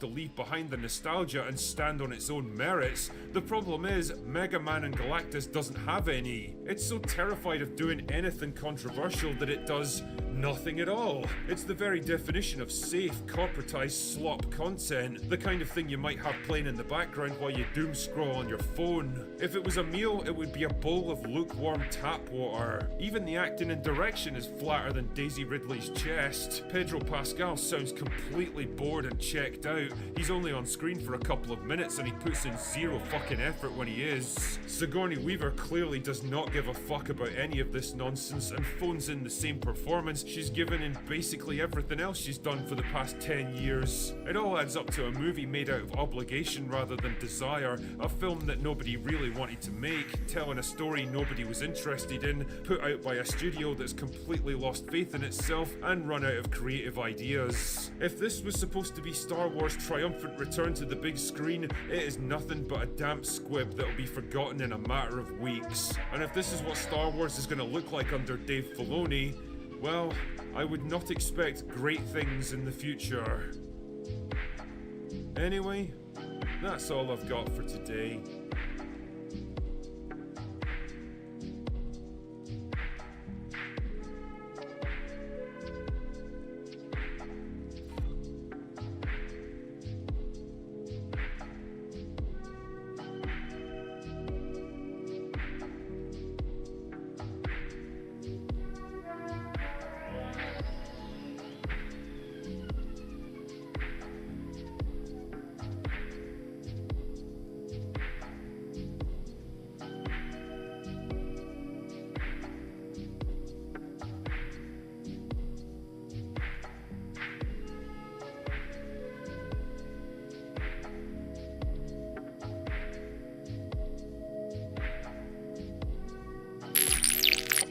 to leave behind the nostalgia and stand on its own merits. The problem is, Mega Man and Galactus doesn't have any. It's so terrified of doing anything controversial that it does nothing at all. It's the very definition of safe, corporatized slop content, the kind of thing you might have playing in the background while you doom scroll on your phone. If it was a meal, it would be a bowl of lukewarm tap water. Even the acting and direction is flatter than Daisy Ridley's chest. Pedro Pascal sounds completely bored and checked out. He's only on screen for a couple of minutes and he puts in zero fucking effort when he is. Sigourney Weaver clearly does not give a fuck about any of this nonsense and phones in the same performance she's given in basically everything else she's done for the past 10 years. It all adds up to a movie made out of obligation rather than desire, a film that nobody really wanted to make, telling a story nobody was interested in, put out by a studio that's completely lost faith in itself and run out of creative ideas. If this was supposed to be Star Wars' triumphant return to the big screen, it is nothing but a damp squib that'll be forgotten in a matter of weeks. And if this is what Star Wars is going to look like under Dave Filoni, well, I would not expect great things in the future. Anyway, that's all I've got for today.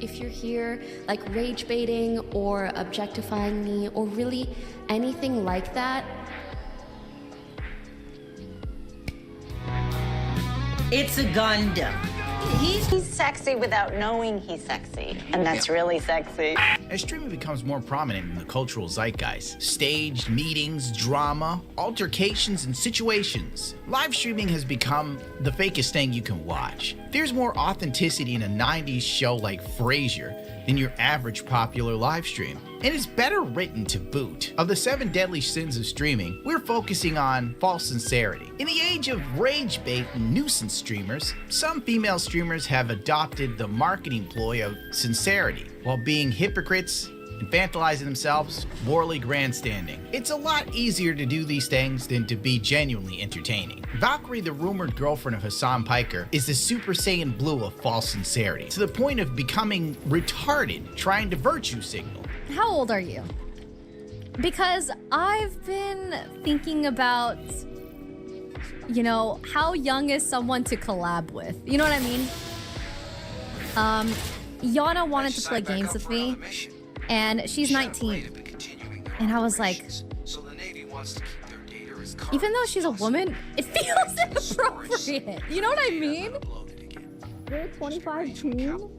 If you're here like rage baiting or objectifying me or really anything like that, it's a Gundam. He's sexy without knowing he's sexy, and that's really sexy. As streaming becomes more prominent in the cultural zeitgeist, staged meetings, drama, altercations, and situations, live streaming has become the fakest thing you can watch. There's more authenticity in a 90s show like Frasier than your average popular live stream, and it's better written to boot. Of the 7 deadly sins of streaming, we're focusing on false sincerity. In the age of rage bait and nuisance streamers, some female streamers have adopted the marketing ploy of sincerity while being hypocrites, infantilizing themselves, morally grandstanding. It's a lot easier to do these things than to be genuinely entertaining. Valkyrie, the rumored girlfriend of Hassan Piker, is the Super Saiyan Blue of false sincerity, to the point of becoming retarded, trying to virtue signal. How old are you? Because I've been thinking about, you know, how young is someone to collab with? You know what I mean? Yana wanted to play games with me, and she's 19. And I was like, even though she's a woman, it feels inappropriate. You know what I mean? You're a 25 teen?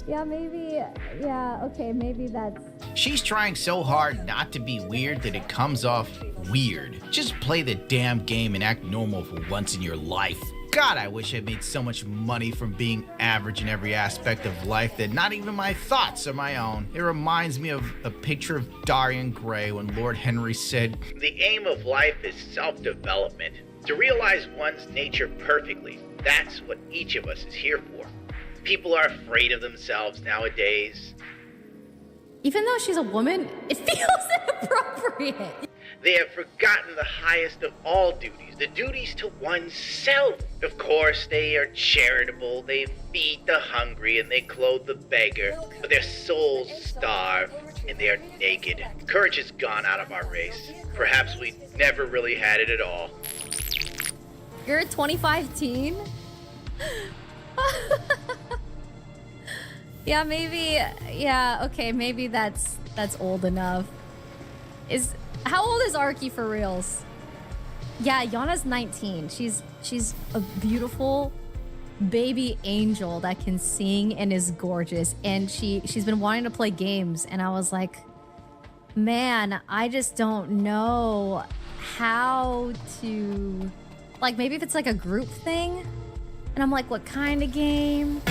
Yeah, maybe, yeah, okay, maybe that's... She's trying so hard not to be weird that it comes off weird. Just play the damn game and act normal for once in your life. God, I wish I made so much money from being average in every aspect of life that not even my thoughts are my own. It reminds me of a picture of Dorian Gray when Lord Henry said, "The aim of life is self-development. To realize one's nature perfectly. That's what each of us is here for. People are afraid of themselves nowadays. Even though she's a woman, it feels inappropriate. They have forgotten the highest of all duties, the duties to oneself. Of course, they are charitable, they feed the hungry, and they clothe the beggar, but their souls starve, and they are naked. Courage has gone out of our race. Perhaps we never really had it at all." You're a 25 teen? Yeah, maybe, yeah, okay, maybe that's old enough. How old is Arky for reals? Yeah, Yana's 19. She's a beautiful baby angel that can sing and is gorgeous. And she's been wanting to play games. And I was like, Man, I just don't know how to... Like, maybe if it's like a group thing? And I'm like, what kind of game?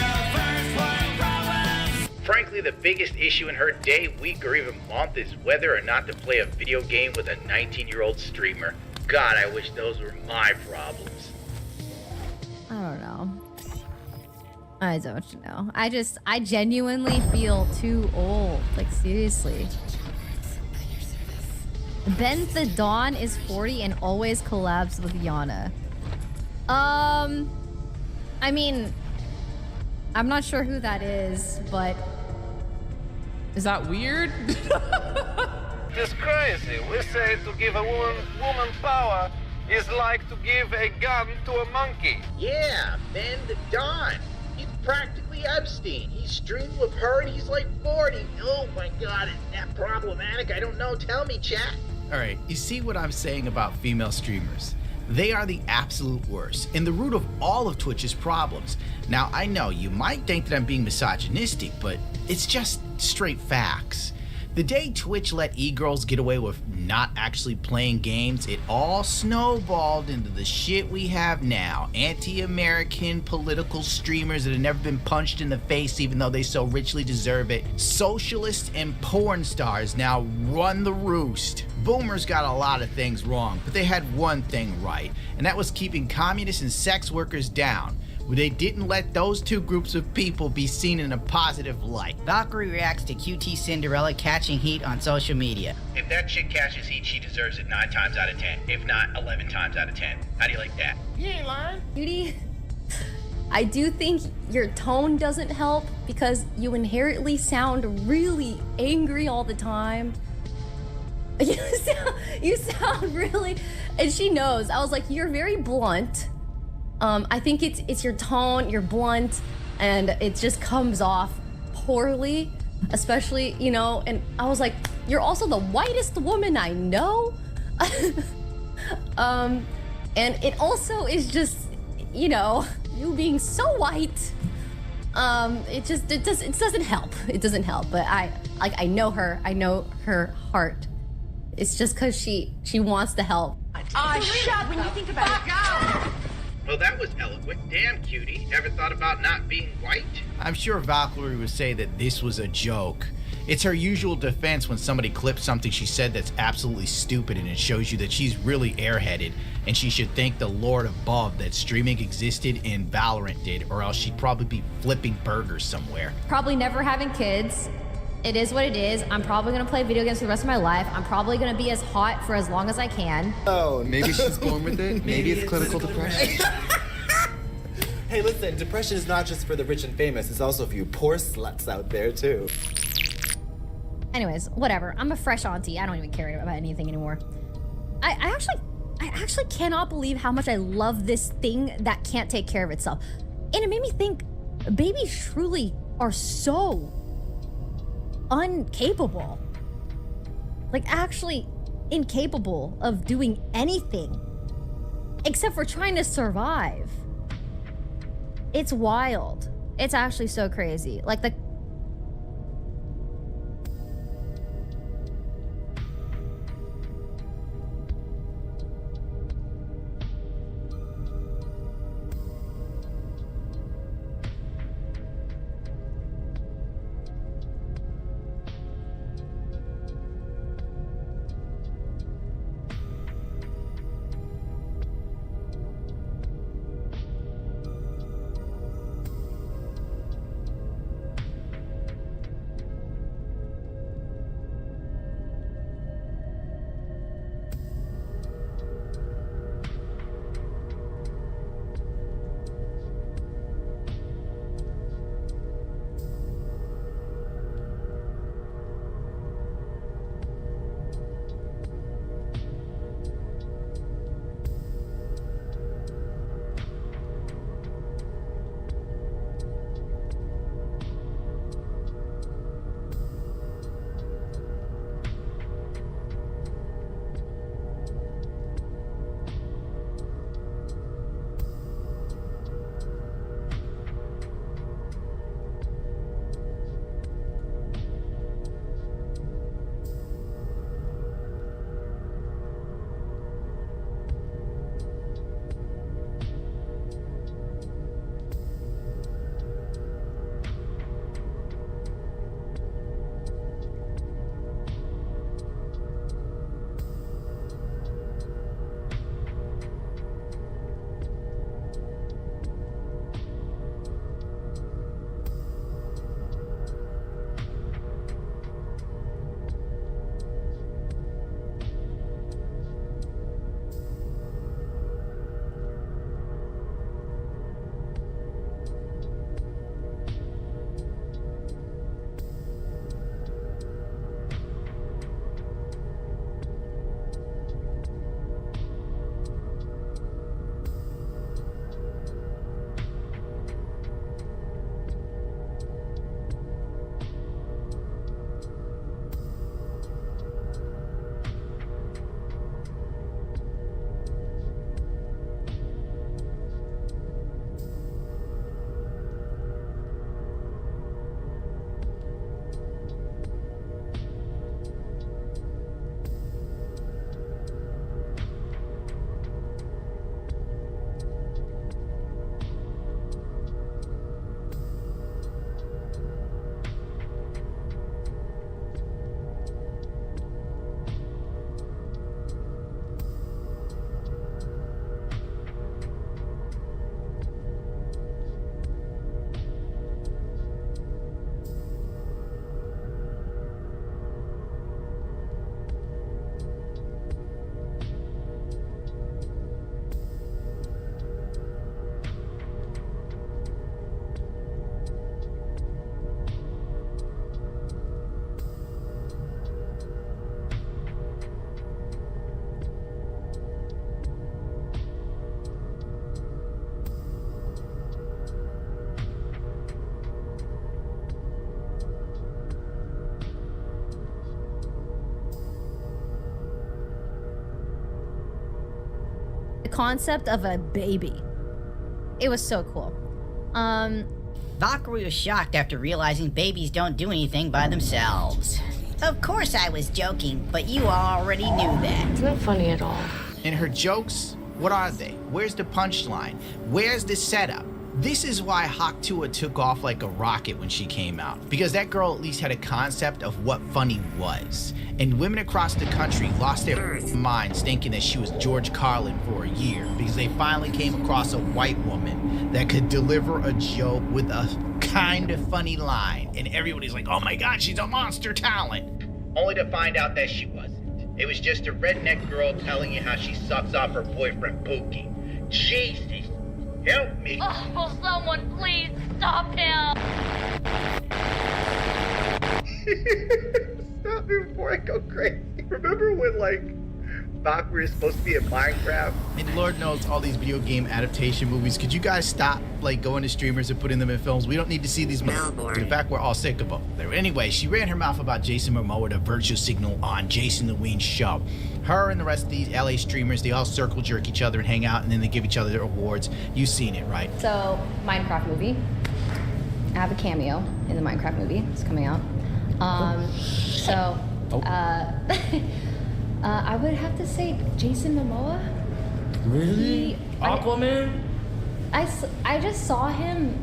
Frankly, the biggest issue in her day, week, or even month is whether or not to play a video game with a 19-year-old streamer. God, I wish those were my problems. I don't know. I don't know. I genuinely feel too old. Like, seriously. Ben the Dawn is 40 and always collabs with Yana. I mean, I'm not sure who that is, but... Is that weird? It's crazy. We say to give a woman power is like to give a gun to a monkey. Yeah, Ben the Don. He's practically Epstein. He's streamed with her and he's like 40. Oh my God, is that problematic? I don't know. Tell me, chat. Alright, you see what I'm saying about female streamers? They are the absolute worst, and the root of all of Twitch's problems. Now, I know you might think that I'm being misogynistic, but it's just straight facts. The day Twitch let e-girls get away with not actually playing games, it all snowballed into the shit we have now. Anti-American political streamers that have never been punched in the face even though they so richly deserve it. Socialists and porn stars now run the roost. Boomers got a lot of things wrong, but they had one thing right, and that was keeping communists and sex workers down. They didn't let those two groups of people be seen in a positive light. Valkyrie reacts to QT Cinderella catching heat on social media. If that chick catches heat, she deserves it 9 times out of 10, if not 11 times out of 10. How do you like that? You ain't lying. Cutie, I do think your tone doesn't help because you inherently sound really angry all the time. You sound really, and she knows. I was like, you're very blunt. I think it's your tone, you're blunt, and it just comes off poorly, especially, you know, and I was like, you're also the whitest woman I know. And it also is just, you know, you being so white, it doesn't help. It doesn't help, but I know her heart. It's just because she wants to help. Shut when you think about it. Well, that was eloquent. Damn, cutie. Ever thought about not being white? I'm sure Valkyrie would say that this was a joke. It's her usual defense when somebody clips something she said that's absolutely stupid, and it shows you that she's really airheaded, and she should thank the Lord above that streaming existed and Valorant did, or else she'd probably be flipping burgers somewhere. Probably never having kids. It is what it is. I'm probably gonna play video games for the rest of my life. I'm probably gonna be as hot for as long as I can. Oh, maybe she's born with it. Maybe it's clinical depression. Hey, listen, depression is not just for the rich and famous. It's also for you poor sluts out there, too. Anyways, whatever. I'm a fresh auntie. I don't even care about anything anymore. I actually cannot believe how much I love this thing that can't take care of itself. And it made me think, babies truly are so incapable. Like, actually incapable of doing anything except for trying to survive. It's wild. It's actually so crazy. Like, the concept of a baby. It was so cool. Valkyrie was shocked after realizing babies don't do anything by themselves. Of course I was joking, but you already knew that. It's not funny at all. And her jokes, what are they? Where's the punchline? Where's the setup? This is why Hawk-Tuah took off like a rocket when she came out, because that girl at least had a concept of what funny was. And women across the country lost their minds thinking that she was George Carlin for a year, because they finally came across a white woman that could deliver a joke with a kind of funny line. And everybody's like, oh my God, she's a monster talent. Only to find out that she wasn't. It was just a redneck girl telling you how she sucks off her boyfriend Pookie. Jesus, help me. Oh, someone please stop him. Stop me before I go crazy. Remember when, like, Valkyrie is supposed to be in Minecraft? And Lord knows all these video game adaptation movies. Could you guys stop, like, going to streamers and putting them in films? We don't need to see these movies. In fact, we're all sick of them. Anyway, she ran her mouth about Jason Momoa to virtue signal on Jason the Ween's show. Her and the rest of these LA streamers, they all circle jerk each other and hang out, and then they give each other their awards. You've seen it, right? So, Minecraft movie. I have a cameo in the Minecraft movie. It's coming out. I would have to say Jason Momoa. Really? Aquaman? I just saw him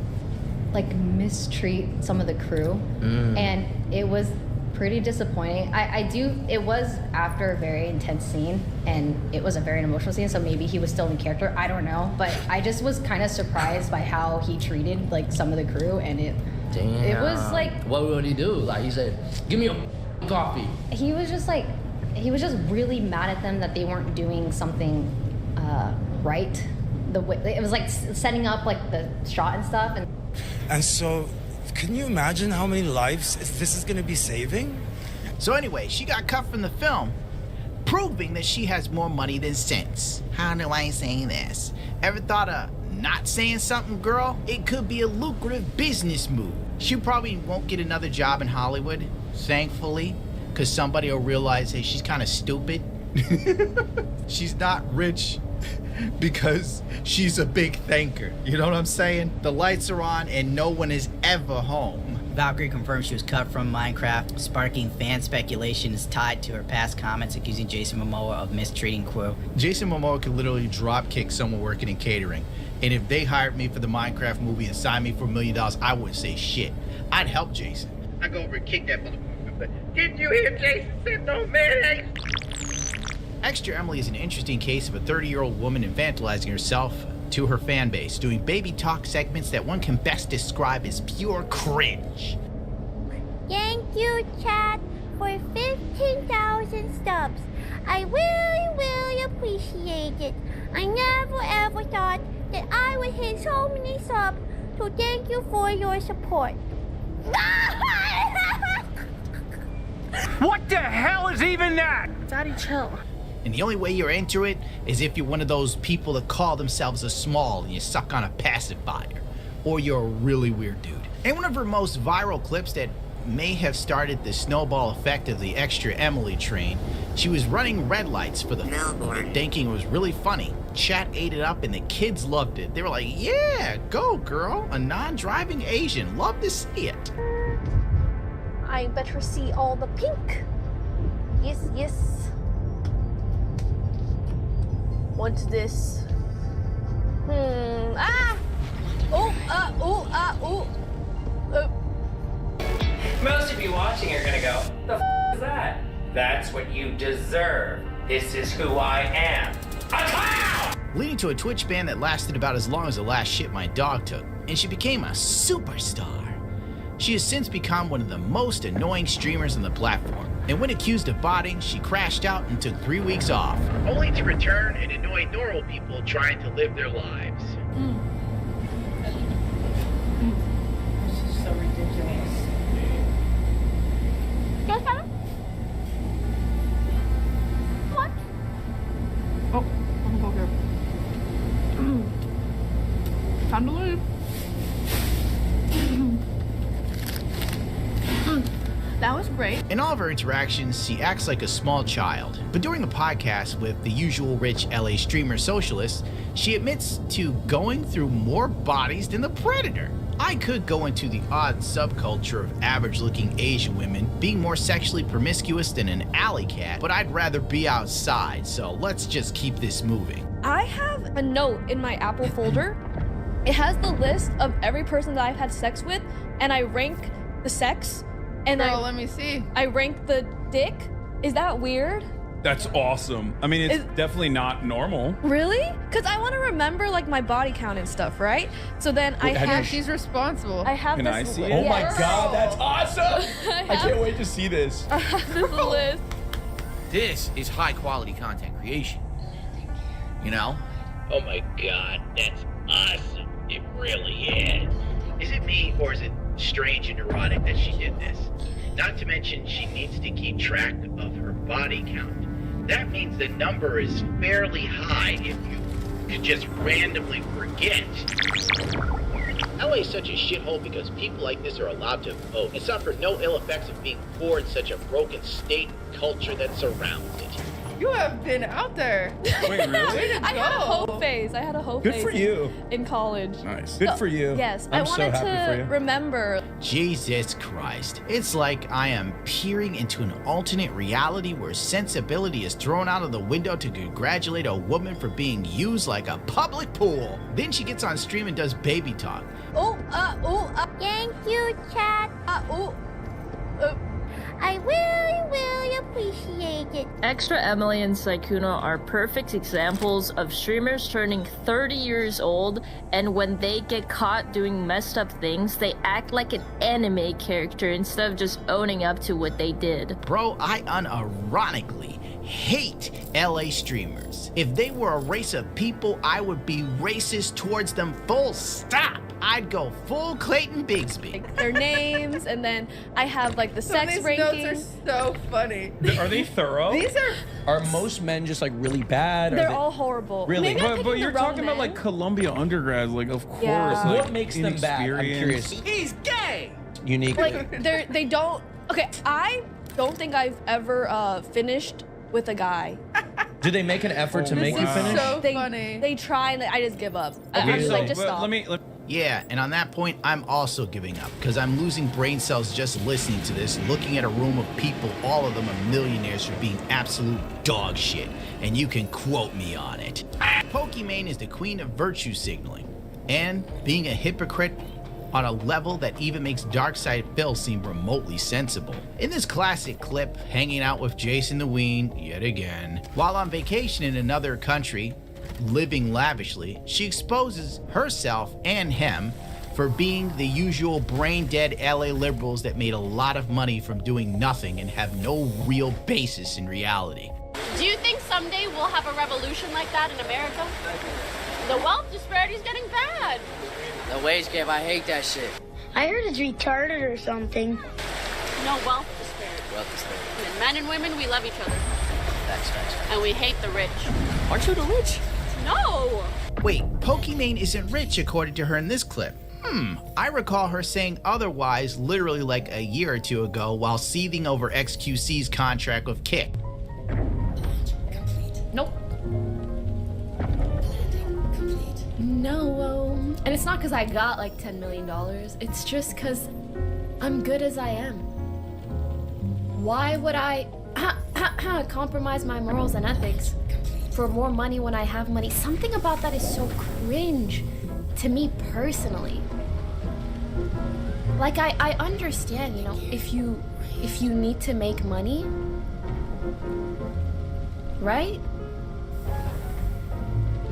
like mistreat some of the crew, and it was pretty disappointing. It was after a very intense scene, and it was a very emotional scene, so maybe he was still in character. I don't know, but I just was kind of surprised by how he treated like some of the crew, and it was like, what would he do? Like, he said, give me a coffee. He was just really mad at them that they weren't doing something right. It was like setting up like the shot and stuff, and so can you imagine how many lives this is going to be saving? So anyway, she got cut from the film, proving that she has more money than sense. How do I say this? Ever thought of not saying something, girl? It could be a lucrative business move. She probably won't get another job in Hollywood, thankfully, because somebody will realize, hey, she's kind of stupid. She's not rich because she's a big thinker. You know what I'm saying? The lights are on and no one is ever home. Valkyrie confirmed she was cut from Minecraft, sparking fan speculations tied to her past comments accusing Jason Momoa of mistreating crew. Jason Momoa could literally drop kick someone working in catering. And if they hired me for the Minecraft movie and signed me for $1 million, I wouldn't say shit. I'd help Jason. I'd go over and kick that motherfucker. Did you hear Jason said no mayonnaise? Extra Emily is an interesting case of a 30-year-old woman infantilizing herself to her fan base, doing baby talk segments that one can best describe as pure cringe. Thank you, chat, for 15,000 subs. I really appreciate it. I never ever thought that I would hit so many subs, so thank you for your support. What the hell is even that? Daddy, chill. And the only way you're into it is if you're one of those people that call themselves a small and you suck on a pacifier. Or you're a really weird dude. And one of her most viral clips that may have started the snowball effect of the Extra Emily train, she was running red lights for the thinking it was really funny. Chat ate it up and the kids loved it. They were like, yeah, go girl, a non-driving Asian, love to see it. I better see all the pink. Yes. What's this? Most of you watching are gonna go, the f is that? That's what you deserve. This is who I am. A clown! Leading to a Twitch ban that lasted about as long as the last shit my dog took, and she became a superstar. She has since become one of the most annoying streamers on the platform, and when accused of botting, she crashed out and took 3 weeks off, only to return and annoy normal people trying to live their lives. This is so ridiculous. What? Oh, I'm gonna go here. Time to leave. That was great. In all of her interactions, she acts like a small child. But during a podcast with the usual rich LA streamer socialist, she admits to going through more bodies than the Predator. I could go into the odd subculture of average-looking Asian women being more sexually promiscuous than an alley cat, but I'd rather be outside, so let's just keep this moving. I have a note in my Apple folder. It has the list of every person that I've had sex with, and I rank the sex. And let me see. I rank the dick. Is that weird? That's awesome. I mean, it's definitely not normal. Really? Because I want to remember like my body count and stuff, right? So then She's responsible. I have Can this I see list. it? Oh my God, that's awesome! I can't wait to see this. I have this list. This is high quality content creation. You know? Oh my God, that's awesome. It really is. Is it me, or is it strange and neurotic that she did this? Not to mention, she needs to keep track of her body count. That means the number is fairly high if you could just randomly forget. LA is such a shithole because people like this are allowed to vote and suffer no ill effects of being poor in such a broken state and culture that surrounds it. You have been out there. Wait, really? I had a hoe phase. I had a hoe Good phase for you. in college. Nice. Good for you. Yes, I'm I so wanted happy for to you. remember. Jesus Christ. It's like I am peering into an alternate reality where sensibility is thrown out of the window to congratulate a woman for being used like a public pool. Then she gets on stream and does baby talk. Thank you, chat. I really appreciate it. Extra Emily and Sykkuno are perfect examples of streamers turning 30 years old, and when they get caught doing messed up things, they act like an anime character instead of just owning up to what they did. Bro, I unironically hate LA streamers. If they were a race of people, I would be racist towards them full stop. I'd go full Clayton Bigsby. Like, their names, and then I have like the Some of sex these ranking. notes are so funny. Are they thorough? These Are most men just like really bad? They're all horrible. Really? Maybe I'm But picking you're the wrong talking about men. like Columbia undergrads, like of course. Yeah. Like, What makes them bad? I'm curious. He's gay! Uniquely. Like they don't. Okay, I don't think I've ever finished with a guy. Do they make an effort to make you finish? so They funny. they try and I just give up. I'm Okay, just so like just but stop. let me. Yeah, and on that point, I'm also giving up because I'm losing brain cells just listening to this, looking at a room of people, all of them are millionaires for being absolute dog shit, and you can quote me on it. Pokimane is the queen of virtue signaling, and being a hypocrite on a level that even makes Darkside Phil seem remotely sensible. In this classic clip, hanging out with Jason the Ween, yet again, while on vacation in another country, living lavishly, she exposes herself and him for being the usual brain-dead LA liberals that made a lot of money from doing nothing and have no real basis in reality. Do you think someday we'll have a revolution like that in America? The wealth disparity is getting bad. The wage gap, I hate that shit. I heard it's retarded or something. No wealth disparity. Wealth disparity. And men and women, we love each other. Facts. And we hate the rich. Aren't you the rich? No! Wait, Pokimane isn't rich according to her in this clip. I recall her saying otherwise literally like a year or two ago while seething over XQC's contract with Kick. Nope. No, and it's not because I got like $10 million. It's just because I'm good as I am. Why would I compromise my morals and ethics for more money when I have money? Something about that is so cringe to me personally. Like I understand, you know, if you need to make money, right?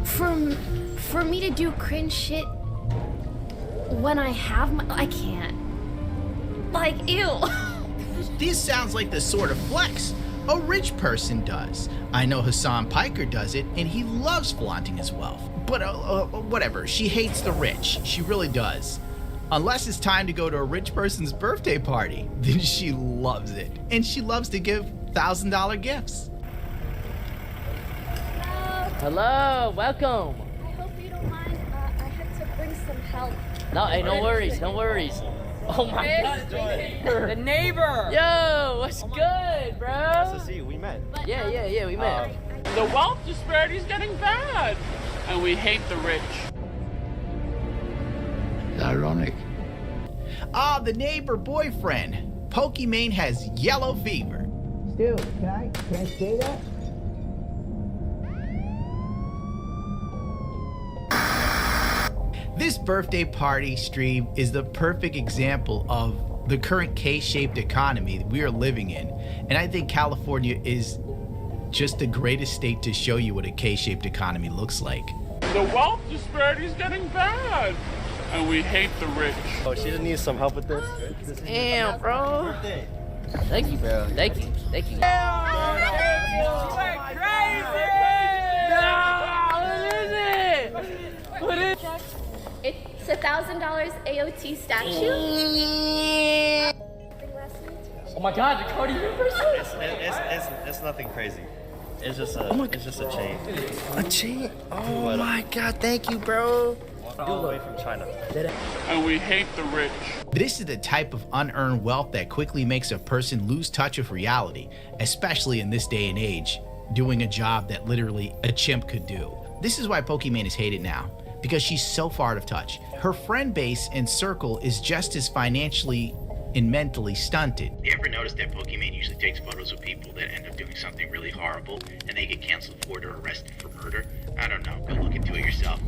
For me to do cringe shit when I have I can't. Like, ew. This sounds like the sort of flex a rich person does. I know Hassan Piker does it, and he loves flaunting his wealth. But whatever, she hates the rich. She really does. Unless it's time to go to a rich person's birthday party, then she loves it. And she loves to give $1,000 gifts. Hello, welcome. I hope you don't mind. I had to bring some help. No, hey, no worries, no worries. Oh my god, the neighbor! Yo, what's good, bro? Nice to see you. We met. Yeah, we met. The wealth disparity is getting bad, and we hate the rich. It's ironic. Ah, the neighbor boyfriend. Pokimane has yellow fever. Still, can I say that? This birthday party stream is the perfect example of the current K-shaped economy that we are living in. And I think California is just the greatest state to show you what a K-shaped economy looks like. The wealth disparity is getting bad, and we hate the rich. Oh, she just needs some help with this. Damn, bro. Thank you, bro. Thank you. What is it? It's $1,000 AOT statue. Oh my god, the Cardi B person? It's nothing crazy. It's just a chain. A chain? Oh my god, thank you, bro. All the way from China. And we hate the rich. This is the type of unearned wealth that quickly makes a person lose touch of reality, especially in this day and age, doing a job that literally a chimp could do. This is why Pokimane is hated now, because she's so far out of touch. Her friend base and circle is just as financially and mentally stunted. You ever notice that Pokimane usually takes photos of people that end up doing something really horrible and they get canceled for it or arrested for murder? I don't know. Go look into it yourself.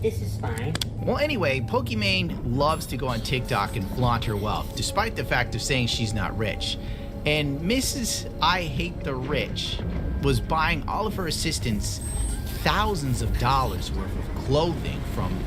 This is fine. Well, anyway, Pokimane loves to go on TikTok and flaunt her wealth, despite the fact of saying she's not rich. And Mrs. I Hate the Rich was buying all of her assistants thousands of dollars worth of clothing from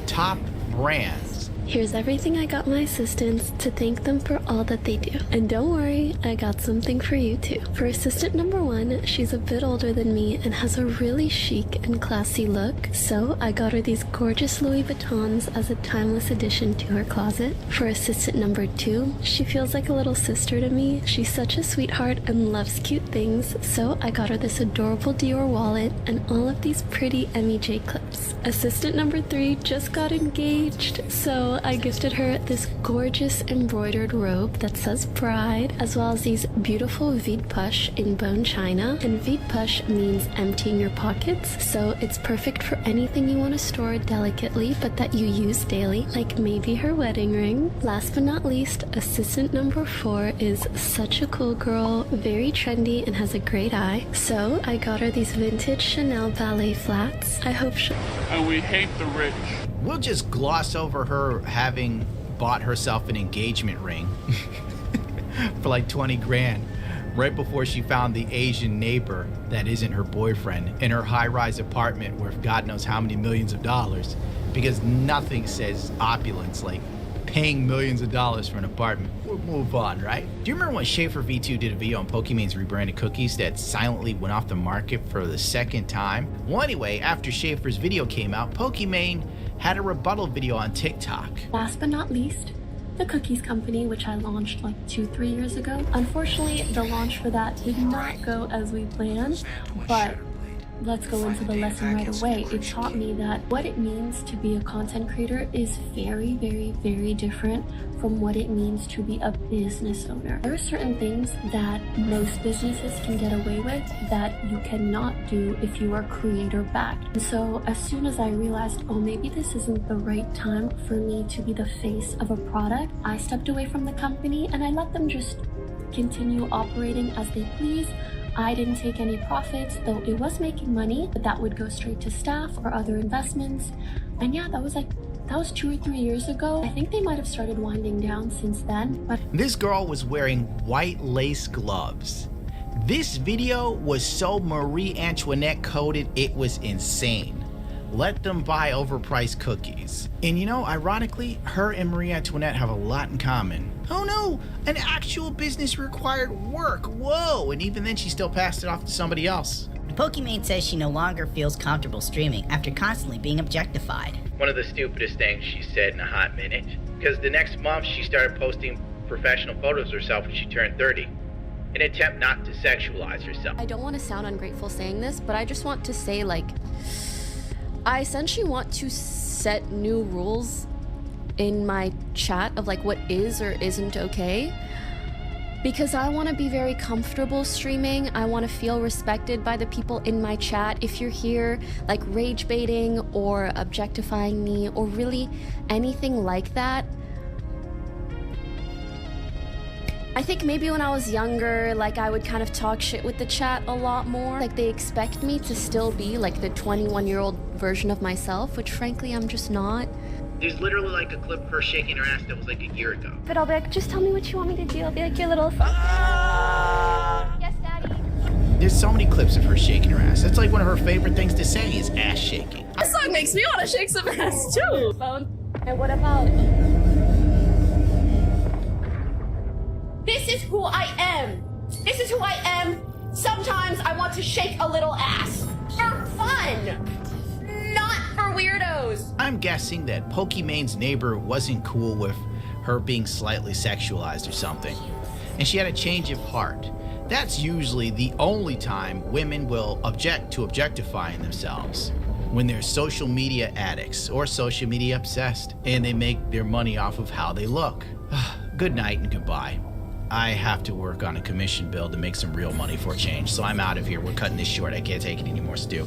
top brands. Here's everything I got my assistants to thank them for all that they do. And don't worry, I got something for you too. For assistant number 1, she's a bit older than me and has a really chic and classy look. So I got her these gorgeous Louis Vuittons as a timeless addition to her closet. For assistant number 2, she feels like a little sister to me. She's such a sweetheart and loves cute things. So I got her this adorable Dior wallet and all of these pretty MEJ clips. Assistant number 3 just got engaged, so I gifted her this gorgeous embroidered robe that says bride, as well as these beautiful vide poche in bone china. And vide poche means emptying your pockets, so it's perfect for anything you want to store delicately but that you use daily, like maybe her wedding ring. Last but not least, assistant number 4 is such a cool girl, very trendy and has a great eye. So I got her these vintage Chanel ballet flats. I hope she... And we hate the rich. We'll just gloss over her having bought herself an engagement ring for like 20 grand right before she found the Asian neighbor that isn't her boyfriend in her high-rise apartment worth God knows how many millions of dollars, because nothing says opulence like paying millions of dollars for an apartment. We'll move on, right? Do you remember when Schaefer V2 did a video on Pokimane's rebranded cookies that silently went off the market for the second time? Well, anyway, after Schaefer's video came out, Pokimane had a rebuttal video on TikTok. Last but not least, the cookies company, which I launched like 2-3 years ago. Unfortunately, the launch for that did not go as we planned, but let's go into the lesson right away. It taught me that what it means to be a content creator is very, very, very different from what it means to be a business owner. There are certain things that most businesses can get away with that you cannot do if you are creator backed. And so as soon as I realized, oh, maybe this isn't the right time for me to be the face of a product, I stepped away from the company and I let them just continue operating as they please. I didn't take any profits, though it was making money, but that would go straight to staff or other investments. And yeah, that was 2 or 3 years ago. I think they might have started winding down since then, but this girl was wearing white lace gloves. This video was so Marie Antoinette coded, it was insane. Let them buy overpriced cookies. And you know, ironically, her and Marie Antoinette have a lot in common. Oh no, an actual business required work. Whoa, and even then she still passed it off to somebody else. Pokimane says she no longer feels comfortable streaming after constantly being objectified. One of the stupidest things she said in a hot minute. Because the next month she started posting professional photos of herself when she turned 30. In an attempt not to sexualize herself. I don't want to sound ungrateful saying this, but I just want to say, like, I essentially want to set new rules in my chat of like what is or isn't okay. Because I want to be very comfortable streaming. I want to feel respected by the people in my chat. If you're here like rage baiting or objectifying me or really anything like that, I think maybe when I was younger, like I would kind of talk shit with the chat a lot more. Like they expect me to still be like the 21-year-old version of myself, which frankly I'm just not. There's literally like a clip of her shaking her ass that was like a year ago. But I'll be like, just tell me what you want me to do. I'll be like your little Yes, Daddy. There's so many clips of her shaking her ass. That's like one of her favorite things to say is ass shaking. This song makes me want to shake some ass too. Phone. And what about This is who I am. This is who I am. Sometimes I want to shake a little ass. For fun. Not for weirdos. I'm guessing that Pokemon's neighbor wasn't cool with her being slightly sexualized or something, and she had a change of heart. That's usually the only time women will object to objectifying themselves, when they're social media addicts or social media obsessed, and they make their money off of how they look. Good night and goodbye. I have to work on a commission bill to make some real money for a change, so I'm out of here. We're cutting this short. I can't take it anymore, Stu.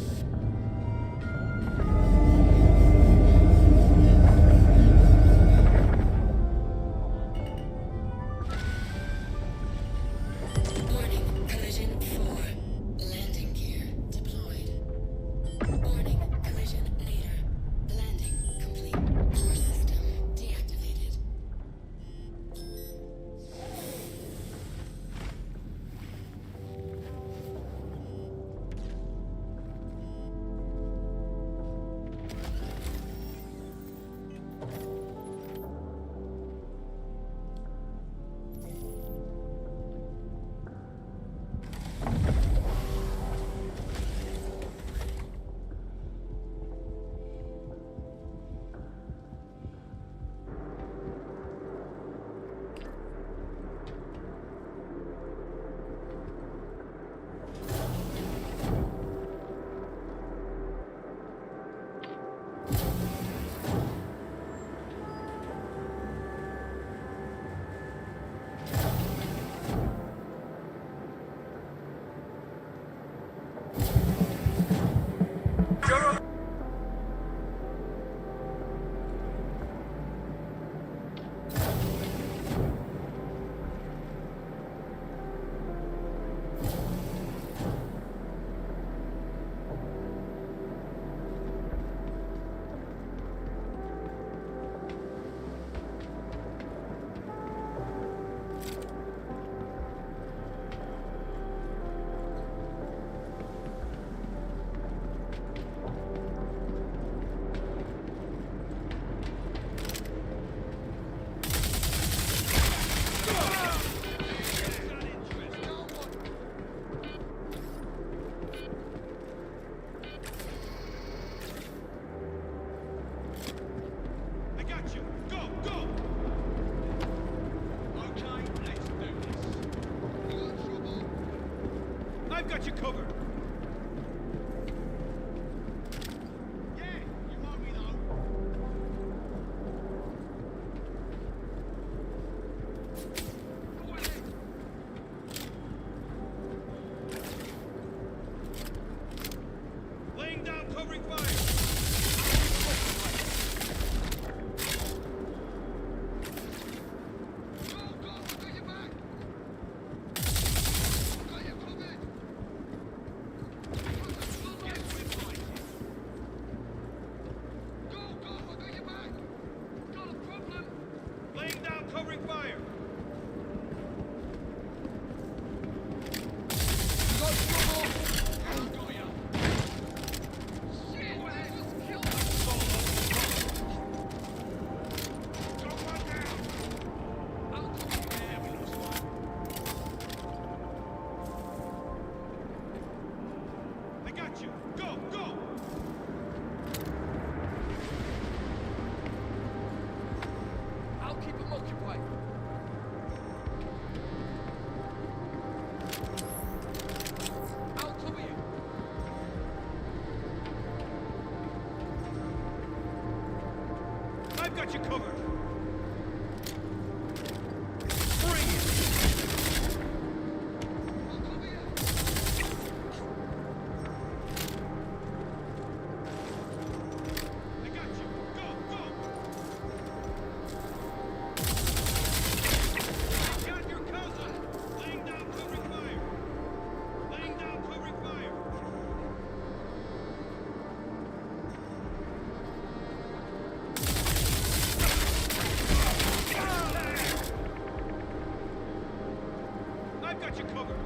I've got you covered.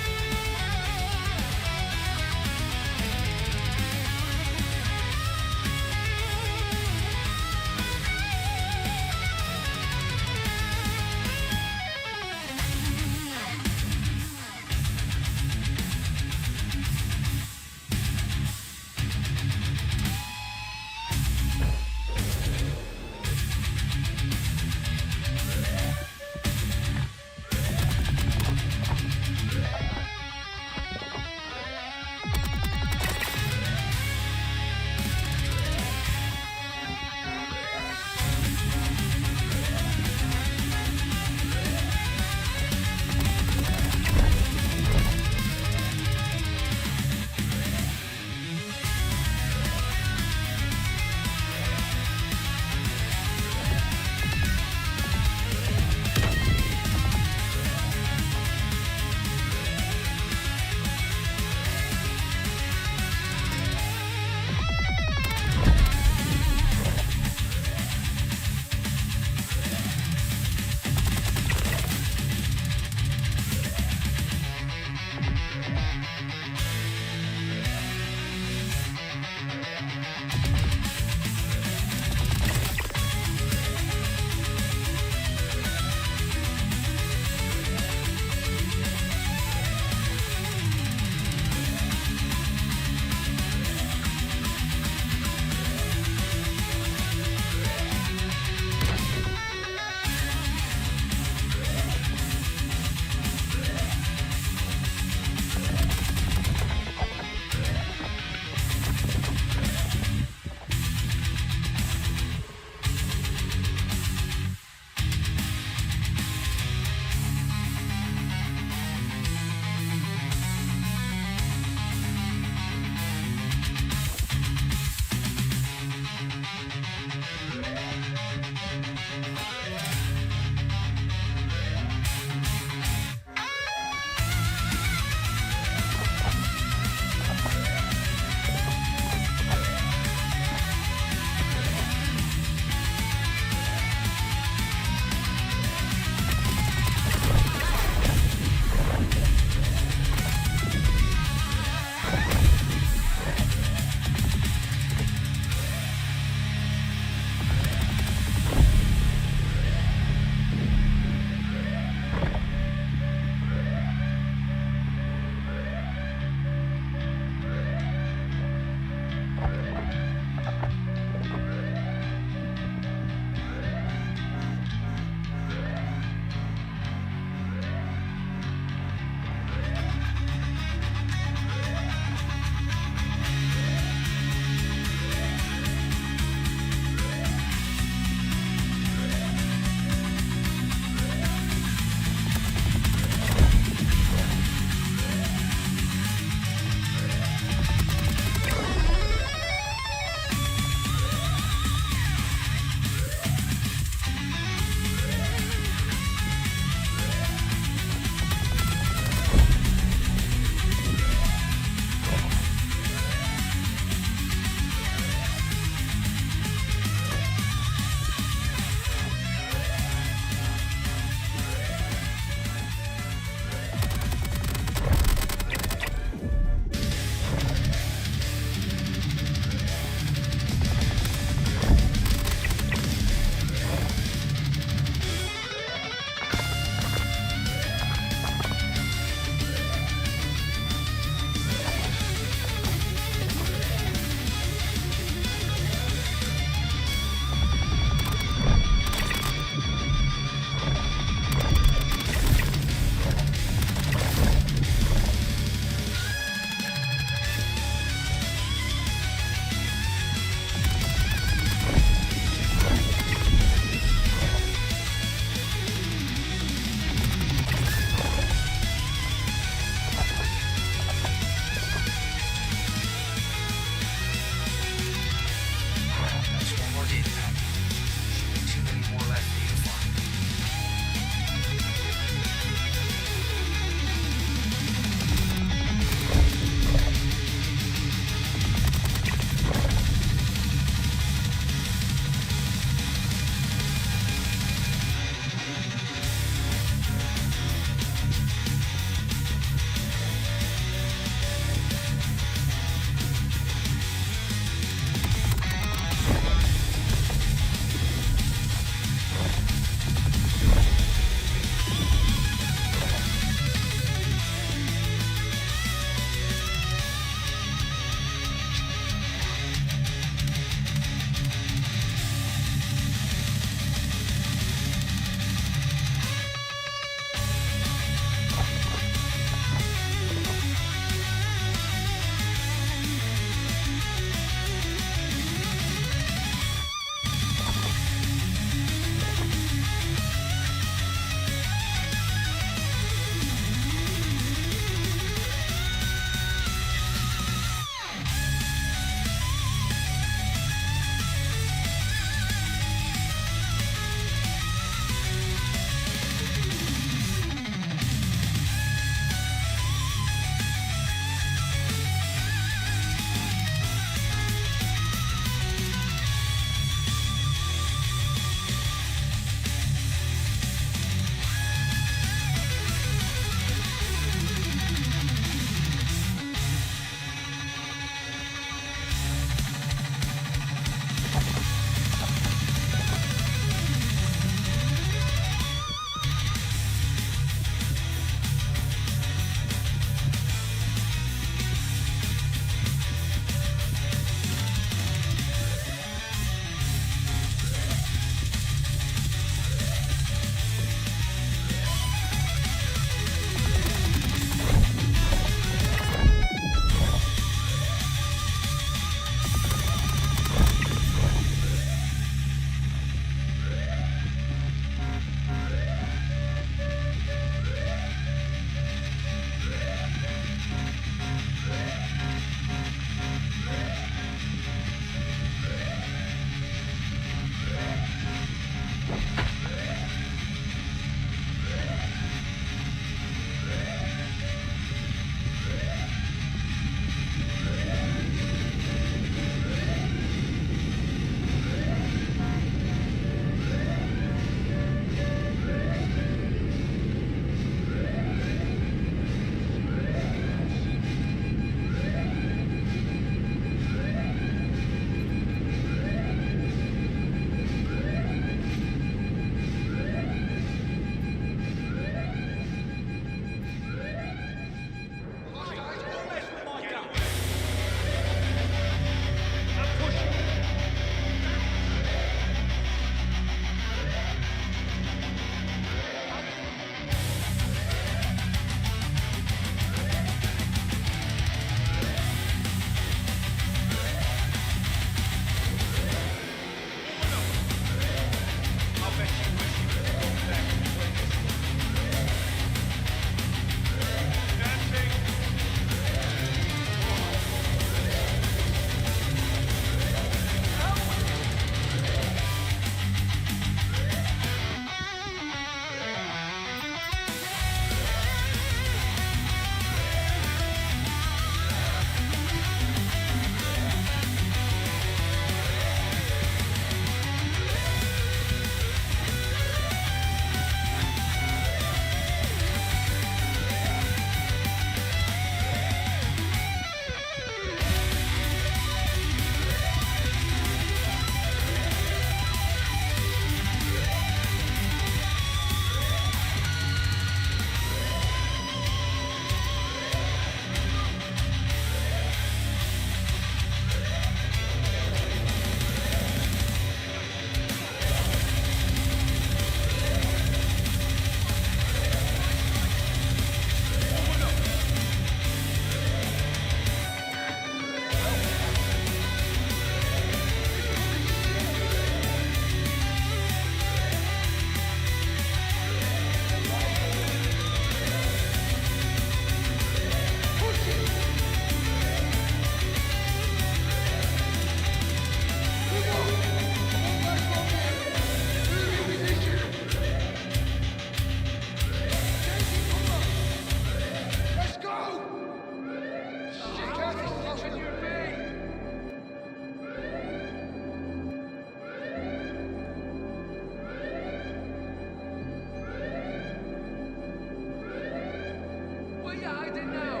Where you hiding now?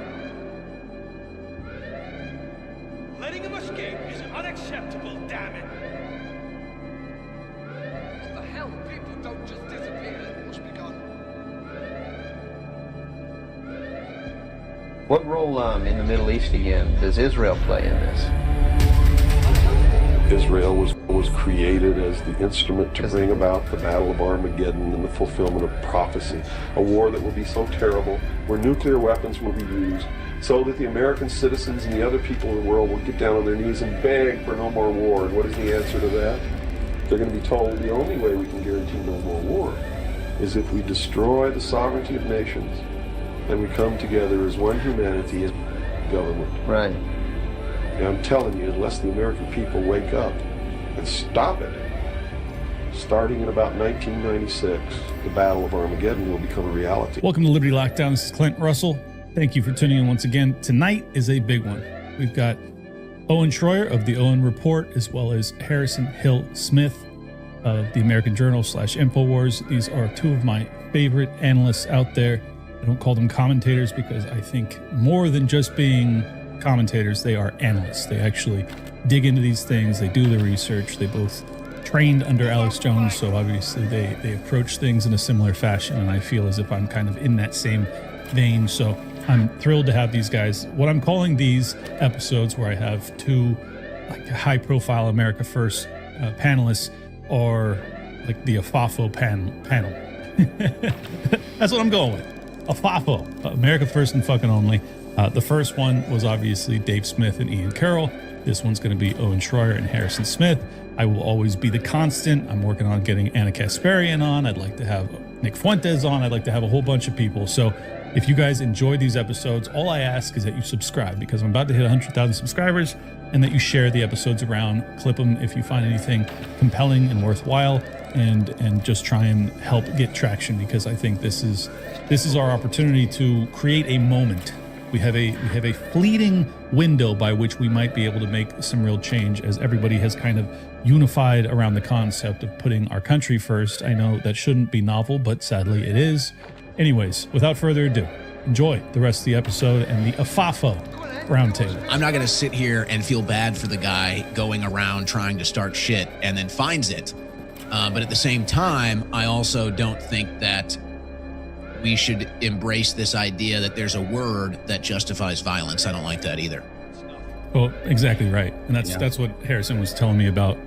Letting him escape is unacceptable, damn it. What the hell? People don't just disappear. Must be gone. What role in the Middle East again does Israel play in this? Israel was created as the instrument to bring about the Battle of Armageddon and the fulfillment of prophecy, a war that will be so terrible, where nuclear weapons will be used, so that the American citizens and the other people in the world will get down on their knees and beg for no more war. And what is the answer to that? They're going to be told the only way we can guarantee no more war is if we destroy the sovereignty of nations and we come together as one humanity and government. Right. And I'm telling you, unless the American people wake up and stop it, starting in about 1996, the Battle of Armageddon will become a reality. Welcome to Liberty Lockdown. This is Clint Russell. Thank you for tuning in once again. Tonight is a big one. We've got Owen Schroyer of the Owen Report, as well as Harrison Hill Smith of the American Journal / InfoWars. These are two of my favorite analysts out there. I don't call them commentators because I think more than just being commentators, they are analysts. They actually dig into these things. They do the research. They both trained under Alex Jones, so obviously they approach things in a similar fashion, and I feel as if I'm kind of in that same vein. So I'm thrilled to have these guys. What I'm calling these episodes, where I have two like high-profile America First panelists, are like the AFAFO panel. That's what I'm going with. AFAFO, America First and fucking only. The first one was obviously Dave Smith and Ian Carroll. This one's going to be Owen Schroyer and Harrison Smith. I will always be the constant. I'm working on getting Anna Kasparian on. I'd like to have Nick Fuentes on. I'd like to have a whole bunch of people. So if you guys enjoy these episodes, all I ask is that you subscribe, because I'm about to hit 100,000 subscribers, and that you share the episodes around, clip them if you find anything compelling and worthwhile, and just try and help get traction, because I think this is our opportunity to create a moment. We have a fleeting window by which we might be able to make some real change, as everybody has kind of unified around the concept of putting our country first. I know that shouldn't be novel, but sadly it is. Anyways, without further ado, enjoy the rest of the episode and the AFAFO roundtable. I'm not going to sit here and feel bad for the guy going around trying to start shit and then finds it. But at the same time, I also don't think that we should embrace this idea that there's a word that justifies violence. I don't like that either. Well, exactly right. And that's what Harrison was telling me about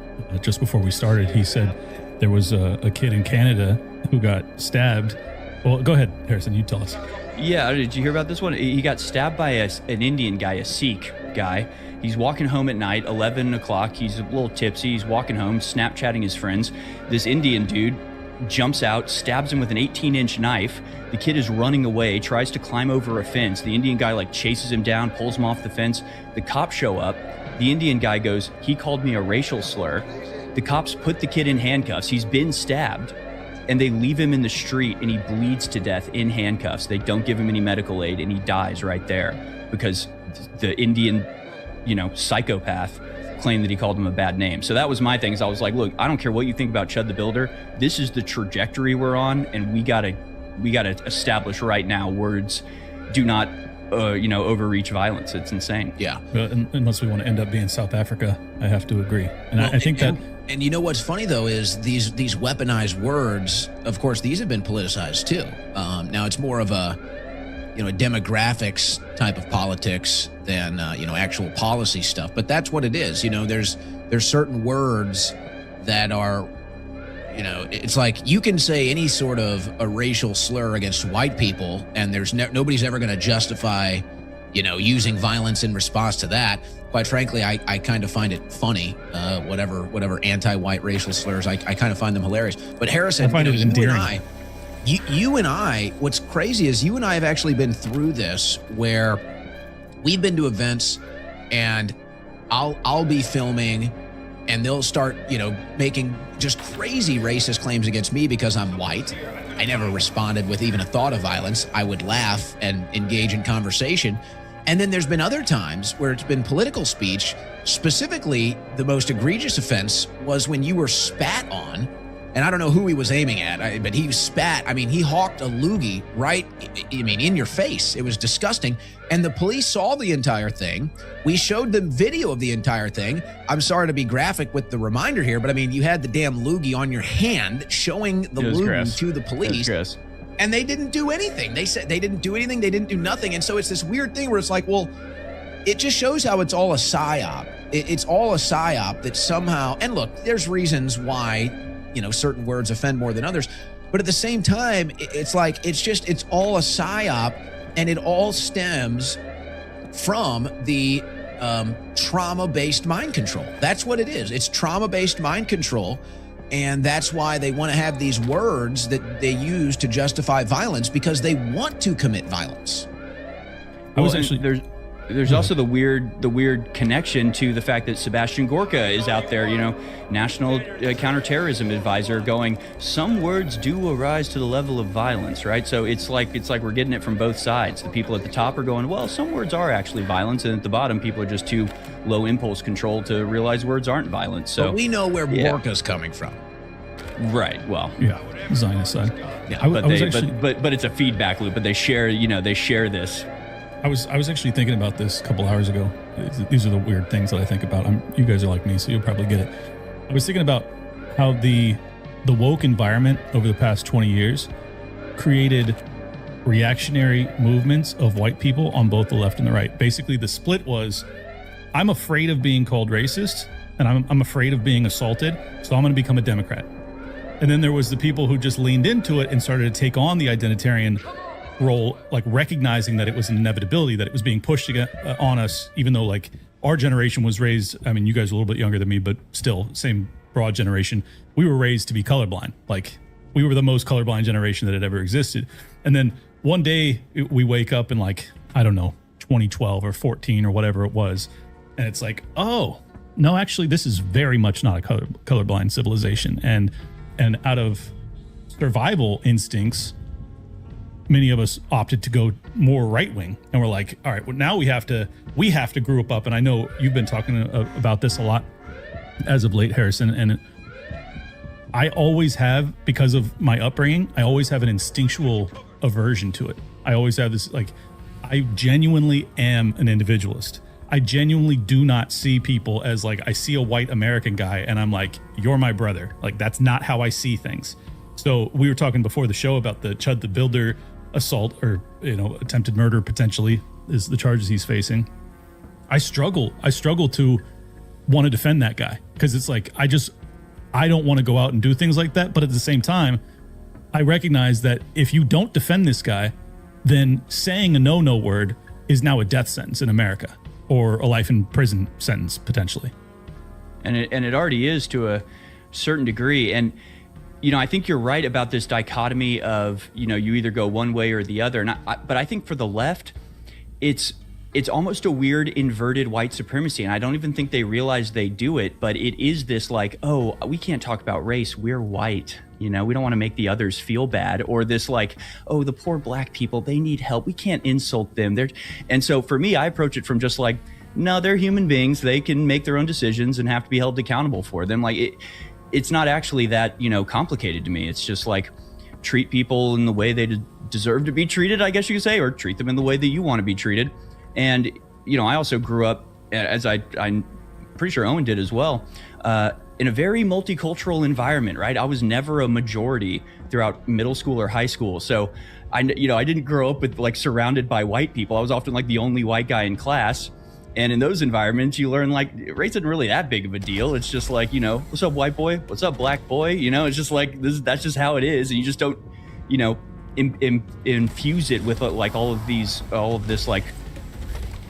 just before we started. He said there was a kid in Canada who got stabbed. Well, go ahead, Harrison, you tell us. Yeah, did you hear about this one? He got stabbed by an Indian guy, a Sikh guy. He's walking home at night, 11 o'clock. He's a little tipsy. He's walking home, Snapchatting his friends. This Indian dude jumps out, stabs him with an 18-inch knife. The kid is running away, tries to climb over a fence. The Indian guy chases him down, pulls him off the fence. The cops show up. The Indian guy goes, "He called me a racial slur." The cops put the kid in handcuffs. He's been stabbed. And they leave him in the street, and he bleeds to death in handcuffs. They don't give him any medical aid, and he dies right there because the Indian, psychopath claimed that he called him a bad name. So that was my thing. Is I was like, look, I don't care what you think about Chud the Builder. This is the trajectory we're on, and we gotta establish right now. Words do not, overreach violence. It's insane. Yeah. Unless we want to end up being South Africa, I have to agree. And I think that. And you know what's funny though is these weaponized words. Of course, these have been politicized too. Now it's more of a demographics type of politics than actual policy stuff. But that's what it is. There's certain words that are, it's like you can say any sort of a racial slur against white people, and there's nobody's ever going to justify, using violence in response to that. Quite frankly, I kind of find it funny, whatever anti-white racial slurs, I kind of find them hilarious. But Harrison, I find it endearing. You and I, what's crazy is you and I have actually been through this where we've been to events and I'll be filming and they'll start, making just crazy racist claims against me because I'm white. I never responded with even a thought of violence. I would laugh and engage in conversation. And then there's been other times where it's been political speech. Specifically, the most egregious offense was when you were spat on. And I don't know who he was aiming at, but he spat. I mean, he hawked a loogie right, in your face. It was disgusting. And the police saw the entire thing. We showed them video of the entire thing. I'm sorry to be graphic with the reminder here, but I mean, you had the damn loogie on your hand showing the loogie to the police. And they didn't do anything. They said they didn't do anything. They didn't do nothing. And so it's this weird thing where it's like, well, it just shows how it's all a psyop. It's all a psyop that somehow, and look, there's reasons why, certain words offend more than others. But at the same time, it's like, it's all a psyop, and it all stems from the trauma-based mind control. That's what it is. It's trauma-based mind control. And that's why they want to have these words that they use to justify violence, because they want to commit violence. There's also the weird connection to the fact that Sebastian Gorka is out there, national counterterrorism advisor, going, some words do arise to the level of violence, right? So it's like we're getting it from both sides. The people at the top are going, well, some words are actually violence, and at the bottom, people are just too low impulse control to realize words aren't violent. So but we know where Gorka's coming from. Right. Well. Yeah. Zionist side. Yeah. But it's a feedback loop. But they share this. I was actually thinking about this a couple hours ago. These are the weird things that I think about. You guys are like me, so you'll probably get it. I was thinking about how the woke environment over the past 20 years created reactionary movements of white people on both the left and the right. Basically, the split was, I'm afraid of being called racist, and I'm afraid of being assaulted, so I'm going to become a Democrat. And then there was the people who just leaned into it and started to take on the identitarian role, like recognizing that it was an inevitability, that it was being pushed on us, even though like our generation was raised, I mean, you guys are a little bit younger than me, but still same broad generation. We were raised to be colorblind. Like we were the most colorblind generation that had ever existed. And then one day we wake up in like, I don't know, 2012 or 14 or whatever it was. And it's like, oh, no, actually, this is very much not a colorblind civilization. And out of survival instincts, many of us opted to go more right wing, and we're like, all right, well, now we have to group up. And I know you've been talking about this a lot as of late, Harrison, and I always have, because of my upbringing, I always have an instinctual aversion to it. I always have this, like, I genuinely am an individualist. I genuinely do not see people as like, I see a white American guy and I'm like, you're my brother. Like, that's not how I see things. So we were talking before the show about the Chud the Builder assault, or attempted murder potentially is the charges he's facing. I struggle to want to defend that guy, because it's like I don't want to go out and do things like that, but at the same time I recognize that if you don't defend this guy, then saying a no word is now a death sentence in America, or a life in prison sentence potentially. And it already is to a certain degree. And I think you're right about this dichotomy of, you either go one way or the other. But I think for the left, it's almost a weird inverted white supremacy. And I don't even think they realize they do it, but it is this like, oh, we can't talk about race. We're white. We don't want to make the others feel bad. Or this like, oh, the poor black people, they need help. We can't insult them. And so for me, I approach it from just like, no, they're human beings. They can make their own decisions and have to be held accountable for them. Like it's not actually that, complicated to me. It's just like, treat people in the way they deserve to be treated, I guess you could say, or treat them in the way that you want to be treated. And, I also grew up, as I'm pretty sure Owen did as well, in a very multicultural environment, right? I was never a majority throughout middle school or high school. So I didn't grow up with like surrounded by white people. I was often like the only white guy in class. And in those environments, you learn like race isn't really that big of a deal. It's just like, what's up, white boy? What's up, black boy? It's just like that's just how it is. And you just don't, infuse it with like all of this like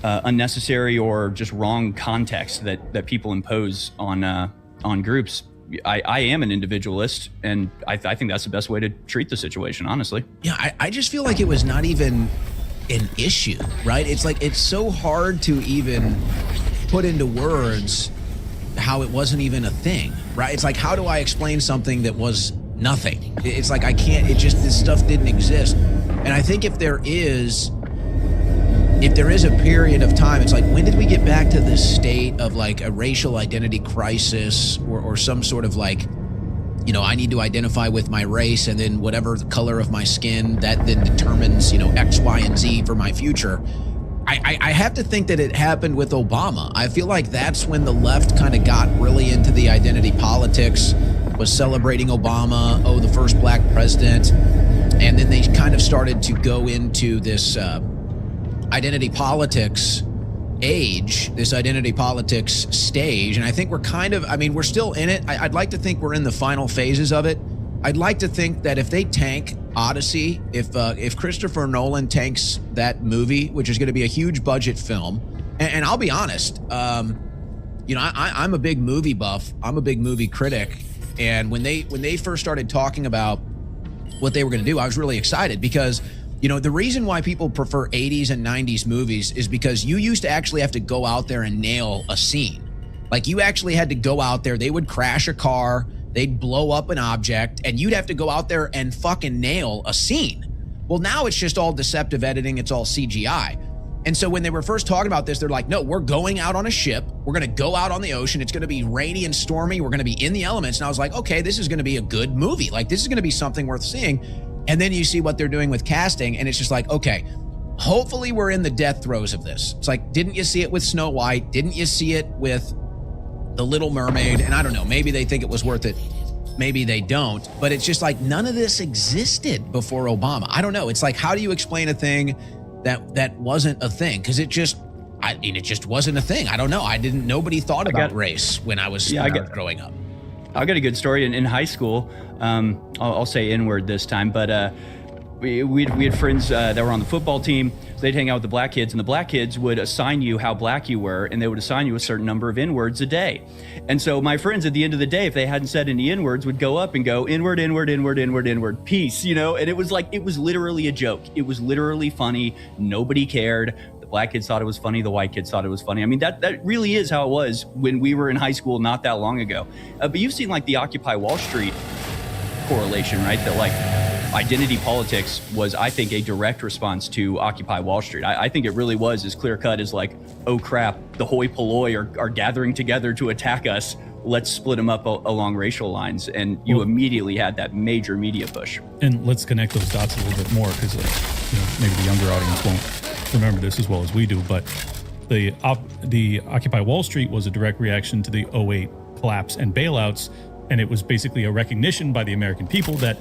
unnecessary or just wrong context that people impose on groups. I am an individualist, and I think that's the best way to treat the situation, honestly. Yeah, I just feel like it was not even an issue, right? It's like, it's so hard to even put into words how it wasn't even a thing, right? It's like, how do I explain something that was nothing? It's like, I can't, this stuff didn't exist. And I think if there is if there is a period of time, it's like, when did we get back to this state of like a racial identity crisis or some sort of like, you know, I need to identify with my race, and then whatever the color of my skin, that then determines, you know, X, Y, and Z for my future. I have to think that it happened with Obama. I feel like that's when the left kind of got really into the identity politics, was celebrating Obama, the first black president. And then they kind of started to go into this identity politics age, this identity politics stage. And I think we're kind of, I mean, we're still in it. I'd like to think we're in the final phases of it. I'd like to think that if they tank Odyssey, if Christopher Nolan tanks that movie, which is going to be a huge budget film, and I'll be honest, you know, I'm a big movie buff. I'm a big movie critic. And when they first started talking about what they were going to do, I was really excited because, you know, the reason why people prefer 80s and 90s movies is because you used to actually have to go out there and nail a scene. Like, you actually had to go out there. They would crash a car. They'd blow up an object, and you'd have to go out there and fucking nail a scene. Well, now it's just all deceptive editing. It's all CGI. And so when they were first talking about this, they're like, no, we're going out on a ship. We're going to go out on the ocean. It's going to be rainy and stormy. We're going to be in the elements. And I was like, okay, this is going to be a good movie. Like, this is going to be something worth seeing. And then you see what they're doing with casting, and it's just like, okay, hopefully we're in the death throes of this. It's like, didn't you see it with Snow White? Didn't you see it with The Little Mermaid? And I don't know, maybe they think it was worth it. Maybe they don't. But it's just like, none of this existed before Obama. I don't know. It's like, how do you explain a thing that wasn't a thing? Because it just wasn't a thing. I don't know. Nobody thought about race when I was growing up. I got a good story. In high school, I'll say N-word this time, but we had friends that were on the football team. So they'd hang out with the black kids, and the black kids would assign you how black you were, and they would assign you a certain number of N-words a day. And so my friends, at the end of the day, if they hadn't said any N-words, would go up and go, N-word, N-word, N-word, N-word, N-word, peace, you know? And it was like, it was literally a joke. It was literally funny. Nobody cared. The black kids thought it was funny. The white kids thought it was funny. I mean, that really is how it was when we were in high school not that long ago. But you've seen like the Occupy Wall Street correlation, right? That like identity politics was, I think, a direct response to Occupy Wall Street. I think it really was as clear cut as like, oh crap, the hoi polloi are gathering together to attack us. Let's split them up along racial lines. And you immediately had that major media push. And let's connect those dots a little bit more, because you know, maybe the younger audience won't remember this as well as we do. But the Occupy Wall Street was a direct reaction to the 2008 collapse and bailouts. And it was basically a recognition by the American people that,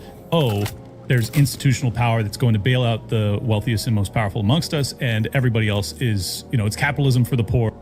there's institutional power that's going to bail out the wealthiest and most powerful amongst us, and everybody else is, you know, it's capitalism for the poor.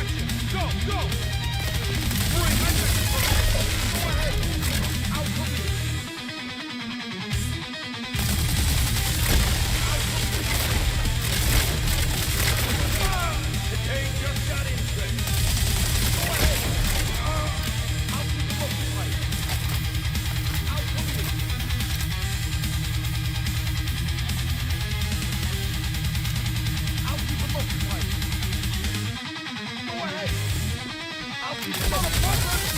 Action! Go! Go! Bring my second. Go ahead! I'll cover you. The tank just got in, Fred. Go ahead! I'll keep them occupied. I'll cover you. I'll keep them occupied. Go ahead! I'll keep them motherfuckers!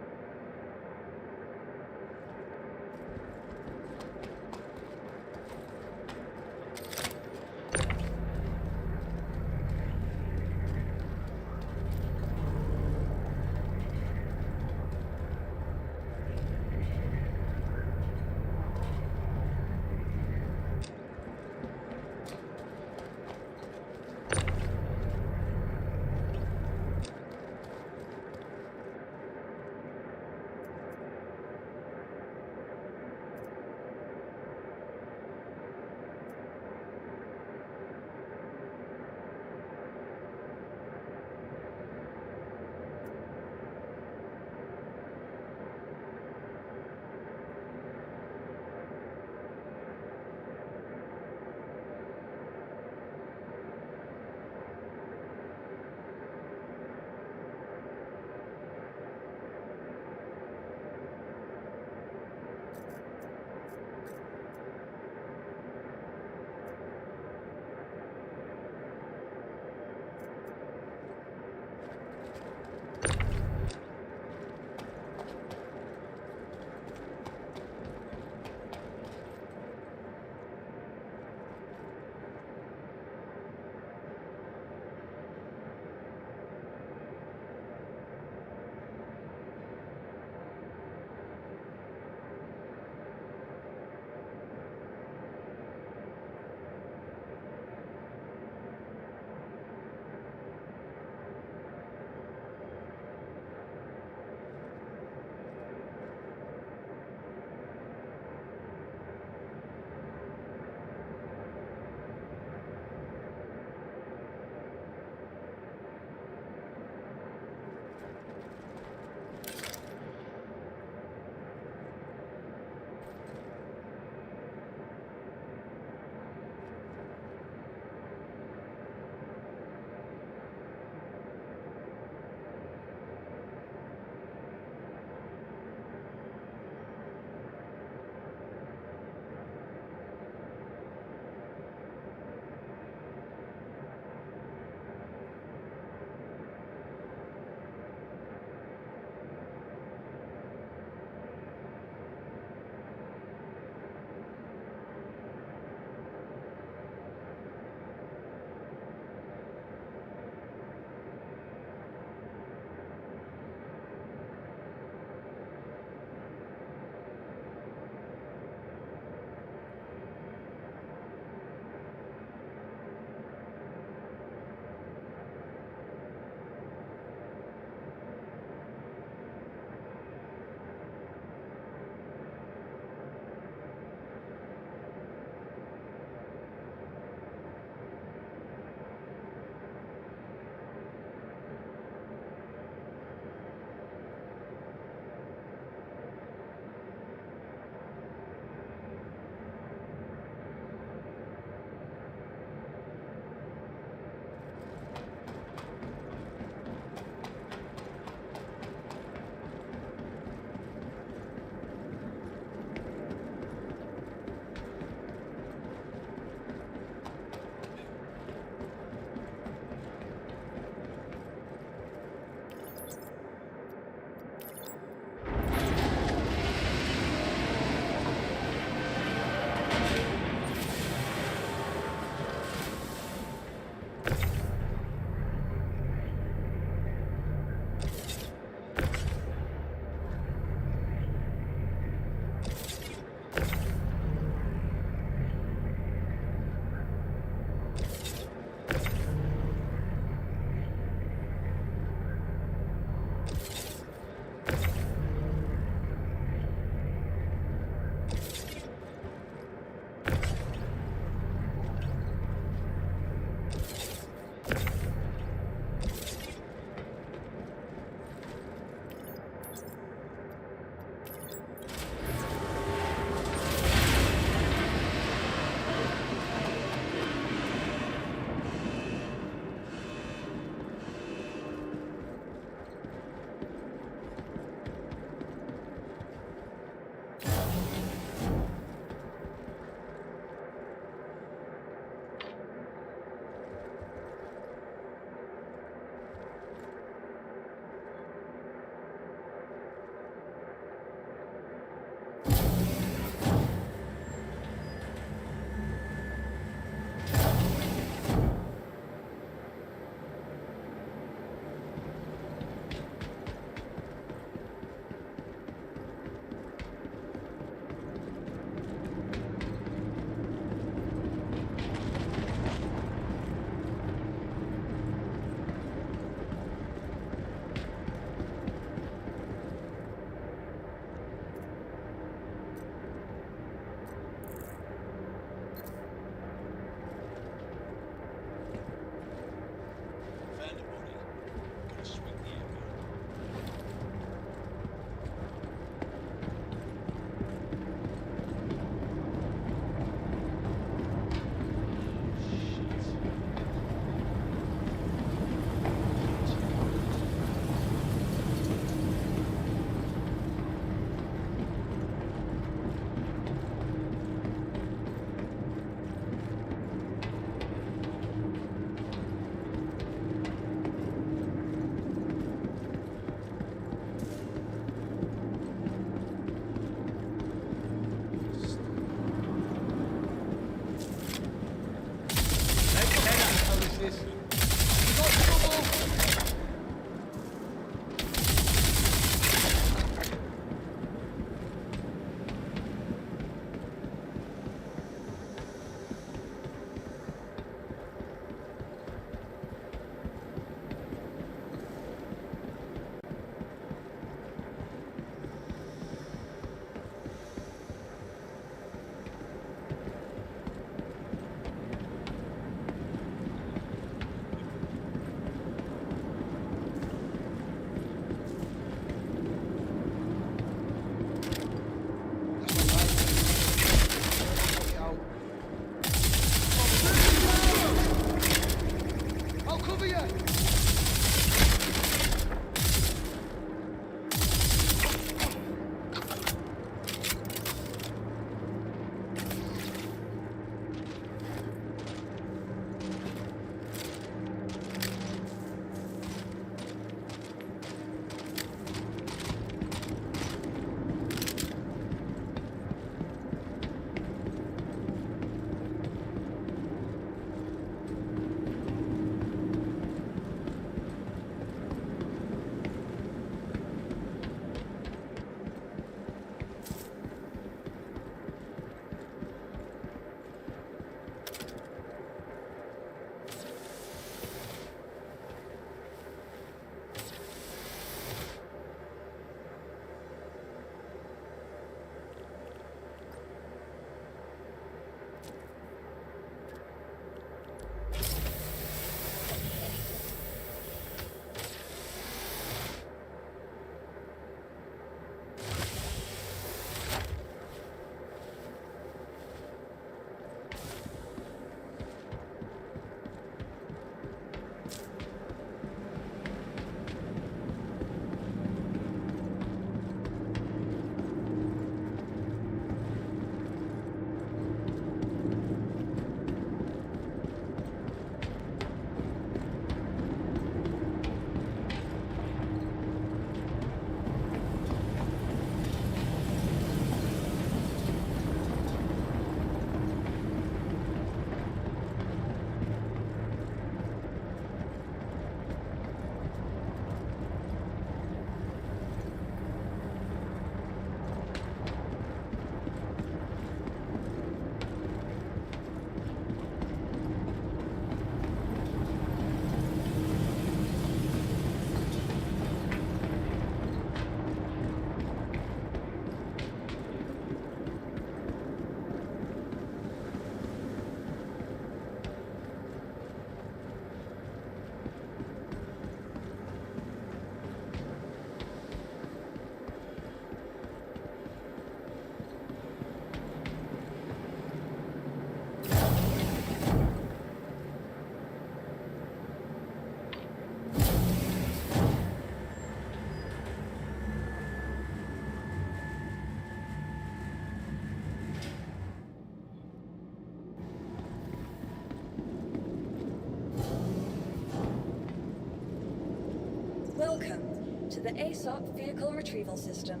Welcome to the ASOP Vehicle Retrieval System.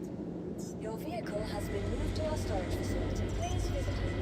Your vehicle has been moved to our storage facility. Please visit us.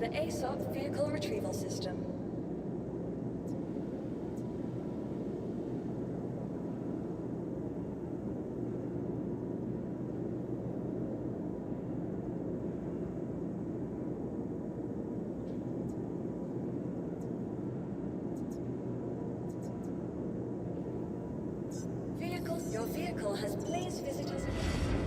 the ASOP vehicle retrieval system. Your vehicle has please visit us again.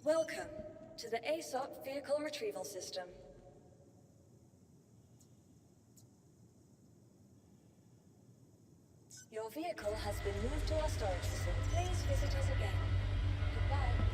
Welcome to the ASOP Vehicle Retrieval System. Your vehicle has been moved to our storage facility. Please visit us again. Goodbye.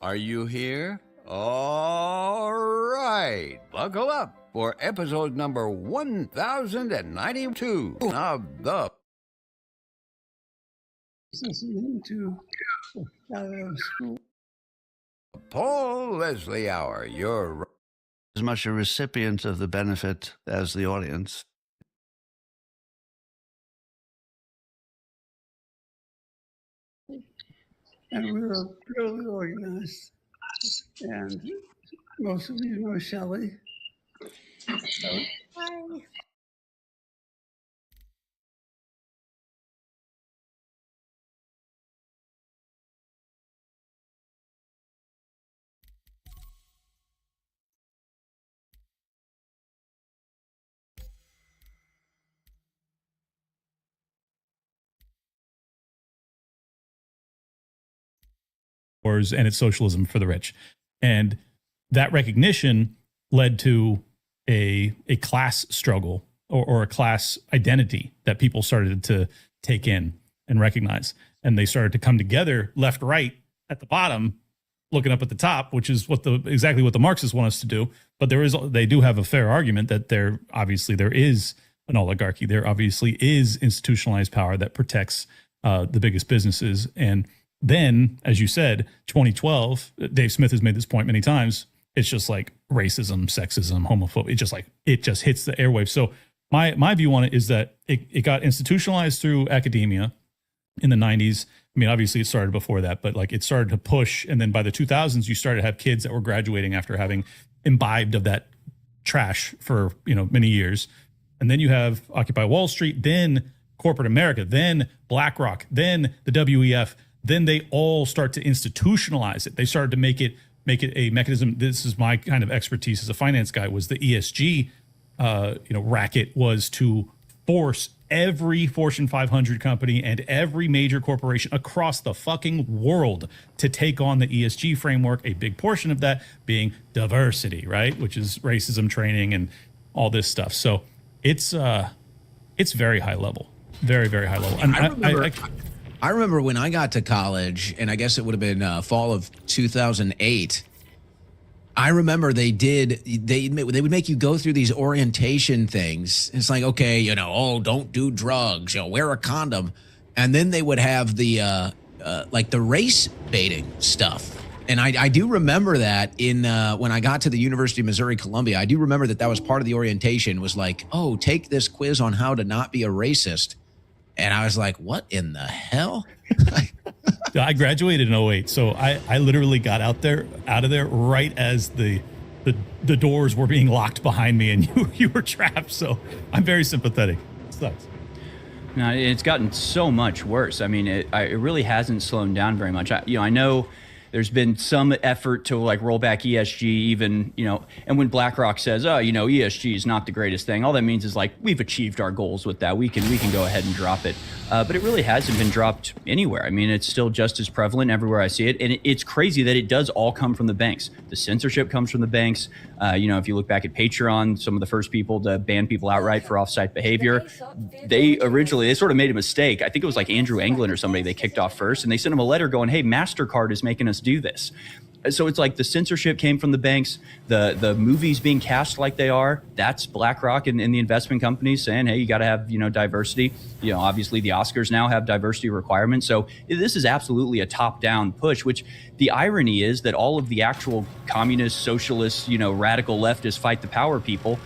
Are you here? All right. Buckle up for episode number 1092 of the... Paul Leslie Hour. You're as much a recipient of the benefit as the audience. And we were really organized. And most of you know Shelley. Hi. And it's socialism for the rich. And that recognition led to a class struggle or a class identity that people started to take in and recognize. And they started to come together left, right at the bottom, looking up at the top, which is exactly what the Marxists want us to do. But they do have a fair argument that there is an oligarchy. There obviously is institutionalized power that protects the biggest businesses. And then, as you said, 2012, Dave Smith has made this point many times. It's just like racism, sexism, homophobia. It just hits the airwaves. So my view on it is that it got institutionalized through academia in the 90s. I mean, obviously it started before that, but like it started to push. And then by the 2000s, you started to have kids that were graduating after having imbibed of that trash for, many years. And then you have Occupy Wall Street, then corporate America, then BlackRock, then the WEF. Then they all start to institutionalize it. They started to make it a mechanism. This is my kind of expertise as a finance guy, was the ESG, racket was to force every Fortune 500 company and every major corporation across the fucking world to take on the ESG framework. A big portion of that being diversity, right? Which is racism training and all this stuff. So it's very high level, very, very high level. And I remember when I got to college, and I guess it would have been fall of 2008. I remember they would make you go through these orientation things. It's like, okay, don't do drugs, wear a condom. And then they would have the race baiting stuff. And I do remember that when I got to the University of Missouri, Columbia, I do remember that was part of the orientation, was like, oh, take this quiz on how to not be a racist. And I was like, what in the hell? I graduated in 2008. So I literally got out of there right as the doors were being locked behind me and you were trapped. So I'm very sympathetic. It sucks. No, it's gotten so much worse. I mean, it really hasn't slowed down very much. I know there's been some effort to roll back ESG even, and when BlackRock says, ESG is not the greatest thing, all that means is we've achieved our goals with that. We can go ahead and drop it. But it really hasn't been dropped anywhere. I mean, it's still just as prevalent everywhere I see it. And it's crazy that it does all come from the banks. The censorship comes from the banks. If you look back at Patreon, some of the first people to ban people outright for off-site behavior, they sort of made a mistake. I think it was Andrew Anglin or somebody they kicked off first. And they sent him a letter going, hey, MasterCard is making us do this. So it's the censorship came from the banks, the movies being cast like they are. That's BlackRock and the investment companies saying, hey, you got to have, diversity. Obviously the Oscars now have diversity requirements. So this is absolutely a top-down push, which the irony is that all of the actual communist, socialist, radical leftists fight the power people.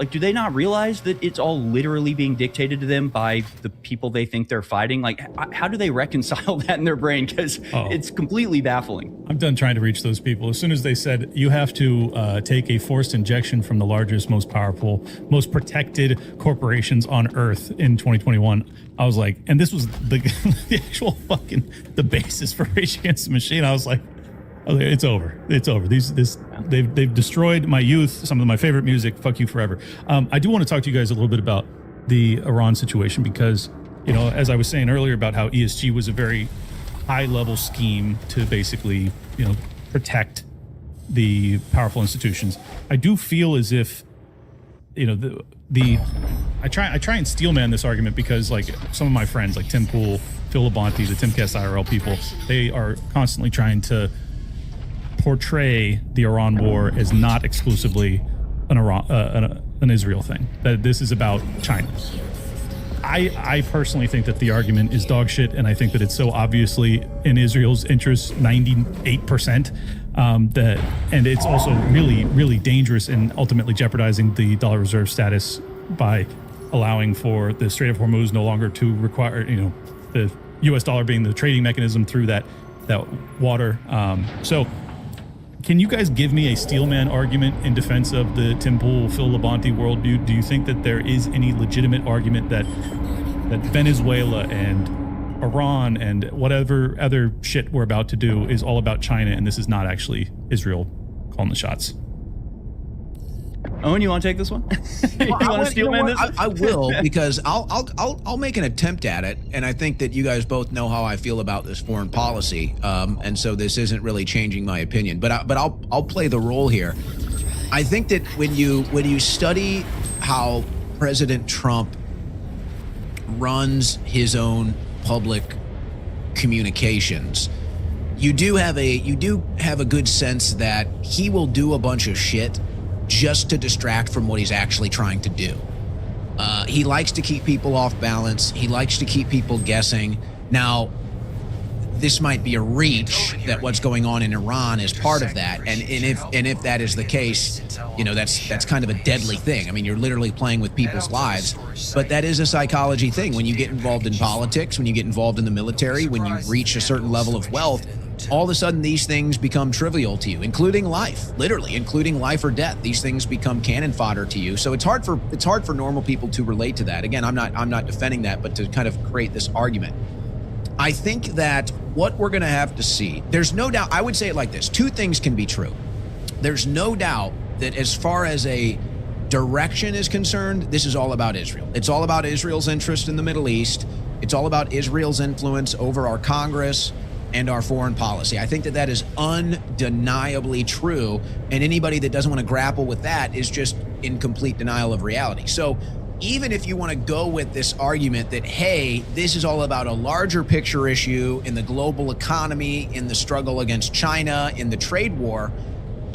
Do they not realize that it's all literally being dictated to them by the people they think they're fighting? How do they reconcile that in their brain? Because it's completely baffling. I'm done trying to reach those people. As soon as they said you have to take a forced injection from the largest, most powerful, most protected corporations on Earth in 2021, I was like, and this was the actual the basis for Rage Against the Machine. I was like, it's over. It's over. They've destroyed my youth, some of my favorite music. Fuck you forever. I do want to talk to you guys a little bit about the Iran situation because, as I was saying earlier about how ESG was a very high level scheme to basically, protect the powerful institutions. I do feel as if, I try and steelman this argument because some of my friends like Tim Pool, Phil Labonte, the Timcast IRL people, they are constantly trying to portray the Iran war as not exclusively an Israel thing. That this is about China. I personally think that the argument is dog shit, and I think that it's so obviously in Israel's interest, 98%, and it's also really, really dangerous and ultimately jeopardizing the dollar reserve status by allowing for the Strait of Hormuz no longer to require, the U.S. dollar being the trading mechanism through that water. So can you guys give me a steelman argument in defense of the Tim Pool, Phil Labonte worldview? Do you think that there is any legitimate argument that Venezuela and Iran and whatever other shit we're about to do is all about China and this is not actually Israel calling the shots? Owen, you want to take this one? You want to steelman this? I will, because I'll make an attempt at it, and I think that you guys both know how I feel about this foreign policy, and so this isn't really changing my opinion. But I'll play the role here. I think that when you study how President Trump runs his own public communications, you do have a good sense that he will do a bunch of shit just to distract from what he's actually trying to do. He likes to keep people off balance. He likes to keep people guessing. Now, this might be a reach that what's going on in Iran is part of that, and if that is the case, that's kind of a deadly thing. I mean, you're literally playing with people's lives, but that is a psychology thing. When you get involved in politics, when you get involved in the military, when you reach a certain level of wealth, all of a sudden these things become trivial to you, including life, literally, including life or death. These things become cannon fodder to you. So it's hard for normal people to relate to that. Again, I'm not defending that, but to kind of create this argument. I think that what we're going to have to see, there's no doubt, I would say it like this, two things can be true. There's no doubt that as far as a direction is concerned, this is all about Israel. It's all about Israel's interest in the Middle East. It's all about Israel's influence over our Congress and our foreign policy. I think that is undeniably true, and anybody that doesn't want to grapple with that is just in complete denial of reality. So even if you want to go with this argument that, hey, this is all about a larger picture issue in the global economy, in the struggle against China, in the trade war,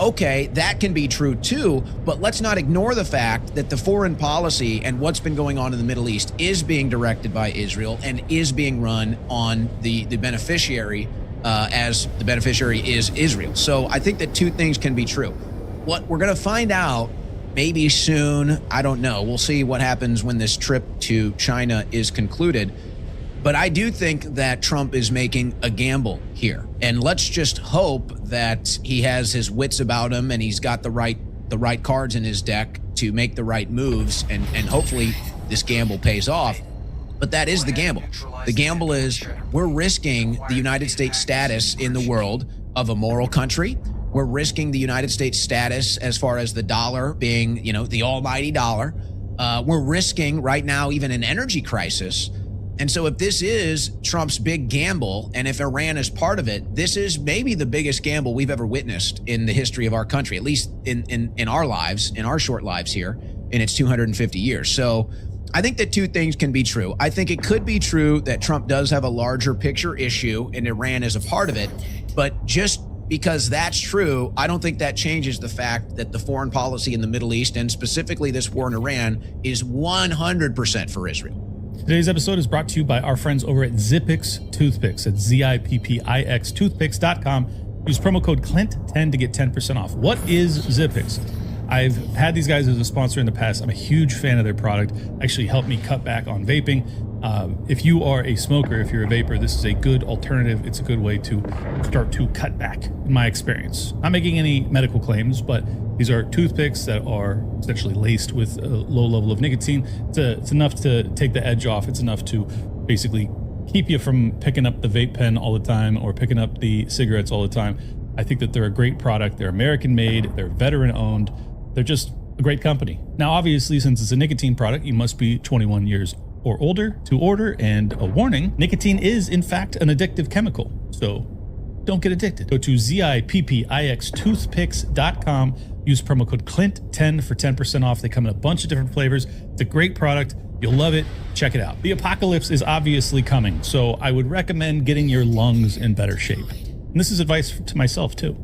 okay, that can be true too, but let's not ignore the fact that the foreign policy and what's been going on in the Middle East is being directed by Israel and is being run on the beneficiary, as the beneficiary is Israel. So I think that two things can be true. What we're going to find out maybe soon, I don't know. We'll see what happens when this trip to China is concluded. But I do think that Trump is making a gamble here. And let's just hope that he has his wits about him and he's got the right cards in his deck to make the right moves, and hopefully this gamble pays off. But that is the gamble. The gamble is we're risking the United States status in the world of a moral country. We're risking the United States status as far as the dollar being, the almighty dollar. We're risking right now even an energy crisis. And so if this is Trump's big gamble, and if Iran is part of it, this is maybe the biggest gamble we've ever witnessed in the history of our country, at least in our lives, in our short lives here, in its 250 years. So I think that two things can be true. I think it could be true that Trump does have a larger picture issue and Iran is a part of it. But just because that's true, I don't think that changes the fact that the foreign policy in the Middle East, and specifically this war in Iran, is 100% for Israel. Today's episode is brought to you by our friends over at Zippix Toothpicks at ZIPPIX toothpicks.com. Use promo code CLINT10 to get 10% off. What is Zippix? I've had these guys as a sponsor in the past. I'm a huge fan of their product. Actually helped me cut back on vaping. If you are a smoker, if you're a vapor, this is a good alternative. It's a good way to start to cut back, in my experience. Not making any medical claims, but these are toothpicks that are essentially laced with a low level of nicotine. It's enough to take the edge off. It's enough to basically keep you from picking up the vape pen all the time or picking up the cigarettes all the time. I think that they're a great product. They're American made. They're veteran owned. They're just a great company. Now, obviously, since it's a nicotine product, you must be 21 years or older to order, and a warning, nicotine is in fact an addictive chemical, so don't get addicted. Go to ZIPPIX toothpicks.com, use promo code CLINT10 for 10% off. They come in a bunch of different flavors. It's a great product. You'll love it. Check it out. The apocalypse is obviously coming, so I would recommend getting your lungs in better shape. And this is advice to myself too.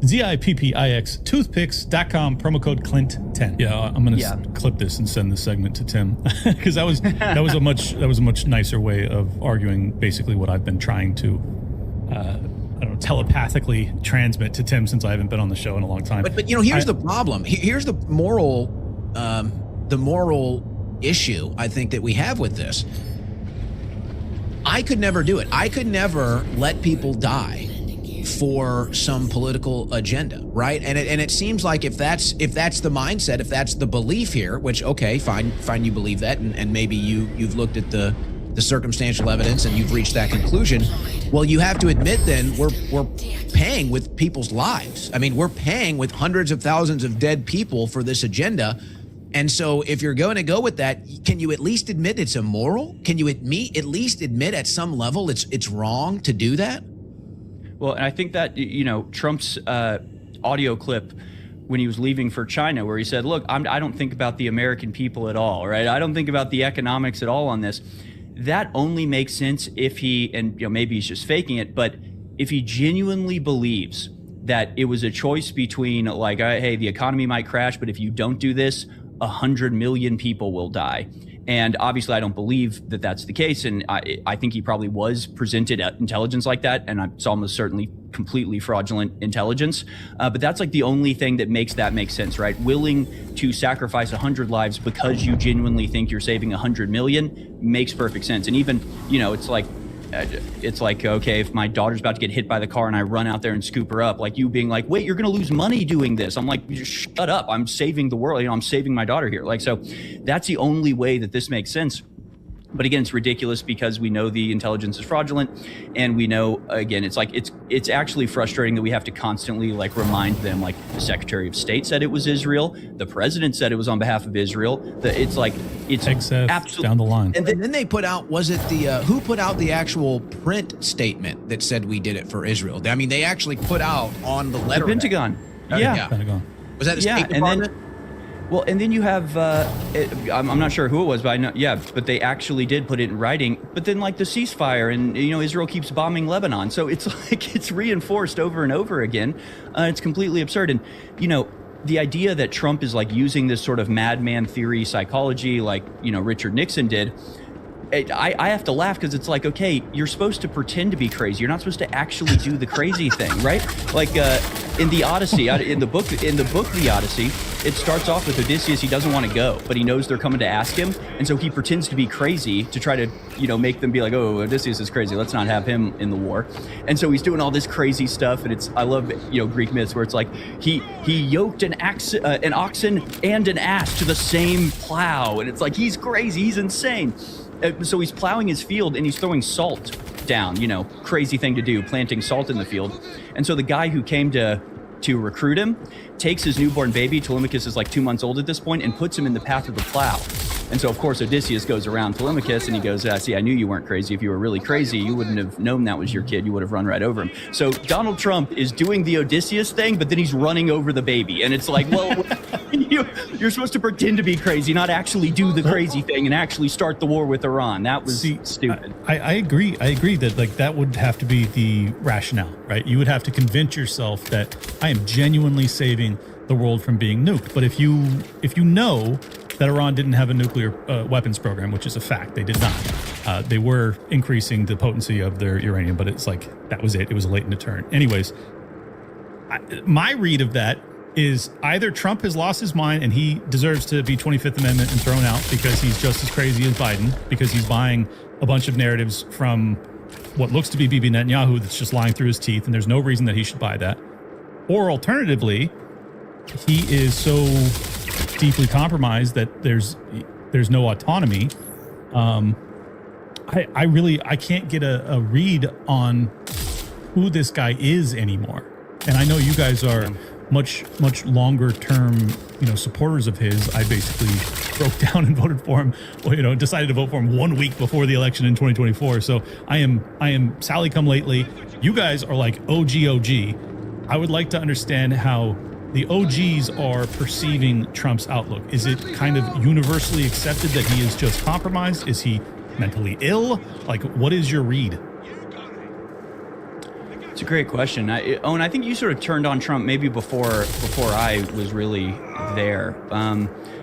ZIPPIX, toothpicks.com, promo code Clint10. Yeah, I'm going to clip this and send this segment to Tim because that was a much nicer way of arguing basically what I've been trying to I don't know, telepathically transmit to Tim since I haven't been on the show in a long time. But here's the problem. Here's the moral issue I think that we have with this. I could never do it. I could never let people die for some political agenda, right? And it seems like if that's the mindset, if that's the belief here, which okay, fine, you believe that, and maybe you've looked at the circumstantial evidence and you've reached that conclusion. Well, you have to admit then we're paying with people's lives. I mean, we're paying with hundreds of thousands of dead people for this agenda. And so if you're going to go with that, can you at least admit it's immoral? Can you at least admit at some level it's wrong to do that? Well, and I think that, Trump's audio clip when he was leaving for China, where he said, look, I don't think about the American people at all, right? I don't think about the economics at all on this. That only makes sense if he, and maybe he's just faking it, but if he genuinely believes that it was a choice between like, hey, the economy might crash, but if you don't do this, 100 million people will die. And obviously, I don't believe that that's the case. And I think he probably was presented intelligence like that. And it's almost certainly completely fraudulent intelligence. But that's like the only thing that makes that make sense, right? Willing to sacrifice 100 lives because you genuinely think you're saving 100 million makes perfect sense. And even, it's like, okay, if my daughter's about to get hit by the car and I run out there and scoop her up, like you being like, wait, you're going to lose money doing this. I'm like, just shut up. I'm saving the world. I'm saving my daughter here. Like, so that's the only way that this makes sense. But again, it's ridiculous because we know the intelligence is fraudulent, and we know, again, it's like it's actually frustrating that we have to constantly like remind them, like the Secretary of State said it was Israel, the president said it was on behalf of Israel. It's absolutely down the line. And then they put out, was it who put out the actual print statement that said we did it for Israel? I mean, they actually put out on the letter. The Pentagon. Yeah. Pentagon. Was that the State Department? And then you have, I'm not sure who it was, but I know, but they actually did put it in writing. But then like the ceasefire and, Israel keeps bombing Lebanon. So it's like, it's reinforced over and over again. It's completely absurd. And, the idea that Trump is like using this sort of madman theory psychology, like, Richard Nixon did, I have to laugh because it's like, okay, you're supposed to pretend to be crazy. You're not supposed to actually do the crazy thing, right? Like in the Odyssey, in the book, The Odyssey, it starts off with Odysseus. He doesn't want to go, but he knows they're coming to ask him, and so he pretends to be crazy to try to, make them be like, oh, Odysseus is crazy. Let's not have him in the war. And so he's doing all this crazy stuff, and I love, Greek myths where it's like he yoked an oxen and an ass to the same plow, and it's like he's crazy, he's insane. So he's plowing his field and he's throwing salt down, crazy thing to do, planting salt in the field. And so the guy who came to recruit him takes his newborn baby, Telemachus is like 2 months old at this point, and puts him in the path of the plow. And so, of course, Odysseus goes around Telemachus and he goes, see, I knew you weren't crazy. If you were really crazy, you wouldn't have known that was your kid. You would have run right over him. So Donald Trump is doing the Odysseus thing, but then he's running over the baby. And it's like, well, you're supposed to pretend to be crazy, not actually do the crazy thing and actually start the war with Iran. That was stupid. I agree. I agree that like that would have to be the rationale, right? You would have to convince yourself that I am genuinely saving the world from being nuked. But if you know that Iran didn't have a nuclear weapons program, which is a fact, they did not. They were increasing the potency of their uranium, but it's like that was it. It was a latent deterrent. Anyways, my read of that is either Trump has lost his mind and he deserves to be 25th Amendment and thrown out because he's just as crazy as Biden, because he's buying a bunch of narratives from what looks to be Bibi Netanyahu that's just lying through his teeth, and there's no reason that he should buy that. Or alternatively, he is so deeply compromised that there's no autonomy. I can't get a read on who this guy is anymore. And I know you guys are much longer term, supporters of his. I basically broke down and voted for him, decided to vote for him 1 week before the election in 2024. So I am Sally come lately. You guys are like OG. I would like to understand how the OGs are perceiving Trump's outlook. Is it kind of universally accepted that he is just compromised? Is he mentally ill? Like, what is your read? It's a great question. Owen, I think you sort of turned on Trump maybe before I was really there.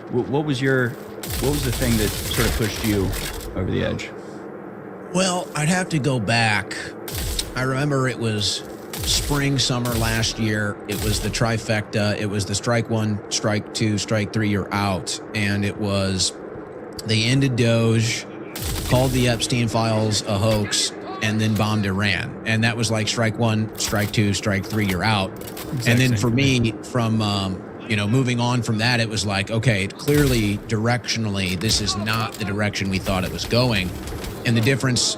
What was the thing that sort of pushed you over the edge? Well, I'd have to go back. I remember it was spring, summer last year. It was the trifecta. It was the strike one, strike two, strike three, you're out. And it was, they ended Doge, called the Epstein files a hoax, and then bombed Iran. And that was like strike one, strike two, strike three, you're out. And then for me, from moving on from that, it was like, okay, clearly directionally, this is not the direction we thought it was going. And the difference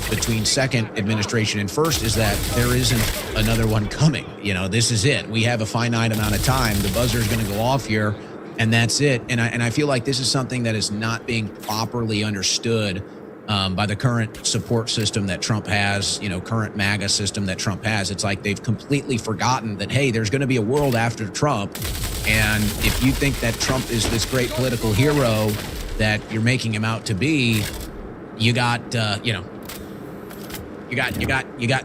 between second administration and first is that there isn't another one coming. This is it. We have a finite amount of time. The buzzer is going to go off here, and that's it. And I feel like this is something that is not being properly understood by the current support system that Trump has, current MAGA system that Trump has. It's like they've completely forgotten that, hey, there's going to be a world after Trump. And if you think that Trump is this great political hero that you're making him out to be, you got the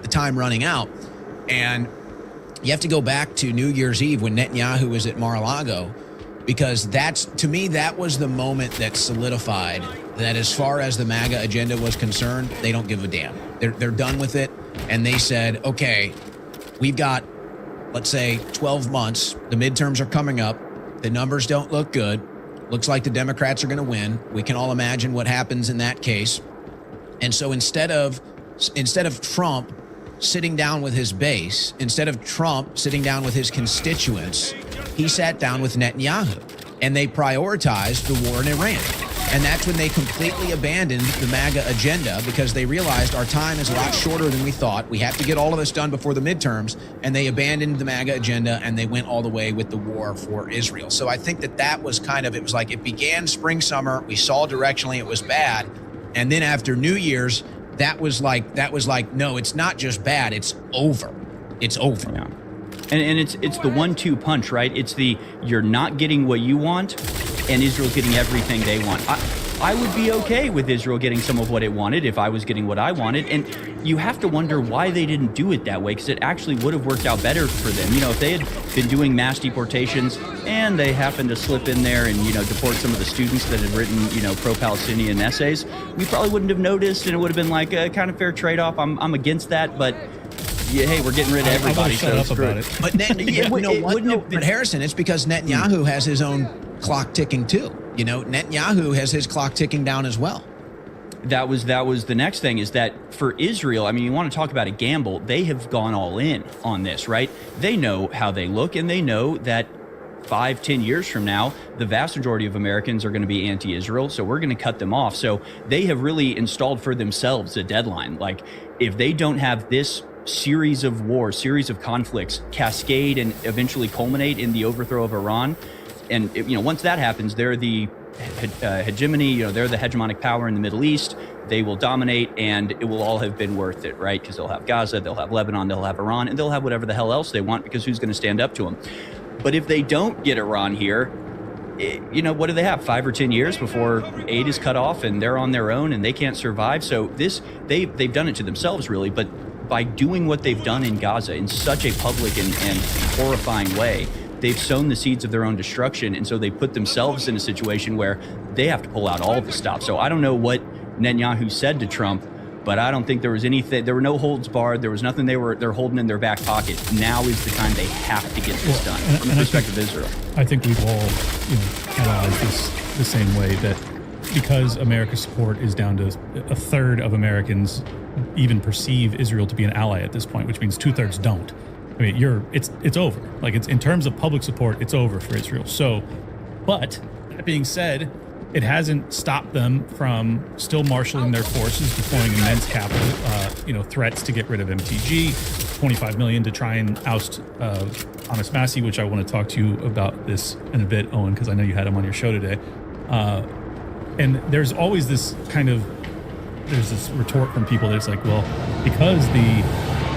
time running out. And you have to go back to New Year's Eve when Netanyahu was at Mar-a-Lago, because that was the moment that solidified that as far as the MAGA agenda was concerned, they don't give a damn. They're done with it. And they said, okay, we've got, let's say, 12 months. The midterms are coming up. The numbers don't look good. Looks like the Democrats are going to win. We can all imagine what happens in that case. And so instead of Trump sitting down with his base, instead of Trump sitting down with his constituents, he sat down with Netanyahu, and they prioritized the war in Iran. And that's when they completely abandoned the MAGA agenda, because they realized our time is a lot shorter than we thought. We have to get all of this done before the midterms. And they abandoned the MAGA agenda, and they went all the way with the war for Israel. So I think that was it was like it began spring, summer. We saw directionally it was bad. And then after New Year's, that was like, no, it's not just bad. It's over. It's over. Yeah. And it's the 1-2 punch, right? It's the, you're not getting what you want, and Israel's getting everything they want. I would be okay with Israel getting some of what it wanted if I was getting what I wanted. And you have to wonder why they didn't do it that way, because it actually would have worked out better for them. If they had been doing mass deportations and they happened to slip in there and, deport some of the students that had written, pro-Palestinian essays, we probably wouldn't have noticed, and it would have been like a kind of fair trade-off. I'm against that, but yeah, hey, we're getting rid of everybody. Shut up about it. But but Harrison, it's because Netanyahu has his own clock ticking too. Netanyahu has his clock ticking down as well. That was the next thing, is that for Israel, I mean, you want to talk about a gamble, they have gone all in on this, right? They know how they look, and they know that 5-10 years from now, the vast majority of Americans are going to be anti-Israel, so we're going to cut them off. So they have really installed for themselves a deadline. Like, if they don't have this series of wars, series of conflicts cascade and eventually culminate in the overthrow of Iran, and once that happens, they're the hegemony, they're the hegemonic power in the Middle East. They will dominate, and it will all have been worth it, right? Because they'll have Gaza, they'll have Lebanon, they'll have Iran, and they'll have whatever the hell else they want, because who's going to stand up to them? But if they don't get Iran here, what do they have? 5 or 10 years before aid is cut off, and they're on their own, and they can't survive. So they've done it to themselves, really. But by doing what they've done in Gaza in such a public and horrifying way, they've sown the seeds of their own destruction. And so they put themselves in a situation where they have to pull out all the stops. So I don't know what Netanyahu said to Trump, but I don't think there was anything, there were no holds barred. There was nothing they're holding in their back pocket. Now is the time they have to get this done from the perspective of Israel. I think we've all analyzed this the same way, that because America's support is down to a third of Americans even perceive Israel to be an ally at this point, which means 2/3 don't. I mean, it's over. Like, it's in terms of public support, it's over for Israel. So, but that being said, it hasn't stopped them from still marshaling their forces, deploying immense capital, threats to get rid of MTG, $25 million to try and oust Hamas Massi, which I want to talk to you about this in a bit, Owen, because I know you had him on your show today. And there's always this there's this retort from people that it's like, well, because the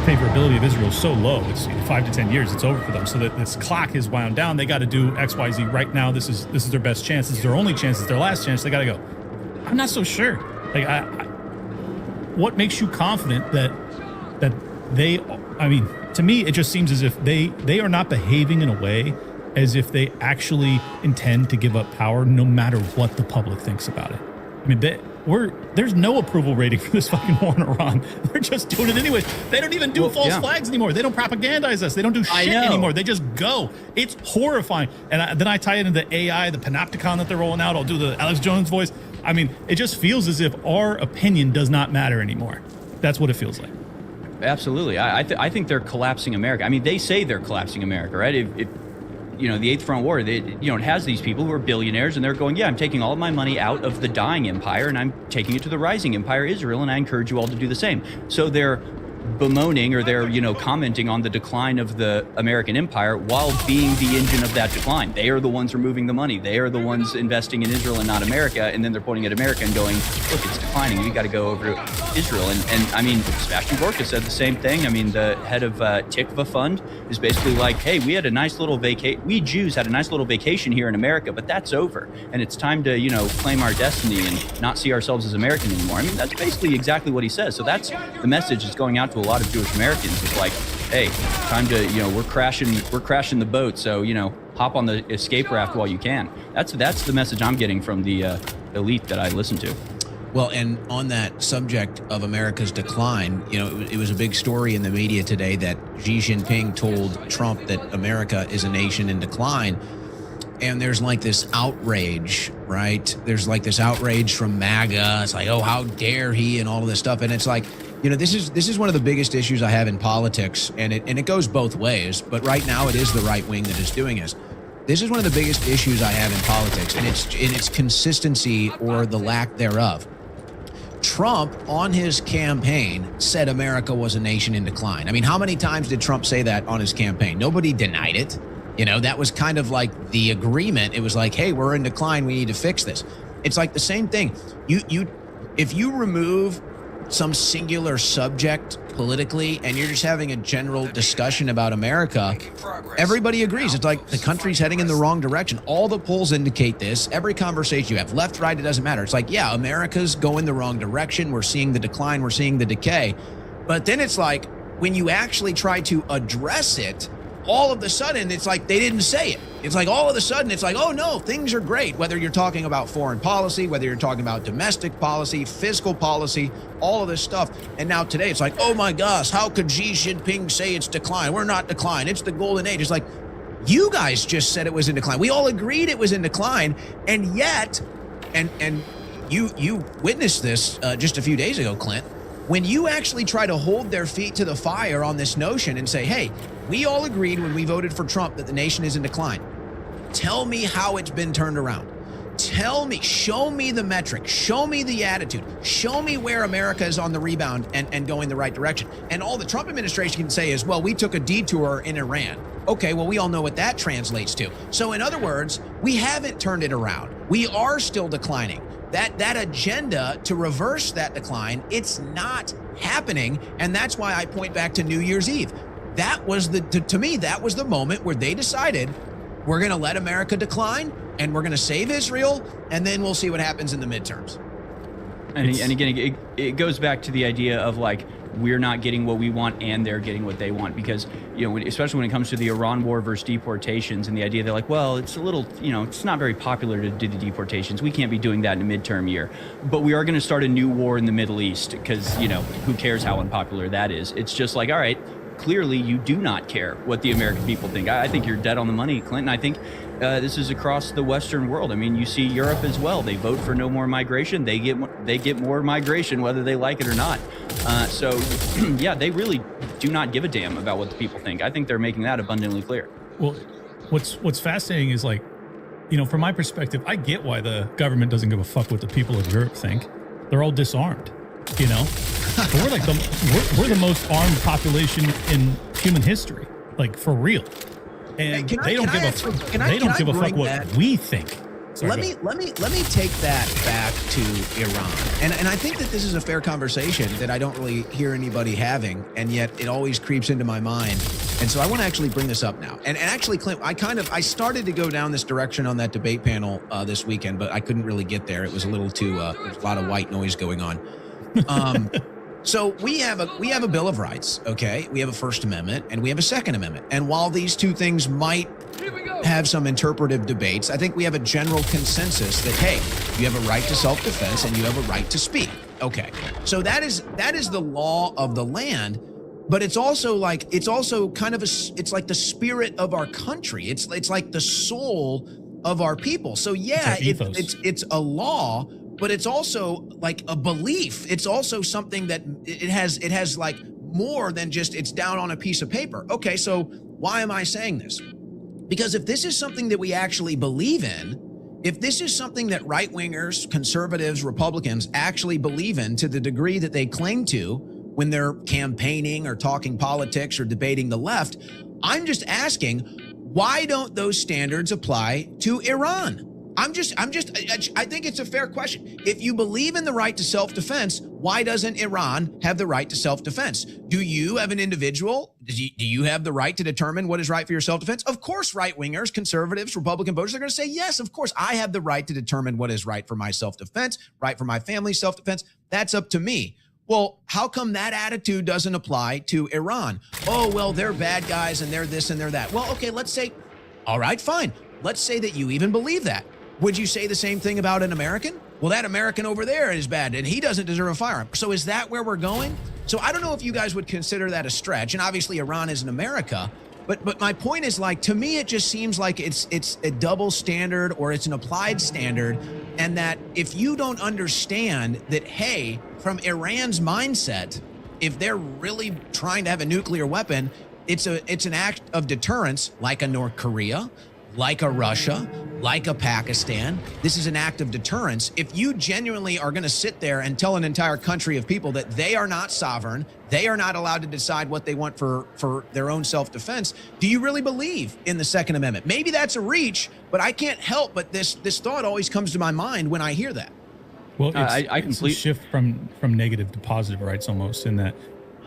favorability of Israel is so low, it's 5 to 10 years, it's over for them. So that this clock is wound down. They got to do X, Y, Z right now. This is their best chance. This is their only chance. It's their last chance. They got to go. I'm not so sure. Like, what makes you confident that to me, it just seems as if they are not behaving in a way as if they actually intend to give up power no matter what the public thinks about it. I mean, there's no approval rating for this fucking war in Iran. They're just doing it anyways. They don't even do false flags anymore. They don't propagandize us. They don't do shit anymore. They just go. It's horrifying. And then I tie it into the AI, the panopticon that they're rolling out. I'll do the Alex Jones voice. I mean, it just feels as if our opinion does not matter anymore. That's what it feels like. Absolutely. I think they're collapsing America. I mean, they say they're collapsing America, right? If the Eighth Front War, it has these people who are billionaires, and they're going, yeah, I'm taking all of my money out of the dying empire, and I'm taking it to the rising empire, Israel, and I encourage you all to do the same. So they're bemoaning, or they're, commenting on the decline of the American empire while being the engine of that decline. They are the ones removing the money. They are the ones investing in Israel and not America. And then they're pointing at America and going, look, it's declining. We got to go over to Israel. And I mean, Sebastian Gorka said the same thing. I mean, the head of Tikva Fund is basically like, hey, we Jews had a nice little vacation here in America, but that's over. And it's time to, claim our destiny and not see ourselves as American anymore. I mean, that's basically exactly what he says. So that's the message that's going out to a lot of Jewish Americans. It's like, hey, time to, we're crashing the boat. So, hop on the escape raft while you can. That's the message I'm getting from the elite that I listen to. Well, and on that subject of America's decline, it was a big story in the media today that Xi Jinping told Trump that America is a nation in decline. And there's like this outrage, right? There's like this outrage from MAGA. It's like, oh, how dare he, and all of this stuff. And it's like, this is one of the biggest issues I have in politics, and it goes both ways. But right now, it is the right wing that is doing this. This is one of the biggest issues I have in politics, and it's consistency or the lack thereof. Trump, on his campaign, said America was a nation in decline. I mean, how many times did Trump say that on his campaign? Nobody denied it. That was kind of like the agreement. It was like, hey, we're in decline. We need to fix this. It's like the same thing. If you remove some singular subject politically and you're just having a general discussion about America, everybody agrees. It's like the country's heading in the wrong direction. All the polls indicate this. Every conversation you have, left, right, it doesn't matter. It's like, yeah, America's going the wrong direction. We're seeing the decline. We're seeing the decay. But then it's like when you actually try to address it, all of a sudden, it's like they didn't say it. It's like all of a sudden, it's like, oh, no, things are great. Whether you're talking about foreign policy, whether you're talking about domestic policy, fiscal policy, all of this stuff. And now today, it's like, oh, my gosh, how could Xi Jinping say it's decline? We're not decline. It's the golden age. It's like, you guys just said it was in decline. We all agreed it was in decline. And yet, and you witnessed this just a few days ago, Clint, when you actually try to hold their feet to the fire on this notion and say, hey, we all agreed when we voted for Trump that the nation is in decline. Tell me how it's been turned around. Tell me, show me the metric, show me the attitude, show me where America is on the rebound and going the right direction. And all the Trump administration can say is, well, we took a detour in Iran. Okay, well, we all know what that translates to. So in other words, we haven't turned it around. We are still declining. That agenda to reverse that decline, it's not happening. And that's why I point back to New Year's Eve. That was to me, that was the moment where they decided we're going to let America decline and we're going to save Israel, and then we'll see what happens in the midterms. And again, it goes back to the idea of like, we're not getting what we want and they're getting what they want, because, especially when it comes to the Iran war versus deportations and the idea they're like, well, it's a little, it's not very popular to do the deportations. We can't be doing that in a midterm year, but we are going to start a new war in the Middle East because, who cares how unpopular that is? It's just like, all right, clearly you do not care what the American people think. I think you're dead on the money, Clinton. I think this is across the Western world. I mean, you see Europe as well. They vote for no more migration. They get more migration, whether they like it or not. So, yeah, they really do not give a damn about what the people think. I think they're making that abundantly clear. Well, what's fascinating is like, from my perspective, I get why the government doesn't give a fuck what the people of Europe think. They're all disarmed, But we're like we're the most armed population in human history, like for real. And they don't give a fuck what we think. Sorry, let me take that back to Iran. And I think that this is a fair conversation that I don't really hear anybody having, and yet it always creeps into my mind. And so I want to actually bring this up now. And actually, Clint, I started to go down this direction on that debate panel this weekend, but I couldn't really get there. It was a little too, there's a lot of white noise going on. So we have a Bill of Rights, okay? We have a First Amendment and we have a Second Amendment. And while these two things might have some interpretive debates, I think we have a general consensus that, hey, you have a right to self-defense and you have a right to speak. Okay. So that is the law of the land, but it's also kind of it's like the spirit of our country. It's like the soul of our people. So yeah, it's a law, but it's also like a belief. It's also something that it has like more than just it's down on a piece of paper. Okay, so why am I saying this? Because if this is something that we actually believe in, if this is something that right-wingers, conservatives, Republicans actually believe in to the degree that they claim to when they're campaigning or talking politics or debating the left, I'm just asking, why don't those standards apply to Iran? I think it's a fair question. If you believe in the right to self-defense, why doesn't Iran have the right to self-defense? Do you, have an individual, do you have the right to determine what is right for your self-defense? Of course, right-wingers, conservatives, Republican voters are going to say, yes, of course, I have the right to determine what is right for my self-defense, right for my family's self-defense. That's up to me. Well, how come that attitude doesn't apply to Iran? Oh, well, they're bad guys and they're this and they're that. Well, okay, let's say, all right, fine. Let's say that you even believe that. Would you say the same thing about an American? Well, that American over there is bad and he doesn't deserve a firearm. So is that where we're going? So I don't know if you guys would consider that a stretch. And obviously Iran isn't America. But my point is, like, to me, it just seems like it's a double standard or it's an applied standard. And that if you don't understand that, hey, from Iran's mindset, if they're really trying to have a nuclear weapon, it's an act of deterrence, like a North Korea, like a Russia, like a Pakistan. This is an act of deterrence. If you genuinely are going to sit there and tell an entire country of people that they are not sovereign, they are not allowed to decide what they want for their own self-defense, do you really believe in the Second Amendment? Maybe that's a reach, but I can't help but this thought always comes to my mind when I hear that. Well, it's a shift from negative to positive rights almost, in that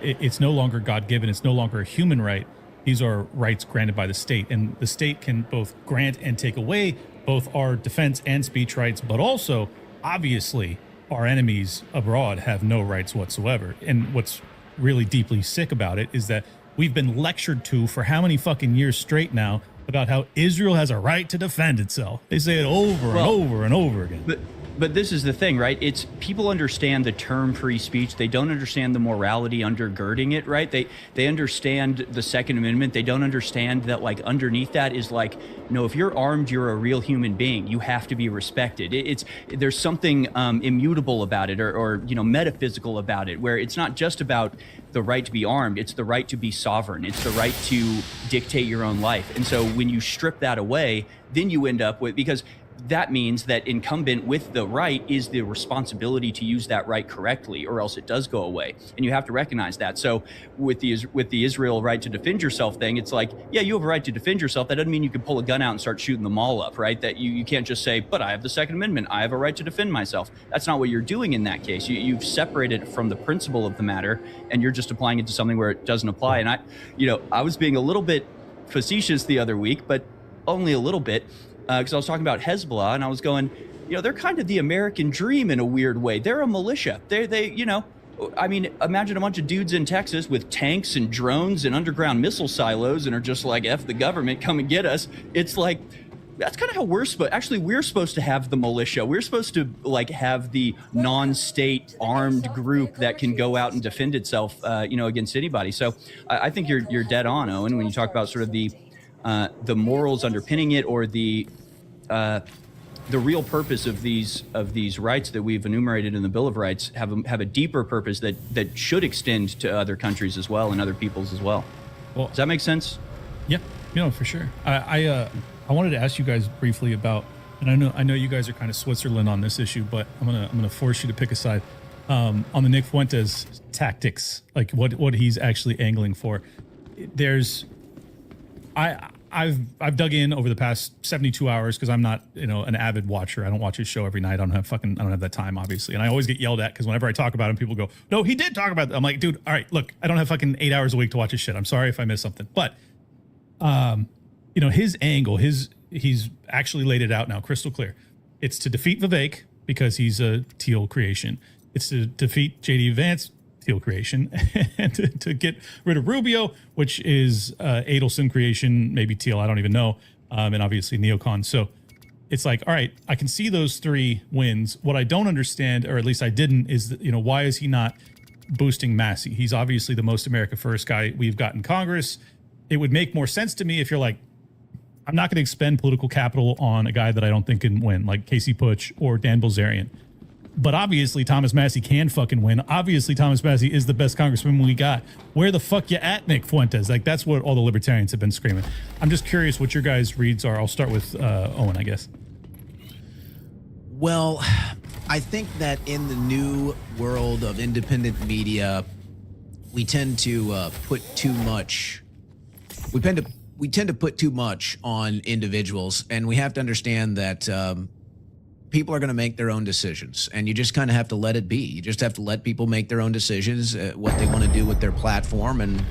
it's no longer God-given. It's no longer a human right. These are rights granted by the state, and the state can both grant and take away both our defense and speech rights, but also, obviously, our enemies abroad have no rights whatsoever. And what's really deeply sick about it is that we've been lectured to for how many fucking years straight now about how Israel has a right to defend itself. They say it over and over and over again. But this is the thing, right? It's people understand the term free speech. They don't understand the morality undergirding it, right? They understand the Second Amendment. They don't understand that, like, underneath that is like, no, if you're armed, you're a real human being. You have to be respected. There's something immutable about it, or metaphysical about it, where it's not just about the right to be armed. It's the right to be sovereign. It's the right to dictate your own life. And so when you strip that away, then you end up with, because that means that incumbent with the right is the responsibility to use that right correctly, or else it does go away. And you have to recognize that. So with the Israel right to defend yourself thing, it's like, yeah, you have a right to defend yourself. That doesn't mean you can pull a gun out and start shooting them all up, right? That you can't just say, but I have the Second Amendment. I have a right to defend myself. That's not what you're doing in that case. You've separated it from the principle of the matter, and you're just applying it to something where it doesn't apply. And I was being a little bit facetious the other week, but only a little bit. Because I was talking about Hezbollah, and I was going, they're kind of the American dream in a weird way. They're a militia. I mean, imagine a bunch of dudes in Texas with tanks and drones and underground missile silos, and are just like, F the government, come and get us. It's like, that's kind of how we're supposed to have the militia. We're supposed to, like, have the non-state armed group that can go out and defend itself, against anybody. So I think you're dead on, Owen, when you talk about sort of the morals underpinning it, or the real purpose of these rights that we've enumerated in the Bill of Rights have a deeper purpose that should extend to other countries as well and other peoples as well. Well, does that make sense? Yeah, for sure. I wanted to ask you guys briefly about, and I know you guys are kind of Switzerland on this issue, but I'm gonna force you to pick a side on the Nick Fuentes tactics, like what he's actually angling for. I've dug in over the past 72 hours because I'm not, an avid watcher. I don't watch his show every night. I don't have that time, obviously. And I always get yelled at because whenever I talk about him, people go, no, he did talk about that. I'm like, dude, all right, look, I don't have fucking 8 hours a week to watch his shit. I'm sorry if I missed something. But, his angle, he's actually laid it out now, crystal clear. It's to defeat Vivek because he's a Teal creation. It's to defeat JD Vance Teal creation, and to get rid of Rubio, which is Adelson creation, maybe Teal, I don't even know, and obviously Neocon. So it's like, all right, I can see those 3 wins. What I don't understand, or at least I didn't, is that, why is he not boosting Massey? He's obviously the most America First guy we've got in Congress. It would make more sense to me if you're like, I'm not going to expend political capital on a guy that I don't think can win, like Casey Putsch or Dan Bilzerian. But obviously Thomas Massey can fucking win. Obviously Thomas Massey is the best congressman we got. Where the fuck you at, Nick Fuentes? Like, that's what all the libertarians have been screaming. I'm just curious what your guys' reads are. I'll start with Owen, I guess. Well, I think that in the new world of independent media, we tend to put too much. We tend to put too much on individuals, and we have to understand that people are going to make their own decisions, and you just kind of have to let it be. You just have to let people make their own decisions, what they want to do with their platform, and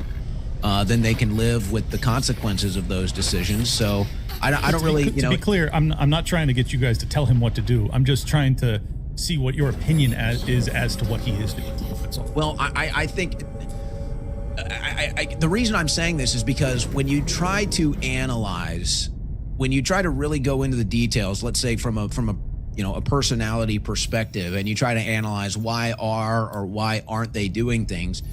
then they can live with the consequences of those decisions. So I don't really, to be clear, I'm not trying to get you guys to tell him what to do. I'm just trying to see what your opinion is as to what he is doing. That's all. Well, I think the reason I'm saying this is because when you try to analyze, when you try to really go into the details, let's say from a personality perspective, and you try to analyze why are or why aren't they doing things,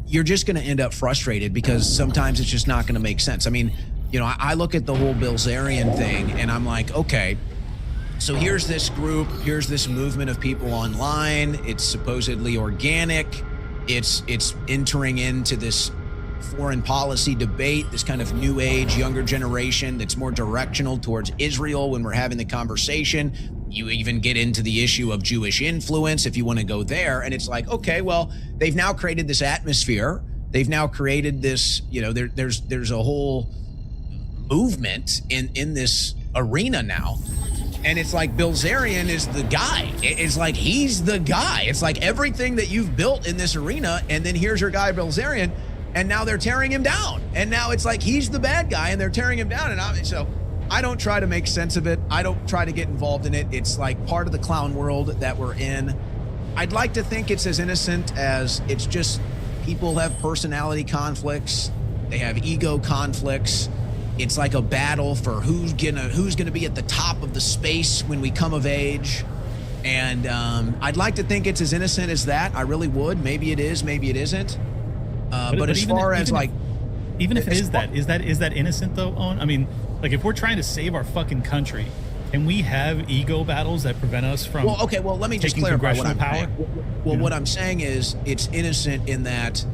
you're just going to end up frustrated because sometimes it's just not going to make sense. I mean, I look at the whole Bilzerian thing and I'm like, okay, so here's this group, here's this movement of people online. It's supposedly organic. It's entering into this foreign policy debate, this kind of new age, younger generation that's more directional towards Israel when we're having the conversation. You even get into the issue of Jewish influence if you want to go there. And it's like, okay, well, they've now created this atmosphere. They've now created this, there's a whole movement in this arena now. And it's like Bilzerian is the guy. It's like he's the guy. It's like everything that you've built in this arena, and then here's your guy Bilzerian, and now they're tearing him down. And now it's like he's the bad guy, and they're tearing him down. And so I don't try to make sense of it. I don't try to get involved in it. It's like part of the clown world that we're in. I'd like to think it's as innocent as it's just people have personality conflicts. They have ego conflicts. It's like a battle for who's gonna be at the top of the space when we come of age. And I'd like to think it's as innocent as that. I really would. Maybe it is, maybe it isn't. But as far as like, even if it is that, is that innocent though, Owen? I mean, like if we're trying to save our fucking country, can we have ego battles that prevent us from? Well, okay. Well, let me just clarify what I'm saying. Well, what I'm saying is it's innocent in that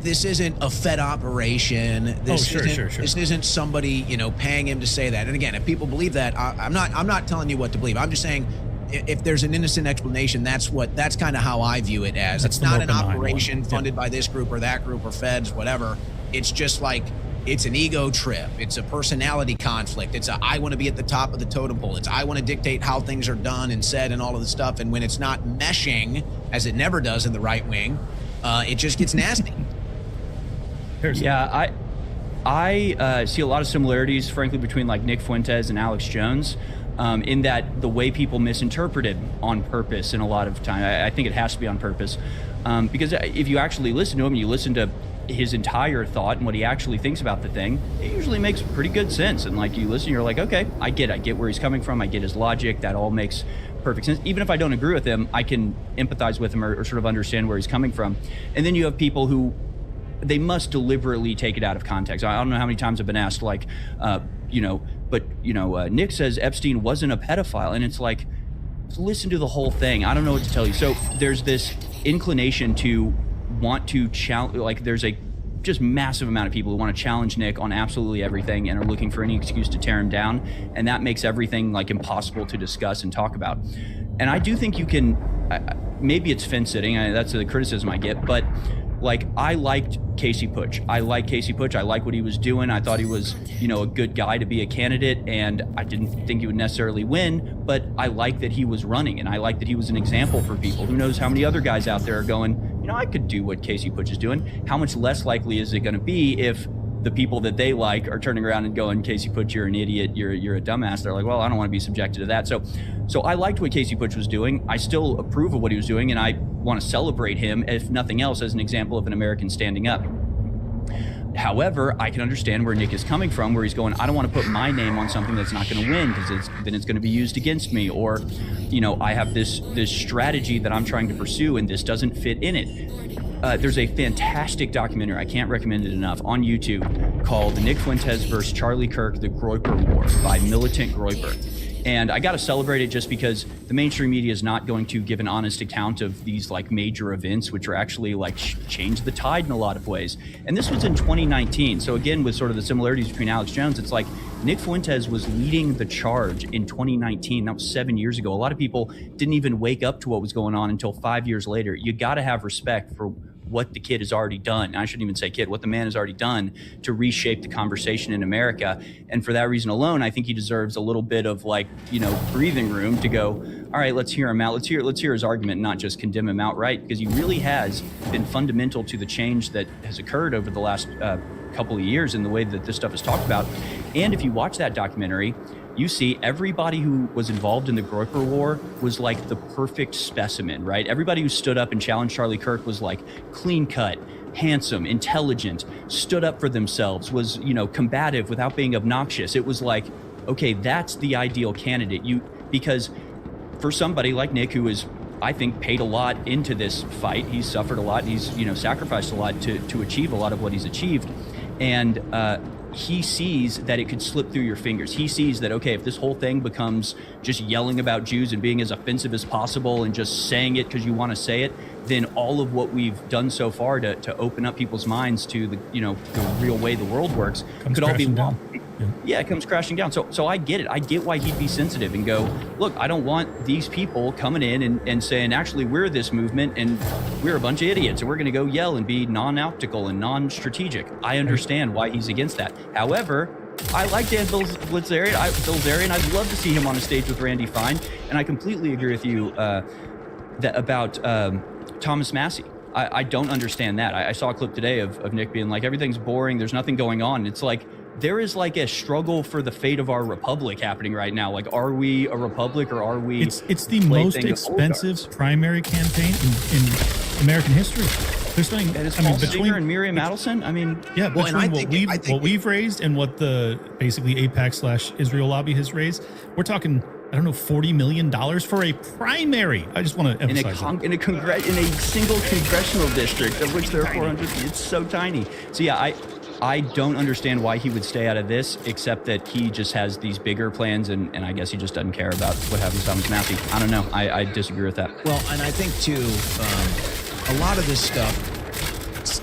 this isn't a Fed operation. This isn't somebody, paying him to say that. And again, if people believe that, I'm not telling you what to believe. I'm just saying if there's an innocent explanation, that's kind of how I view it as. It's not an operation funded by this group or that group or feds, whatever. It's just like, it's an ego trip. It's a personality conflict. It's I want to be at the top of the totem pole. It's I want to dictate how things are done and said and all of the stuff. And when it's not meshing, as it never does in the right wing, it just gets nasty. Yeah, I see a lot of similarities, frankly, between like Nick Fuentes and Alex Jones, in that the way people misinterpret it on purpose in a lot of time. I think it has to be on purpose, because if you actually listen to him, you listen to his entire thought and what he actually thinks about the thing, it usually makes pretty good sense. And like you listen, you're like, okay, I get where he's coming from. I get his logic. That all makes perfect sense. Even if I don't agree with him, I can empathize with him or sort of understand where he's coming from. And then you have people who, they must deliberately take it out of context. I don't know how many times I've been asked, like, Nick says Epstein wasn't a pedophile. And it's like, listen to the whole thing. I don't know what to tell you. So there's this inclination to want to challenge, like there's a just massive amount of people who want to challenge Nick on absolutely everything and are looking for any excuse to tear him down. And that makes everything like impossible to discuss and talk about. And I do think you can, maybe it's fence sitting, that's the criticism I get, but like, I liked Casey Putsch. I like what he was doing. I thought he was, a good guy to be a candidate, and I didn't think he would necessarily win, but I like that he was running, and I like that he was an example for people. Who knows how many other guys out there are going, I could do what Casey Putsch is doing. How much less likely is it going to be if the people that they like are turning around and going, Casey Putch, you're an idiot, you're a dumbass. They're like, well, I don't want to be subjected to that. So I liked what Casey Putch was doing. I still approve of what he was doing, and I want to celebrate him, if nothing else, as an example of an American standing up. However, I can understand where Nick is coming from, where he's going, I don't want to put my name on something that's not going to win, because then it's going to be used against me. Or, I have this strategy that I'm trying to pursue, and this doesn't fit in it. There's a fantastic documentary, I can't recommend it enough, on YouTube called Nick Fuentes versus Charlie Kirk, The Groyper War by Militant Groyper. And I got to celebrate it just because the mainstream media is not going to give an honest account of these like major events, which are actually like change the tide in a lot of ways. And this was in 2019. So again, with sort of the similarities between Alex Jones, it's like Nick Fuentes was leading the charge in 2019. That was 7 years ago. A lot of people didn't even wake up to what was going on until 5 years later. You got to have respect for what the kid has already done. I shouldn't even say kid, what the man has already done to reshape the conversation in America. And for that reason alone, I think he deserves a little bit of like, breathing room to go, all right, let's hear him out. Let's hear his argument, not just condemn him outright, because he really has been fundamental to the change that has occurred over the last couple of years in the way that this stuff is talked about. And if you watch that documentary, you see everybody who was involved in the Groyper War was like the perfect specimen, right? Everybody who stood up and challenged Charlie Kirk was like clean cut, handsome, intelligent, stood up for themselves, was, combative without being obnoxious. It was like, okay, that's the ideal candidate. Because for somebody like Nick, who is, I think, paid a lot into this fight, he's suffered a lot, he's, sacrificed a lot to achieve a lot of what he's achieved. And, he sees that it could slip through your fingers. He sees that, okay, if this whole thing becomes just yelling about Jews and being as offensive as possible and just saying it because you want to say it, then all of what we've done so far to open up people's minds to the, the real way the world works could all be lost. Yeah, it comes crashing down. So I get it. I get why he'd be sensitive and go, look, I don't want these people coming in and saying, actually, we're this movement and we're a bunch of idiots and we're going to go yell and be non-optical and non-strategic. I understand why he's against that. However, I like Dan Bilzerian. I'd love to see him on a stage with Randy Fine. And I completely agree with you about Thomas Massey. I don't understand that. I saw a clip today of Nick being like, everything's boring. There's nothing going on. It's like, there is like a struggle for the fate of our republic happening right now. Like, are we a republic or are we? It's the most expensive primary campaign in American history. There's something. And it's Paul Singer and Miriam Adelson. I mean, yeah. Between what we've raised and what the basically AIPAC/Israel lobby has raised, we're talking, I don't know, $40 million for a primary. I just want to emphasize that. In a single congressional district, of which there are 400. It's so tiny. So yeah, I don't understand why he would stay out of this, except that he just has these bigger plans, and I guess he just doesn't care about what happens to Thomas Massey. I don't know. I disagree with that. Well, and I think, too, a lot of this stuff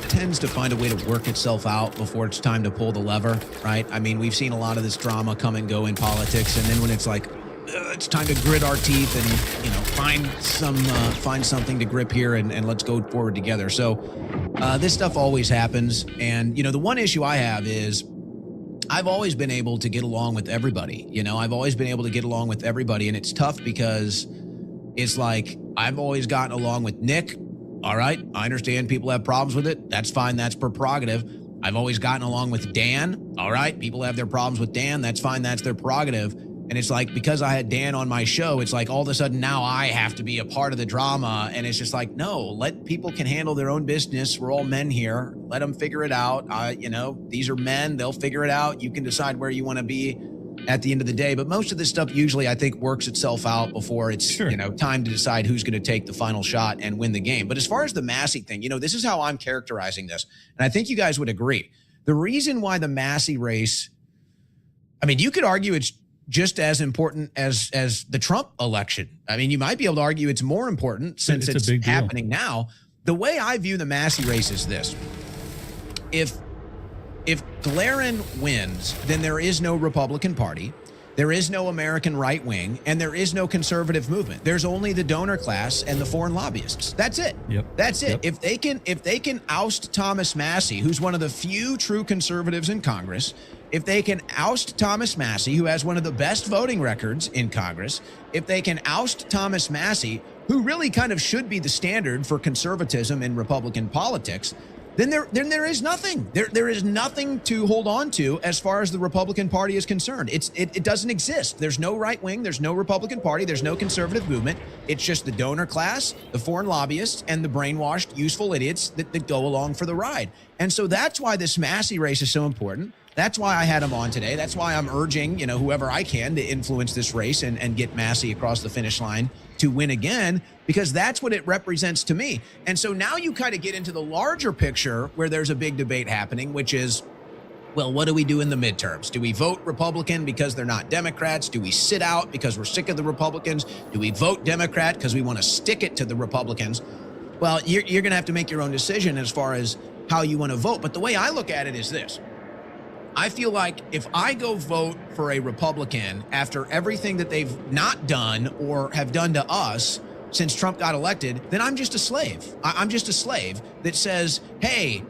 tends to find a way to work itself out before it's time to pull the lever, right? I mean, we've seen a lot of this drama come and go in politics, and then when it's like, it's time to grit our teeth and, find something to grip here and let's go forward together. So this stuff always happens. And, the one issue I have is I've always been able to get along with everybody. I've always been able to get along with everybody. And it's tough because it's like I've always gotten along with Nick. All right, I understand people have problems with it. That's fine. That's per prerogative. I've always gotten along with Dan. All right, people have their problems with Dan. That's fine. That's their prerogative. And it's like, because I had Dan on my show, it's like all of a sudden now I have to be a part of the drama. And it's just like, no, let people can handle their own business. We're all men here. Let them figure it out. These are men. They'll figure it out. You can decide where you want to be at the end of the day. But most of this stuff usually, I think, works itself out before it's, time to decide who's going to take the final shot and win the game. But as far as the Massey thing, this is how I'm characterizing this. And I think you guys would agree. The reason why the Massey race, I mean, you could argue it's just as important as the Trump election. I mean, you might be able to argue it's more important since it's happening now. The way I view the Massey race is this. If Glarin wins, then there is no Republican Party, there is no American right wing, and there is no conservative movement. There's only the donor class and the foreign lobbyists. That's it. Yep. That's it. Yep. If they can oust Thomas Massey, who's one of the few true conservatives in Congress, if they can oust Thomas Massey, who has one of the best voting records in Congress, if they can oust Thomas Massey, who really kind of should be the standard for conservatism in Republican politics, then there is nothing. There is nothing to hold on to as far as the Republican Party is concerned. It doesn't exist. There's no right wing. There's no Republican Party. There's no conservative movement. It's just the donor class, the foreign lobbyists, and the brainwashed, useful idiots that go along for the ride. And so that's why this Massey race is so important. That's why I had him on today. That's why I'm urging, whoever I can to influence this race and get Massey across the finish line to win again, because that's what it represents to me. And so now you kind of get into the larger picture where there's a big debate happening, which is, well, what do we do in the midterms? Do we vote Republican because they're not Democrats? Do we sit out because we're sick of the Republicans? Do we vote Democrat because we want to stick it to the Republicans? Well, you're going to have to make your own decision as far as how you want to vote. But the way I look at it is this. I feel like if I go vote for a Republican after everything that they've not done or have done to us since Trump got elected, then I'm just a slave. I'm just a slave that says, hey,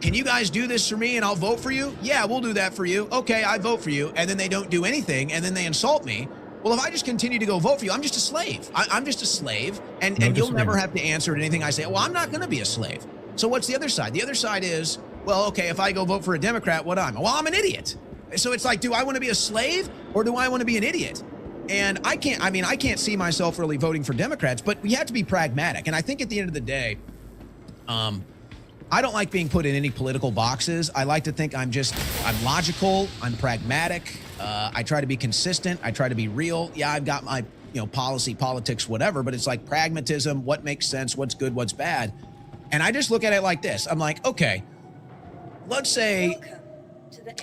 can you guys do this for me and I'll vote for you? Yeah, we'll do that for you. Okay, I vote for you. And then they don't do anything and then they insult me. Well, if I just continue to go vote for you, I'm just a slave. I'm just a slave. And you'll never have to answer to anything I say. Well, I'm not going to be a slave. So what's the other side? The other side is, well, okay, if I go vote for a Democrat, what am I? Well, I'm an idiot. So it's like, do I want to be a slave or do I want to be an idiot? And I can't see myself really voting for Democrats, but we have to be pragmatic. And I think at the end of the day, I don't like being put in any political boxes. I like to think I'm logical, I'm pragmatic. I try to be consistent. I try to be real. Yeah, I've got my, policy, politics, whatever, but it's like pragmatism, what makes sense, what's good, what's bad. And I just look at it like this. I'm like, okay, let's say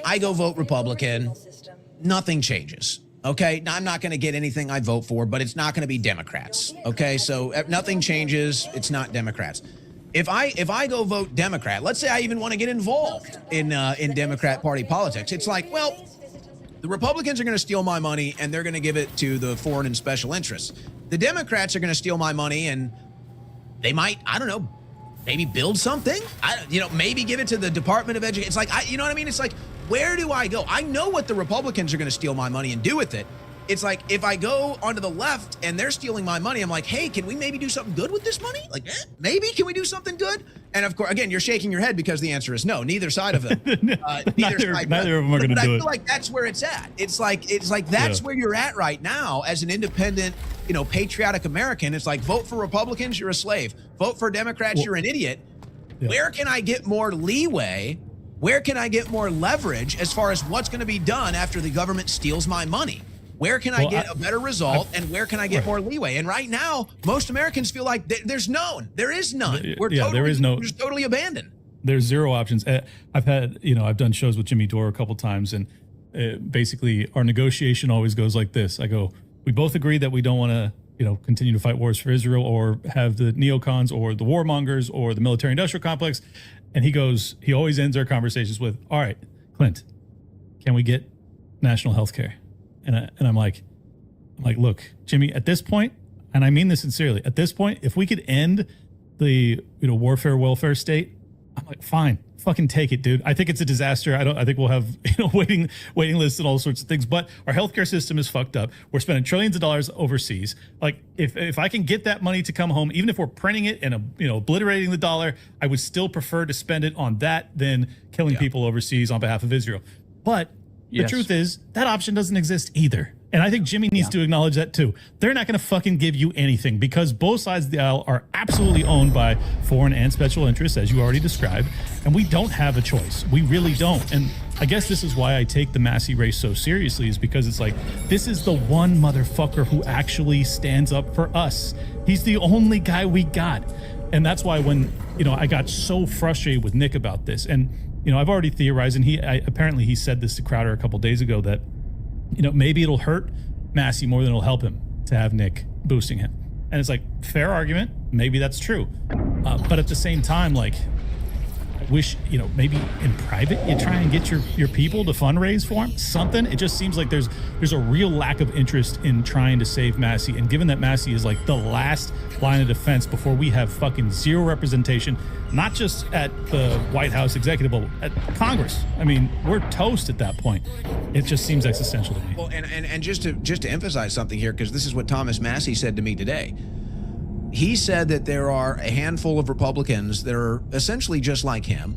I go vote Republican, nothing changes. Okay, now, I'm not going to get anything I vote for, but it's not going to be Democrats. Okay, so nothing changes. It's not Democrats. If I go vote Democrat, let's say I even want to get involved in Democrat Party politics, it's like, well, the Republicans are going to steal my money and they're going to give it to the foreign and special interests. The Democrats are going to steal my money and they might, I don't know, maybe build something. Maybe give it to the Department of Education. It's like, you know what I mean? It's like, where do I go? I know what the Republicans are going to steal my money and do with it. It's like, if I go onto the left and they're stealing my money, I'm like, hey, can we maybe do something good with this money? Like, maybe, can we do something good? And of course, again, you're shaking your head because the answer is no. Neither side of them. Neither of them are going to do it. But I feel like that's where it's at. It's like that's where you're at right now as an independent, patriotic American. It's like, vote for Republicans, you're a slave. Vote for Democrats, you're an idiot. Yeah. Where can I get more leeway? Where can I get more leverage as far as what's going to be done after the government steals my money? Where can I get a better result, and where can I get more leeway? And right now, most Americans feel like there is none. We're there is no. We're just totally abandoned. There's zero options. I've done shows with Jimmy Dore a couple times, and basically our negotiation always goes like this. I go, we both agree that we don't want to, continue to fight wars for Israel or have the neocons or the warmongers or the military-industrial complex. And he always ends our conversations with, all right, Clint, can we get national health care? And I'm like, look, Jimmy, at this point, and I mean this sincerely, at this point, if we could end the warfare welfare state, I'm like, fine, fucking take it, dude. I think it's a disaster. I think we'll have waiting lists and all sorts of things. But our healthcare system is fucked up. We're spending trillions of dollars overseas. Like, if I can get that money to come home, even if we're printing it and obliterating the dollar, I would still prefer to spend it on that than killing people overseas on behalf of Israel. But the truth is, that option doesn't exist either. And I think Jimmy needs to acknowledge that too. They're not going to fucking give you anything because both sides of the aisle are absolutely owned by foreign and special interests, as you already described. And we don't have a choice. We really don't. And I guess this is why I take the Massey race so seriously, is because it's like, this is the one motherfucker who actually stands up for us. He's the only guy we got. And that's why when, I got so frustrated with Nick about this, and I've already theorized, and apparently he said this to Crowder a couple days ago, that maybe it'll hurt Massey more than it'll help him to have Nick boosting him. And it's like, fair argument. Maybe that's true. But at the same time, like, I wish, maybe in private, you try and get your people to fundraise for him. Something. It just seems like there's a real lack of interest in trying to save Massey. And given that Massey is like the last line of defense before we have fucking zero representation, not just at the White House executive level, at Congress. I mean, we're toast at that point. It just seems existential to me. Well, and just to emphasize something here, because this is what Thomas Massey said to me today. he said that there are a handful of Republicans that are essentially just like him,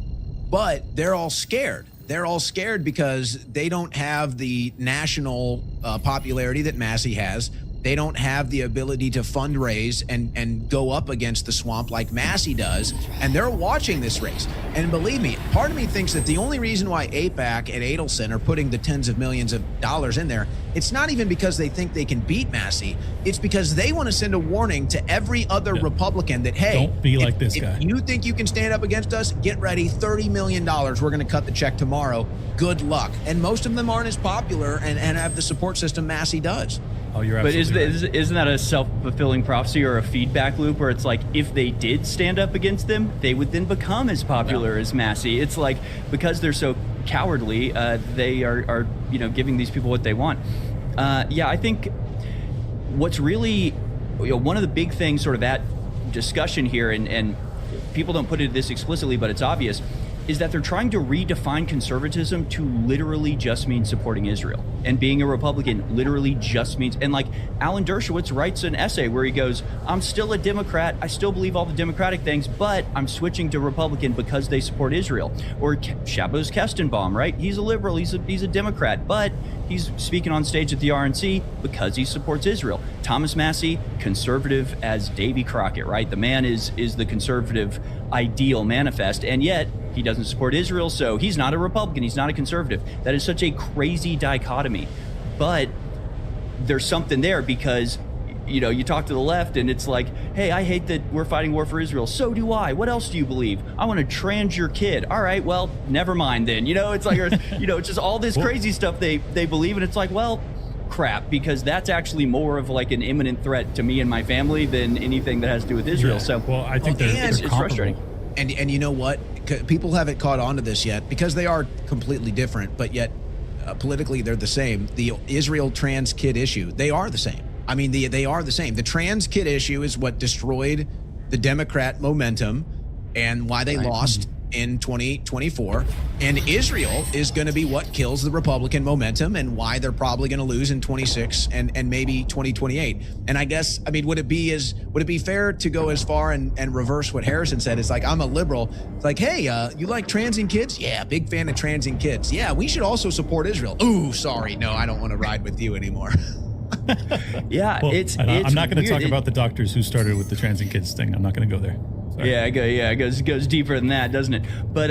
but they're all scared. They're all scared because they don't have the national popularity that Massey has. They don't have the ability to fundraise and go up against the swamp like Massey does. And they're watching this race. And believe me, part of me thinks that the only reason why APAC and Adelson are putting the tens of millions of dollars in there, it's not even because they think they can beat Massey. It's because they want to send a warning to every other Republican that, hey, don't be like this guy. If you think you can stand up against us, get ready. $30 million. We're going to cut the check tomorrow. Good luck. And most of them aren't as popular and have the support system Massey does. Oh, you're absolutely right. But isn't that a self-fulfilling prophecy or a feedback loop where it's like if they did stand up against them, they would then become as popular as Massey? It's like because they're so cowardly, they are giving these people what they want. I think what's really one of the big things sort of at discussion here, and people don't put it this explicitly, but it's obvious, is that they're trying to redefine conservatism to literally just mean supporting Israel. And being a Republican literally just means, and like Alan Dershowitz writes an essay where he goes, I'm still a Democrat, I still believe all the Democratic things, but I'm switching to Republican because they support Israel. Or Shaboz Kestenbaum, right? He's a liberal, he's a Democrat, but he's speaking on stage at the RNC because he supports Israel. Thomas Massey, conservative as Davy Crockett, right? The man is the conservative ideal manifest, and yet he doesn't support Israel, so he's not a Republican, he's not a conservative. That is such a crazy dichotomy. But there's something there because, you talk to the left and it's like, hey, I hate that we're fighting war for Israel. So do I. What else do you believe? I want to trans your kid. All right, well, never mind then. It's like, it's just all this crazy stuff they believe, and it's like, well, crap, because that's actually more of like an imminent threat to me and my family than anything that has to do with Israel. So, well, I think it's frustrating. And you know what? People haven't caught on to this yet because they are completely different, but yet politically they're the same. The Israel trans kid issue, they are the same. I mean, they are the same. The trans kid issue is what destroyed the Democrat momentum and why they lost in 2024. And Israel is going to be what kills the Republican momentum and why they're probably going to lose in 26 and maybe 2028. And I guess, would it be fair to go as far and reverse what Harrison said? It's like, I'm a liberal. It's like, hey, you like transing kids? Yeah, big fan of transing kids. Yeah, we should also support Israel. Ooh, sorry. No, I don't want to ride with you anymore. Yeah, well, it's I'm not going to talk weird. about the doctors who started with the transing kids thing. I'm not going to go there. Sorry. It goes deeper than that, doesn't it? But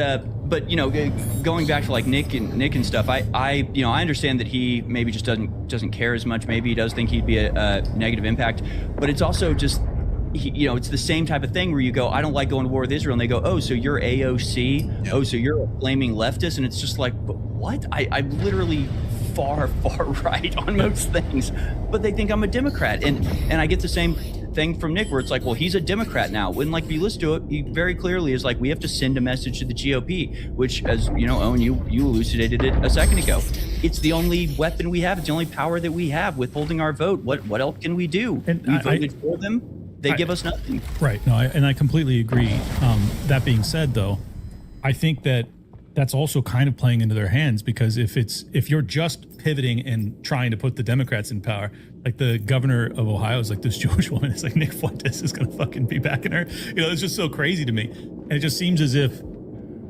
going back to like Nick and stuff, I understand that he maybe just doesn't care as much. Maybe he does think he'd be a negative impact, but it's also just it's the same type of thing where you go, I don't like going to war with Israel, and they go, oh, so you're AOC, oh, so you're a flaming leftist, and it's just like, but what? I'm literally far right on most things, but they think I'm a Democrat, and I get the same thing from Nick where it's like, well, he's a Democrat now. When like if you listen to it, he very clearly is like, we have to send a message to the GOP, which, as Owen, you elucidated it a second ago. It's the only weapon we have. It's the only power that we have withholding our vote. What else can we do? And we voted for them. They give us nothing. Right. No, I completely agree. That being said, though, I think that's also kind of playing into their hands, because if you're just pivoting and trying to put the Democrats in power, like the governor of Ohio is like this Jewish woman, it's like Nick Fuentes is going to fucking be backing her. It's just so crazy to me. And it just seems as if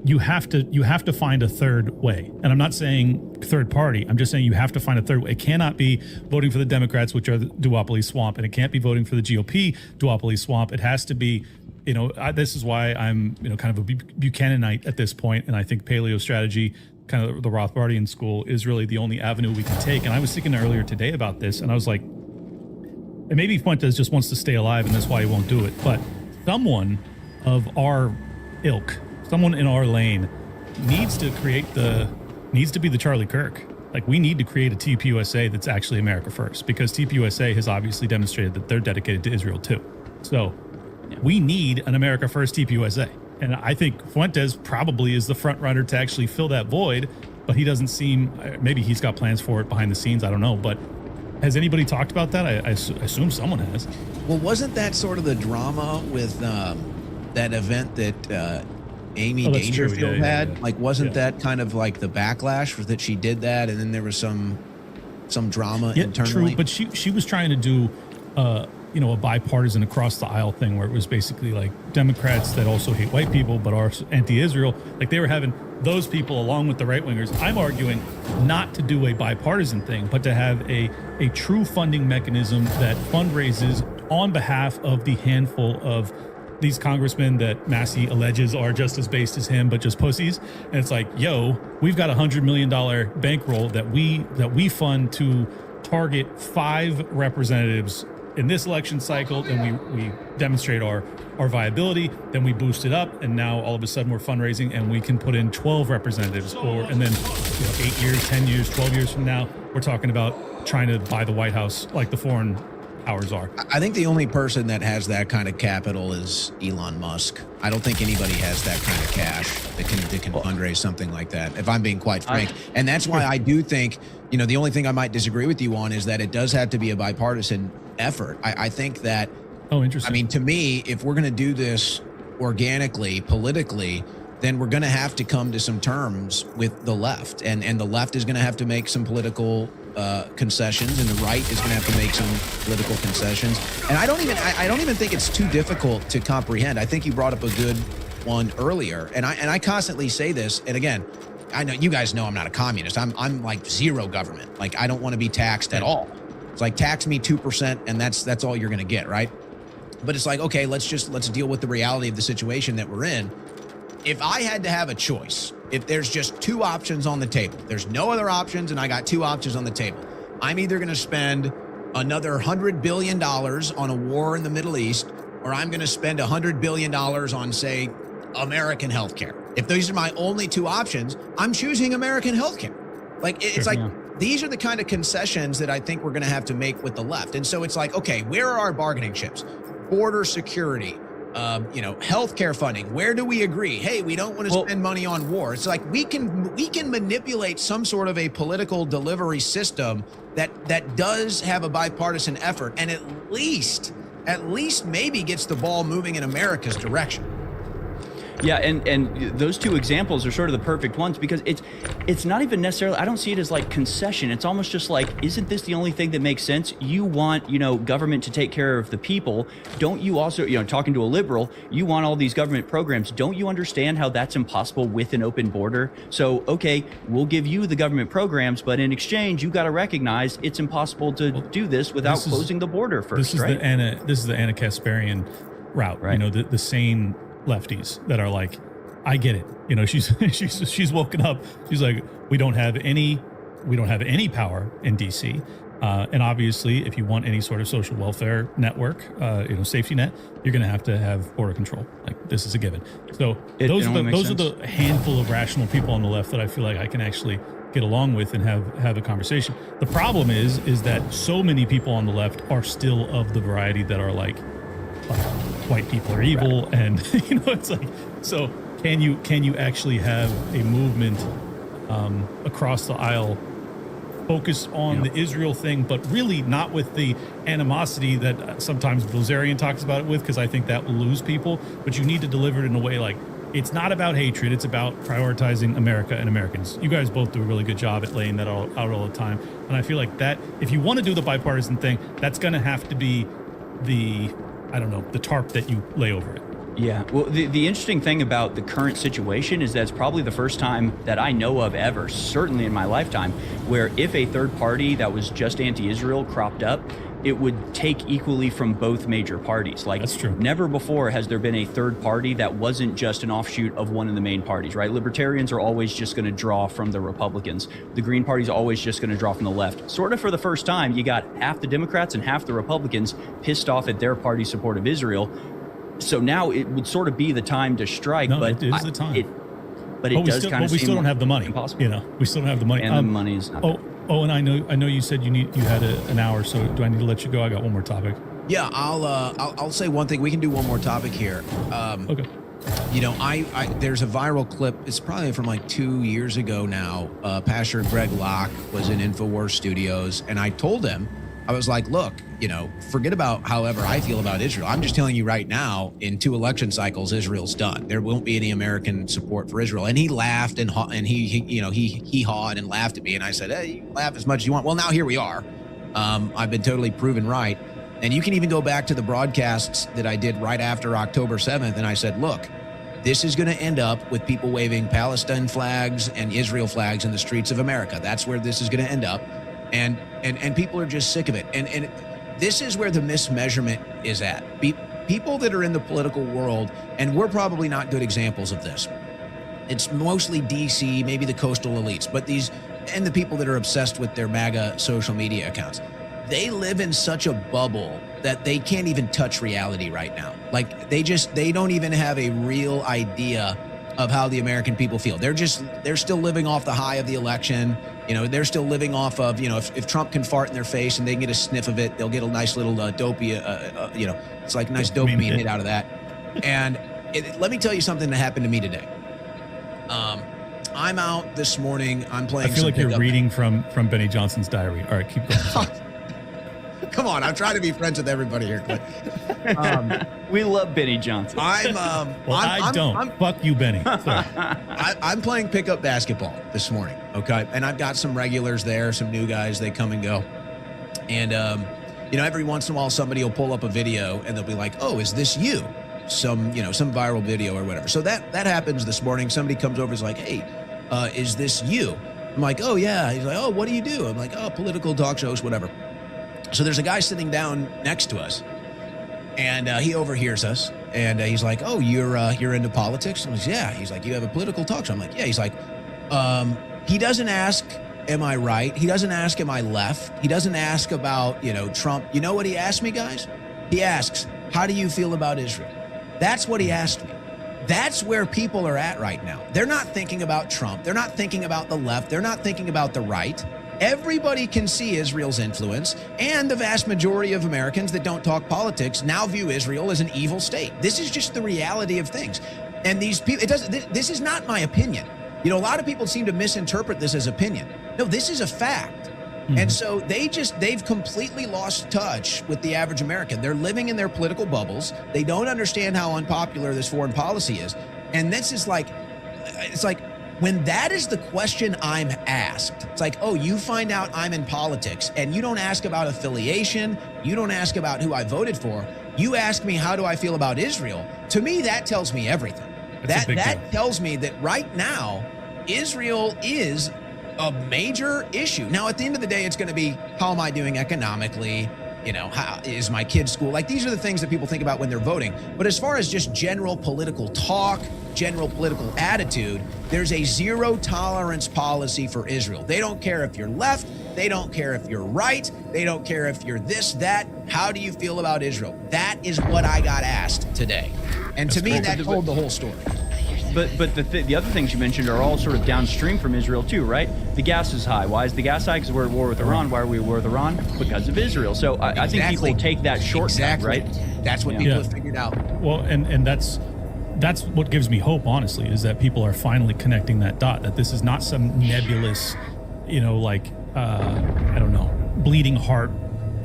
you have to find a third way. And I'm not saying third party. I'm just saying you have to find a third way. It cannot be voting for the Democrats, which are the duopoly swamp, and it can't be voting for the GOP duopoly swamp. It has to be, this is why I'm, kind of a Buchananite at this point, and I think paleo strategy, kind of the Rothbardian school, is really the only avenue we can take. And I was thinking earlier today about this, and I was like, and maybe Fuentes just wants to stay alive, and that's why he won't do it. But someone of our ilk, someone in our lane, needs to be the Charlie Kirk. Like, we need to create a TPUSA that's actually America first, because TPUSA has obviously demonstrated that they're dedicated to Israel too. So we need an America first TPUSA. And I think Fuentes probably is the front runner to actually fill that void, but he doesn't seem, maybe he's got plans for it behind the scenes. I don't know. But has anybody talked about that? I assume someone has. Well, wasn't that sort of the drama with that event that Amy Dangerfield had? Yeah. Like, wasn't that kind of like the backlash that she did that, and then there was some drama internally? True, but she was trying to do a bipartisan across the aisle thing where it was basically like Democrats that also hate white people but are anti-Israel. Like they were having those people along with the right wingers. I'm arguing not to do a bipartisan thing, but to have a true funding mechanism that fundraises on behalf of the handful of these congressmen that Massey alleges are just as based as him, but just pussies. And it's like, yo, we've got $100 million bankroll that we fund to target 5 representatives in this election cycle. Then we demonstrate our viability. Then we boost it up, and now all of a sudden we're fundraising, and we can put in 12 representatives. And then 8 years, 10 years, 12 years from now, we're talking about trying to buy the White House like the foreign powers are. I think the only person that has that kind of capital is Elon Musk. I don't think anybody has that kind of cash that can fundraise something like that, if I'm being quite frank. And that's why I do think, the only thing I might disagree with you on is that it does have to be a bipartisan effort. I think that, interesting. I mean, to me, if we're going to do this organically, politically, then we're going to have to come to some terms with the left, and the left is going to have to make some political concessions, and the right is going to have to make some political concessions. And I don't even think it's too difficult to comprehend. I think you brought up a good one earlier, and I constantly say this. And again, I know you guys know I'm not a communist. I'm like zero government. Like I don't want to be taxed at all. It's like tax me 2%, and that's all you're going to get, right? But it's like, okay, let's deal with the reality of the situation that we're in. If I had to have a choice, if there's just 2 options on the table, there's no other options, and I got 2 options on the table, I'm either going to spend another $100 billion on a war in the Middle East, or I'm going to spend $100 billion on, say, American healthcare. If these are my only 2 options, I'm choosing American healthcare. Like, it's these are the kind of concessions that I think we're going to have to make with the left. And so it's like, okay, where are our bargaining chips? Border security. Healthcare funding. Where do we agree? Hey, we don't want to spend money on war. It's like we can manipulate some sort of a political delivery system that does have a bipartisan effort, and at least maybe gets the ball moving in America's direction. Yeah, and those 2 examples are sort of the perfect ones, because it's not even necessarily, I don't see it as like concession. It's almost just like, isn't this the only thing that makes sense? You want, government to take care of the people. Don't you also, talking to a liberal, you want all these government programs. Don't you understand how that's impossible with an open border? So, okay, we'll give you the government programs, but in exchange, you got to recognize it's impossible to do this without closing the border first, right? This is the Anna Kasparian route, right? The sane lefties that are like, I get it. She's woken up. She's like, we don't have any power in DC. And obviously, if you want any sort of social welfare network, safety net, you're going to have border control. Like this is a given. So those are the handful of rational people on the left that I feel like I can actually get along with and have a conversation. The problem is that so many people on the left are still of the variety that are like, white people are evil, right. And it's like, so can you actually have a movement across the aisle focused on the Israel thing, but really not with the animosity that sometimes Bilzerian talks about it with, because I think that will lose people. But you need to deliver it in a way like it's not about hatred, it's about prioritizing America and Americans. You guys both do a really good job at laying that out all the time, and I feel like that if you want to do the bipartisan thing, that's going to have to be the tarp that you lay over it. Yeah. Well, the interesting thing about the current situation is that it's probably the first time that I know of ever, certainly in my lifetime, where if a third party that was just anti-Israel cropped up, it would take equally from both major parties. Like, that's true. Never before has there been a third party that wasn't just an offshoot of one of the main parties, right? Libertarians are always just going to draw from the Republicans. The Green Party's always just going to draw from the left. Sort of for the first time, you got half the Democrats and half the Republicans pissed off at their party's support of Israel. So now it would sort of be the time to strike. No, but it is the time. But it does kind of seem we still don't have the money. Impossible. We still don't have the money. And the money is not there. And I know you said you had an hour, so do I need to let you go? I got one more topic. Yeah, I'll say one thing. We can do one more topic here. Okay. There's a viral clip. It's probably from like 2 years ago now. Pastor Greg Locke was in InfoWars Studios, and I told him, I was like, look, forget about however I feel about Israel. I'm just telling you right now, in 2 election cycles, Israel's done. There won't be any American support for Israel. And he laughed and he hawed and laughed at me. And I said, hey, you laugh as much as you want. Well, now here we are. I've been totally proven right. And you can even go back to the broadcasts that I did right after October 7th, and I said, look, this is going to end up with people waving Palestine flags and Israel flags in the streets of America. That's where this is going to end up. And people are just sick of it. And this is where the mismeasurement is at. People that are in the political world, and we're probably not good examples of this. It's mostly DC, maybe the coastal elites, but and the people that are obsessed with their MAGA social media accounts, they live in such a bubble that they can't even touch reality right now. Like they don't even have a real idea of how the American people feel. They're still living off the high of the election. They're still living off of, if Trump can fart in their face and they can get a sniff of it, they'll get a nice little dopey, it's like nice dopamine hit out of that. And let me tell you something that happened to me today. I'm out this morning. I'm playing. I feel like you're reading from Benny Johnson's diary. All right, keep going. Come on, I'm trying to be friends with everybody here, Clint. We love Benny Johnson. I don't. Fuck you, Benny. Sorry. I'm playing pickup basketball this morning, okay? And I've got some regulars there, some new guys. They come and go. And, every once in a while, somebody will pull up a video and they'll be like, oh, is this you? Some viral video or whatever. So that happens this morning. Somebody comes over and is like, hey, is this you? I'm like, oh, yeah. He's like, oh, what do you do? I'm like, oh, political talk shows, whatever. So there's a guy sitting down next to us, and he overhears us, and he's like, oh, you're into politics? I'm like, yeah. He's like, you have a political talk show? I'm like, yeah. He's like, he doesn't ask, am I right? He doesn't ask, am I left? He doesn't ask about, Trump. You know what he asked me, guys? He asks, how do you feel about Israel? That's what he asked me. That's where people are at right now. They're not thinking about Trump. They're not thinking about the left. They're not thinking about the right. Everybody can see Israel's influence, and the vast majority of Americans that don't talk politics now view Israel as an evil state. This is just the reality of things. And these people, this is not my opinion. A lot of people seem to misinterpret this as opinion. No, this is a fact. Mm-hmm. And so they've completely lost touch with the average American. They're living in their political bubbles. They don't understand how unpopular this foreign policy is. And this is it's like, when that is the question I'm asked, it's like, oh, you find out I'm in politics and you don't ask about affiliation. You don't ask about who I voted for. You ask me, how do I feel about Israel? To me, that tells me everything. That tells me that right now, Israel is a major issue. Now, at the end of the day, it's going to be, how am I doing economically? How is my kid's school? Like, these are the things that people think about when they're voting. But as far as just general political talk, general political attitude, there's a zero tolerance policy for Israel. They don't care if you're left. They don't care if you're right. They don't care if you're this, that. How do you feel about Israel? That is what I got asked today. And to me, that told the whole story. But the other things you mentioned are all sort of downstream from Israel too, right? The gas is high. Why is the gas high? Because we're at war with Iran. Why are we at war with Iran? Because of Israel. So I think people take that shortcut, right? That's what people have figured out. Well, and that's what gives me hope, honestly, is that people are finally connecting that dot, that this is not some nebulous, I don't know, bleeding heart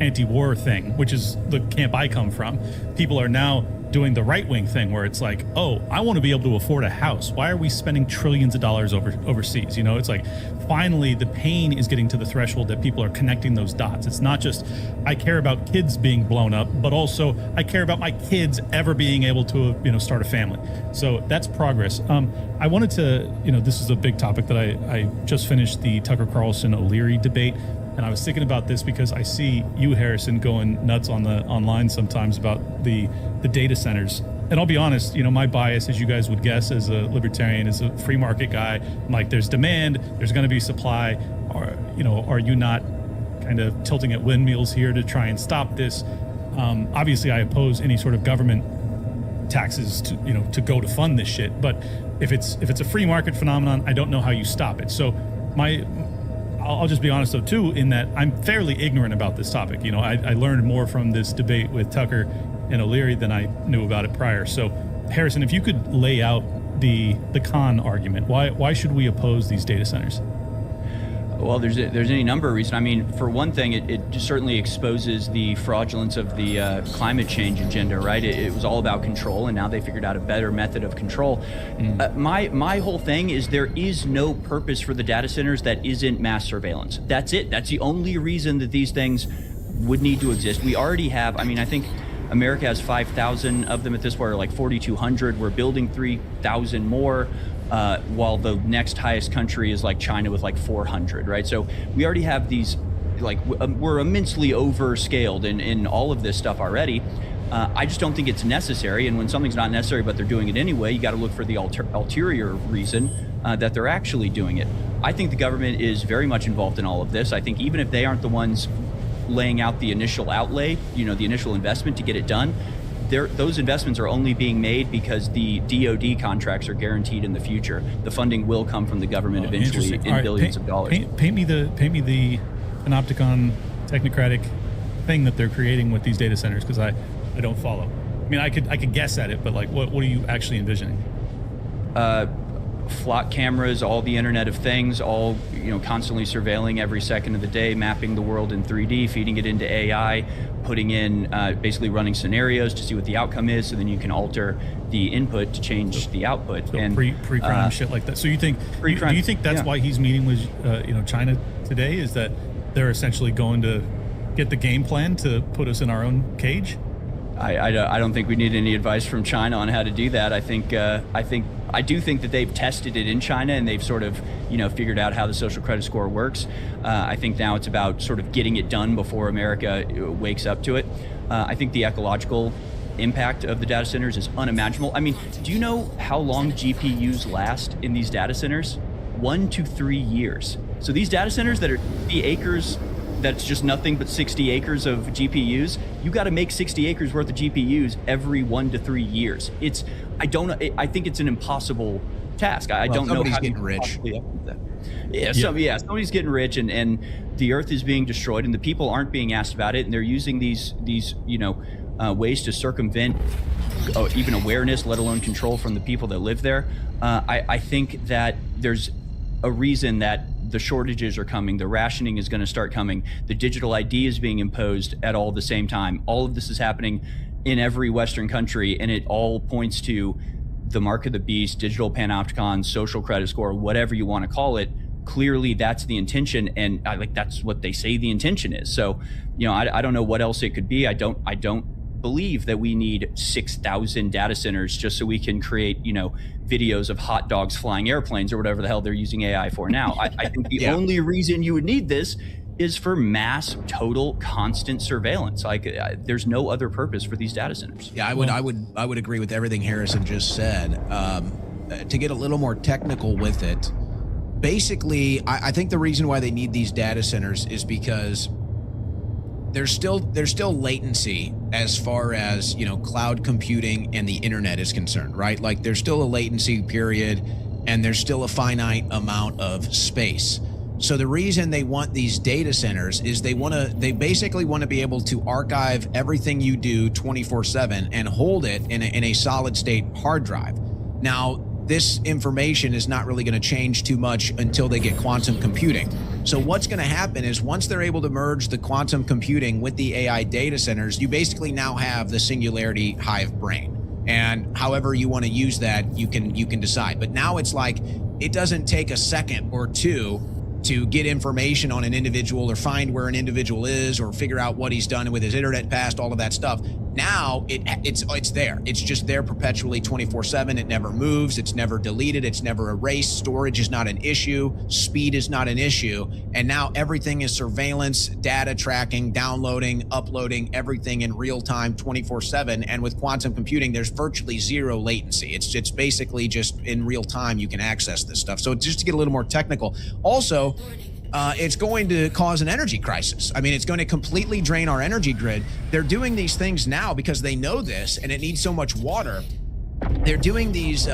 anti-war thing, which is the camp I come from. People are now doing the right-wing thing where it's like, oh, I want to be able to afford a house. Why are we spending trillions of dollars overseas? It's like, finally, the pain is getting to the threshold that people are connecting those dots. It's not just, I care about kids being blown up, but also I care about my kids ever being able to, start a family. So that's progress. I wanted to, this is a big topic that I just finished the Tucker Carlson O'Leary debate. And I was thinking about this because I see you, Harrison, going nuts online sometimes about the data centers. And I'll be honest, my bias, as you guys would guess, as a libertarian, is a free market guy. I'm like, there's demand, there's going to be supply. Are you not kind of tilting at windmills here to try and stop this? Obviously, I oppose any sort of government taxes to go to fund this shit. But if it's a free market phenomenon, I don't know how you stop it. So I'll just be honest, though, too, in that I'm fairly ignorant about this topic. I learned more from this debate with Tucker and O'Leary than I knew about it prior. So, Harrison, if you could lay out the con argument, why should we oppose these data centers? Well, there's any number of reasons. I mean, for one thing, it just certainly exposes the fraudulence of the climate change agenda, right? It was all about control, and now they figured out a better method of control. My whole thing is there is no purpose for the data centers that isn't mass surveillance. That's it. That's the only reason that these things would need to exist. We already have, I mean, I think America has 5,000 of them at this point, or like 4,200. We're building 3,000 more, while the next highest country is like China with like 400, right? So we already have these, like, we're immensely overscaled in all of this stuff already. I just don't think it's necessary. And when something's not necessary, but they're doing it anyway, you got to look for the ulterior reason that they're actually doing it. I think the government is very much involved in all of this. I think even if they aren't the ones laying out the initial outlay, the initial investment to get it done, those investments are only being made because the DoD contracts are guaranteed in the future. The funding will come from the government eventually in billions of dollars. Paint me the panopticon technocratic thing that they're creating with these data centers, because I don't follow. I mean, I could guess at it, but like, what are you actually envisioning? Flock cameras, all the Internet of Things, all constantly surveilling every second of the day, mapping the world in 3D, feeding it into AI, putting in basically running scenarios to see what the outcome is, so then you can alter the input to change the output. So and pre-crime shit like that. So you think do you think that's why he's meeting with China today? Is that they're essentially going to get the game plan to put us in our own cage? I don't think we need any advice from China on how to do that. I do think that they've tested it in China and they've sort of, figured out how the social credit score works. I think now it's about sort of getting it done before America wakes up to it. I think the ecological impact of the data centers is unimaginable. I mean, do you know how long GPUs last in these data centers? 1 to 3 years. So these data centers that are the acres, that's just nothing but 60 acres of GPUs. You got to make 60 acres worth of GPUs every 1 to 3 years. I think it's an impossible task. I don't know how somebody's getting rich. Somebody's getting rich, and the earth is being destroyed, and the people aren't being asked about it, and they're using these ways to circumvent even awareness, let alone control from the people that live there. I think that there's a reason that the shortages are coming, the rationing is going to start coming, the digital ID is being imposed at all the same time. All of this is happening in every Western country, and it all points to the mark of the beast, digital panopticon, social credit score, whatever you want to call it. Clearly that's the intention, and that's what they say the intention is. So, I don't know what else it could be. I don't believe that we need 6,000 data centers just so we can create, videos of hot dogs flying airplanes or whatever the hell they're using AI for now. I think the only reason you would need this is for mass, total, constant surveillance. There's no other purpose for these data centers. Yeah, I would agree with everything Harrison just said. To get a little more technical with it, basically, I think the reason why they need these data centers is because there's still latency as far as cloud computing and the internet is concerned, right? Like there's still a latency period, and there's still a finite amount of space. So the reason they want these data centers is they basically want to be able to archive everything you do 24/7 and hold it in a solid state hard drive. Now, this information is not really going to change too much until they get quantum computing. So what's going to happen is once they're able to merge the quantum computing with the AI data centers, you basically now have the singularity hive brain. And however you want to use that, you can decide. But now it's like, it doesn't take a second or two to get information on an individual or find where an individual is or figure out what he's done with his internet past, all of that stuff. Now it's there. It's just there perpetually 24/7. It never moves. It's never deleted. It's never erased. Storage is not an issue. Speed is not an issue. And now everything is surveillance, data tracking, downloading, uploading, everything in real time 24/7. And with quantum computing, there's virtually zero latency. It's basically just in real time you can access this stuff. So just to get a little more technical, also, it's going to cause an energy crisis. I mean, it's going to completely drain our energy grid. They're doing these things now because they know this, and it needs so much water. They're doing these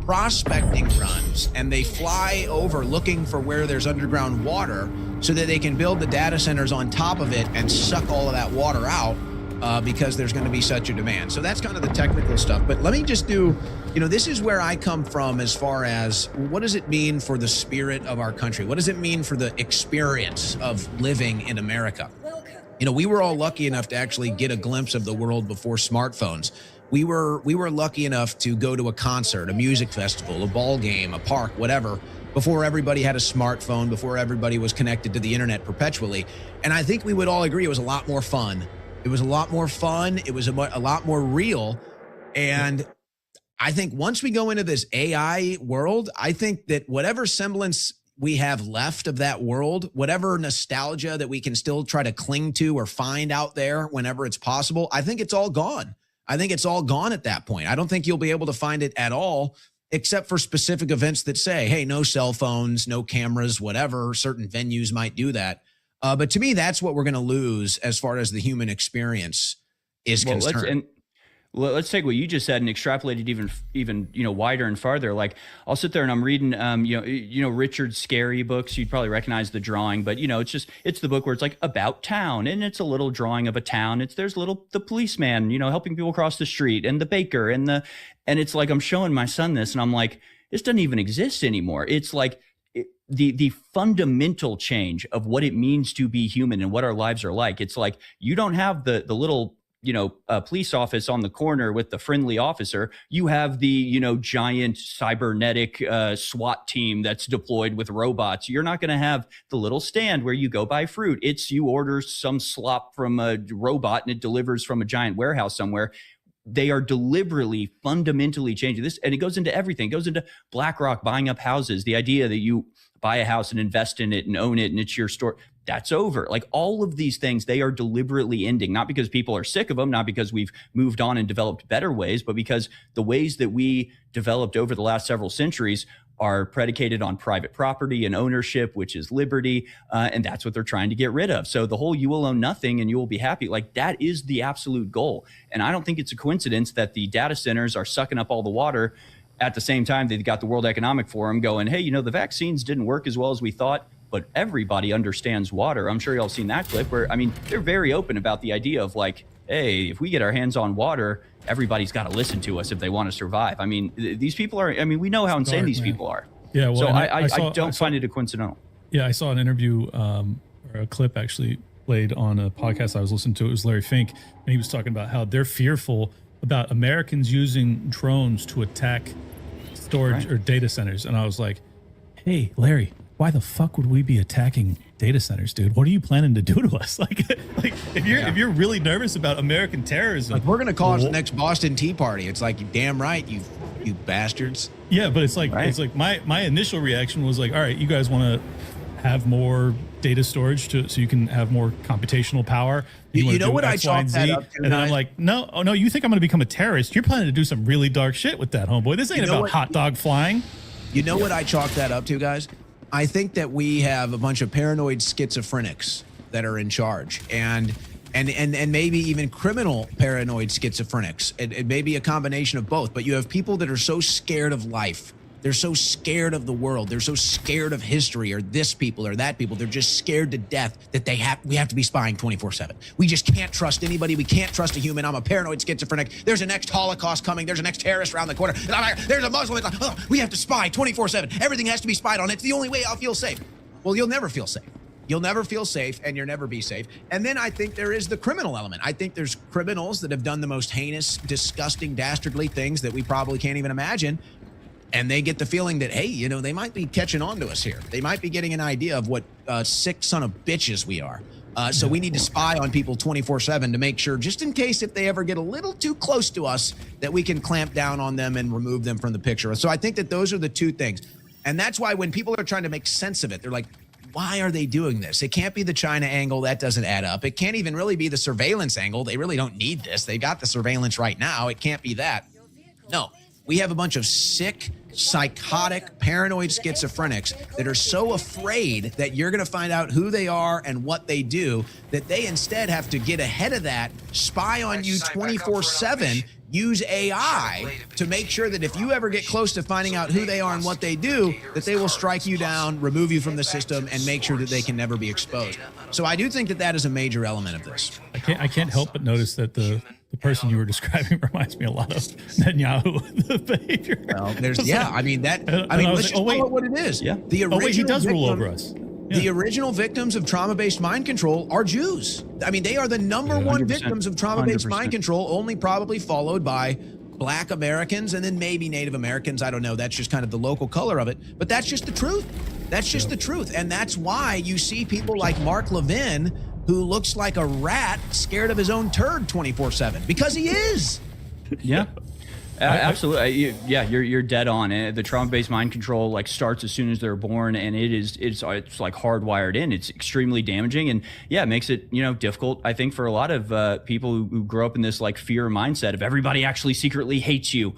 prospecting runs, and they fly over looking for where there's underground water so that they can build the data centers on top of it and suck all of that water out because there's going to be such a demand. So that's kind of the technical stuff. But let me just do, this is where I come from as far as what does it mean for the spirit of our country? What does it mean for the experience of living in America? We were all lucky enough to actually get a glimpse of the world before smartphones. We were lucky enough to go to a concert, a music festival, a ball game, a park, whatever, before everybody had a smartphone, before everybody was connected to the internet perpetually. And I think we would all agree it was a lot more fun. It was a lot more fun. It was a lot more real. And I think once we go into this AI world, I think that whatever semblance we have left of that world, whatever nostalgia that we can still try to cling to or find out there whenever it's possible, I think it's all gone. I think it's all gone at that point. I don't think you'll be able to find it at all, except for specific events that say, hey, no cell phones, no cameras, whatever. Certain venues might do that. But to me, that's what we're going to lose as far as the human experience is concerned. Let's take what you just said and extrapolate it even wider and farther. Like, I'll sit there and I'm reading Richard Scarry books. You'd probably recognize the drawing, but it's the book where it's like about town, and it's a little drawing of a town. There's the policeman, helping people cross the street, and the baker, and it's like I'm showing my son this, and I'm like, this doesn't even exist anymore. It's like the fundamental change of what it means to be human and what our lives are like. It's like you don't have the little police office on the corner with the friendly officer. You have the, giant cybernetic SWAT team that's deployed with robots. You're not going to have the little stand where you go buy fruit. You order some slop from a robot and it delivers from a giant warehouse somewhere. They are deliberately, fundamentally changing this. And it goes into everything. It goes into BlackRock buying up houses. The idea that you buy a house and invest in it and own it and it's your store. That's over. Like all of these things, they are deliberately ending, not because people are sick of them, not because we've moved on and developed better ways, but because the ways that we developed over the last several centuries are predicated on private property and ownership, which is liberty. And that's what they're trying to get rid of. So the whole you will own nothing and you will be happy, like that is the absolute goal. And I don't think it's a coincidence that the data centers are sucking up all the water at the same time they got the World Economic Forum going, hey, the vaccines didn't work as well as we thought. But everybody understands water. I'm sure y'all seen that clip where, they're very open about the idea of like, hey, if we get our hands on water, everybody's got to listen to us if they want to survive. These people are, we know how insane these people are. Yeah. Well, so I don't find it a coincidental. Yeah. I saw an interview or a clip actually played on a podcast I was listening to. It was Larry Fink. And he was talking about how they're fearful about Americans using drones to attack storage or data centers. And I was like, hey, Larry, why the fuck would we be attacking data centers, dude? What are you planning to do to us? Like if you're really nervous about American terrorism, like we're gonna cause the next Boston Tea Party. It's like, you damn right, you bastards. Yeah, but it's like my initial reaction was like, all right, you guys want to have more data storage so you can have more computational power. You know what I chalked that up to? And then I'm like, no, you think I'm going to become a terrorist? You're planning to do some really dark shit with that, homeboy. This ain't about hot dog flying. You know what I chalked that up to, guys? I think that we have a bunch of paranoid schizophrenics that are in charge, and maybe even criminal paranoid schizophrenics. It may be a combination of both, but you have people that are so scared of life. They're so scared of the world. They're so scared of history or this people or that people. They're just scared to death that we have to be spying 24/7. We just can't trust anybody. We can't trust a human. I'm a paranoid schizophrenic. There's a next Holocaust coming. There's a next terrorist around the corner. There's a Muslim. We have to spy 24/7. Everything has to be spied on. It's the only way I'll feel safe. Well, you'll never feel safe. You'll never feel safe, and you'll never be safe. And then I think there is the criminal element. I think there's criminals that have done the most heinous, disgusting, dastardly things that we probably can't even imagine. And they get the feeling that, hey, they might be catching on to us here. They might be getting an idea of what sick son of bitches we are. So we need to spy on people 24/7 to make sure, just in case if they ever get a little too close to us, that we can clamp down on them and remove them from the picture. So I think that those are the two things. And that's why when people are trying to make sense of it, they're like, why are they doing this? It can't be the China angle. That doesn't add up. It can't even really be the surveillance angle. They really don't need this. They got the surveillance right now. It can't be that. No. We have a bunch of sick, psychotic, paranoid schizophrenics that are so afraid that you're going to find out who they are and what they do, that they instead have to get ahead of that, spy on you 24/7, use AI to make sure that if you ever get close to finding out who they are and what they do, that they will strike you down, remove you from the system, and make sure that they can never be exposed. So I do think that that is a major element of this. I can't help but notice that the person you were describing reminds me a lot of Netanyahu, the behavior. Well, let's just call it what it is. Yeah. The original he does rule over us. Yeah. The original victims of trauma-based mind control are Jews. They are the number one victims of trauma-based mind control, only probably followed by Black Americans and then maybe Native Americans. I don't know. That's just kind of the local color of it. But that's just the truth. That's just the truth. And that's why you see people like Mark Levin, who looks like a rat scared of his own turd 24/7, because he is. Yeah. Absolutely. Yeah, you're dead on. The trauma-based mind control like starts as soon as they're born, and it's like hardwired in. It's extremely damaging, and yeah, it makes it difficult. I think for a lot of people who grow up in this like fear mindset of everybody actually secretly hates you,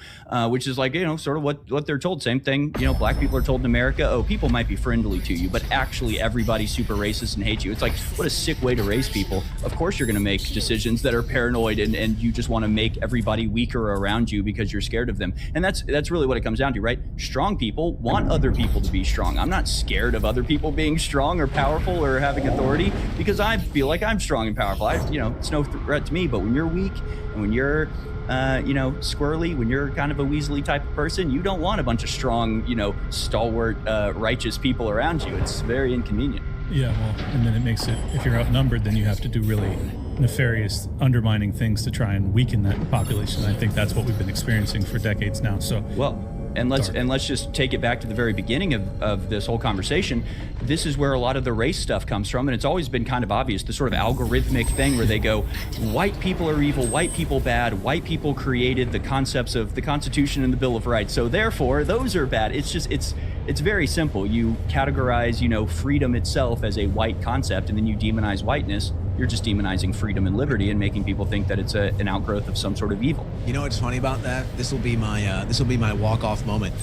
which is like sort of what they're told. Same thing. Black people are told in America, oh, people might be friendly to you, but actually everybody's super racist and hates you. It's like, what a sick way to raise people. Of course you're going to make decisions that are paranoid, and you just want to make everybody weaker around you because you're scared of them. And that's really what it comes down to, right? Strong people want other people to be strong. I'm not scared of other people being strong or powerful or having authority because I feel like I'm strong and powerful. It's no threat to me. But when you're weak and when you're squirrely, when you're kind of a Weasley type of person, you don't want a bunch of strong, stalwart, righteous people around you. It's very inconvenient. Yeah, well, and then it makes it, if you're outnumbered, then you have to do really nefarious, undermining things to try and weaken that population. I think that's what we've been experiencing for decades now. So, let's just take it back to the very beginning of this whole conversation. This is where a lot of the race stuff comes from, and it's always been kind of obvious, the sort of algorithmic thing where they go, white people are evil, white people bad, white people created the concepts of the Constitution and the Bill of Rights, so therefore those are bad. It's very simple. You categorize, freedom itself as a white concept, and then you demonize whiteness. You're just demonizing freedom and liberty and making people think that it's an outgrowth of some sort of evil. You know what's funny about that? This will be my walk-off moment.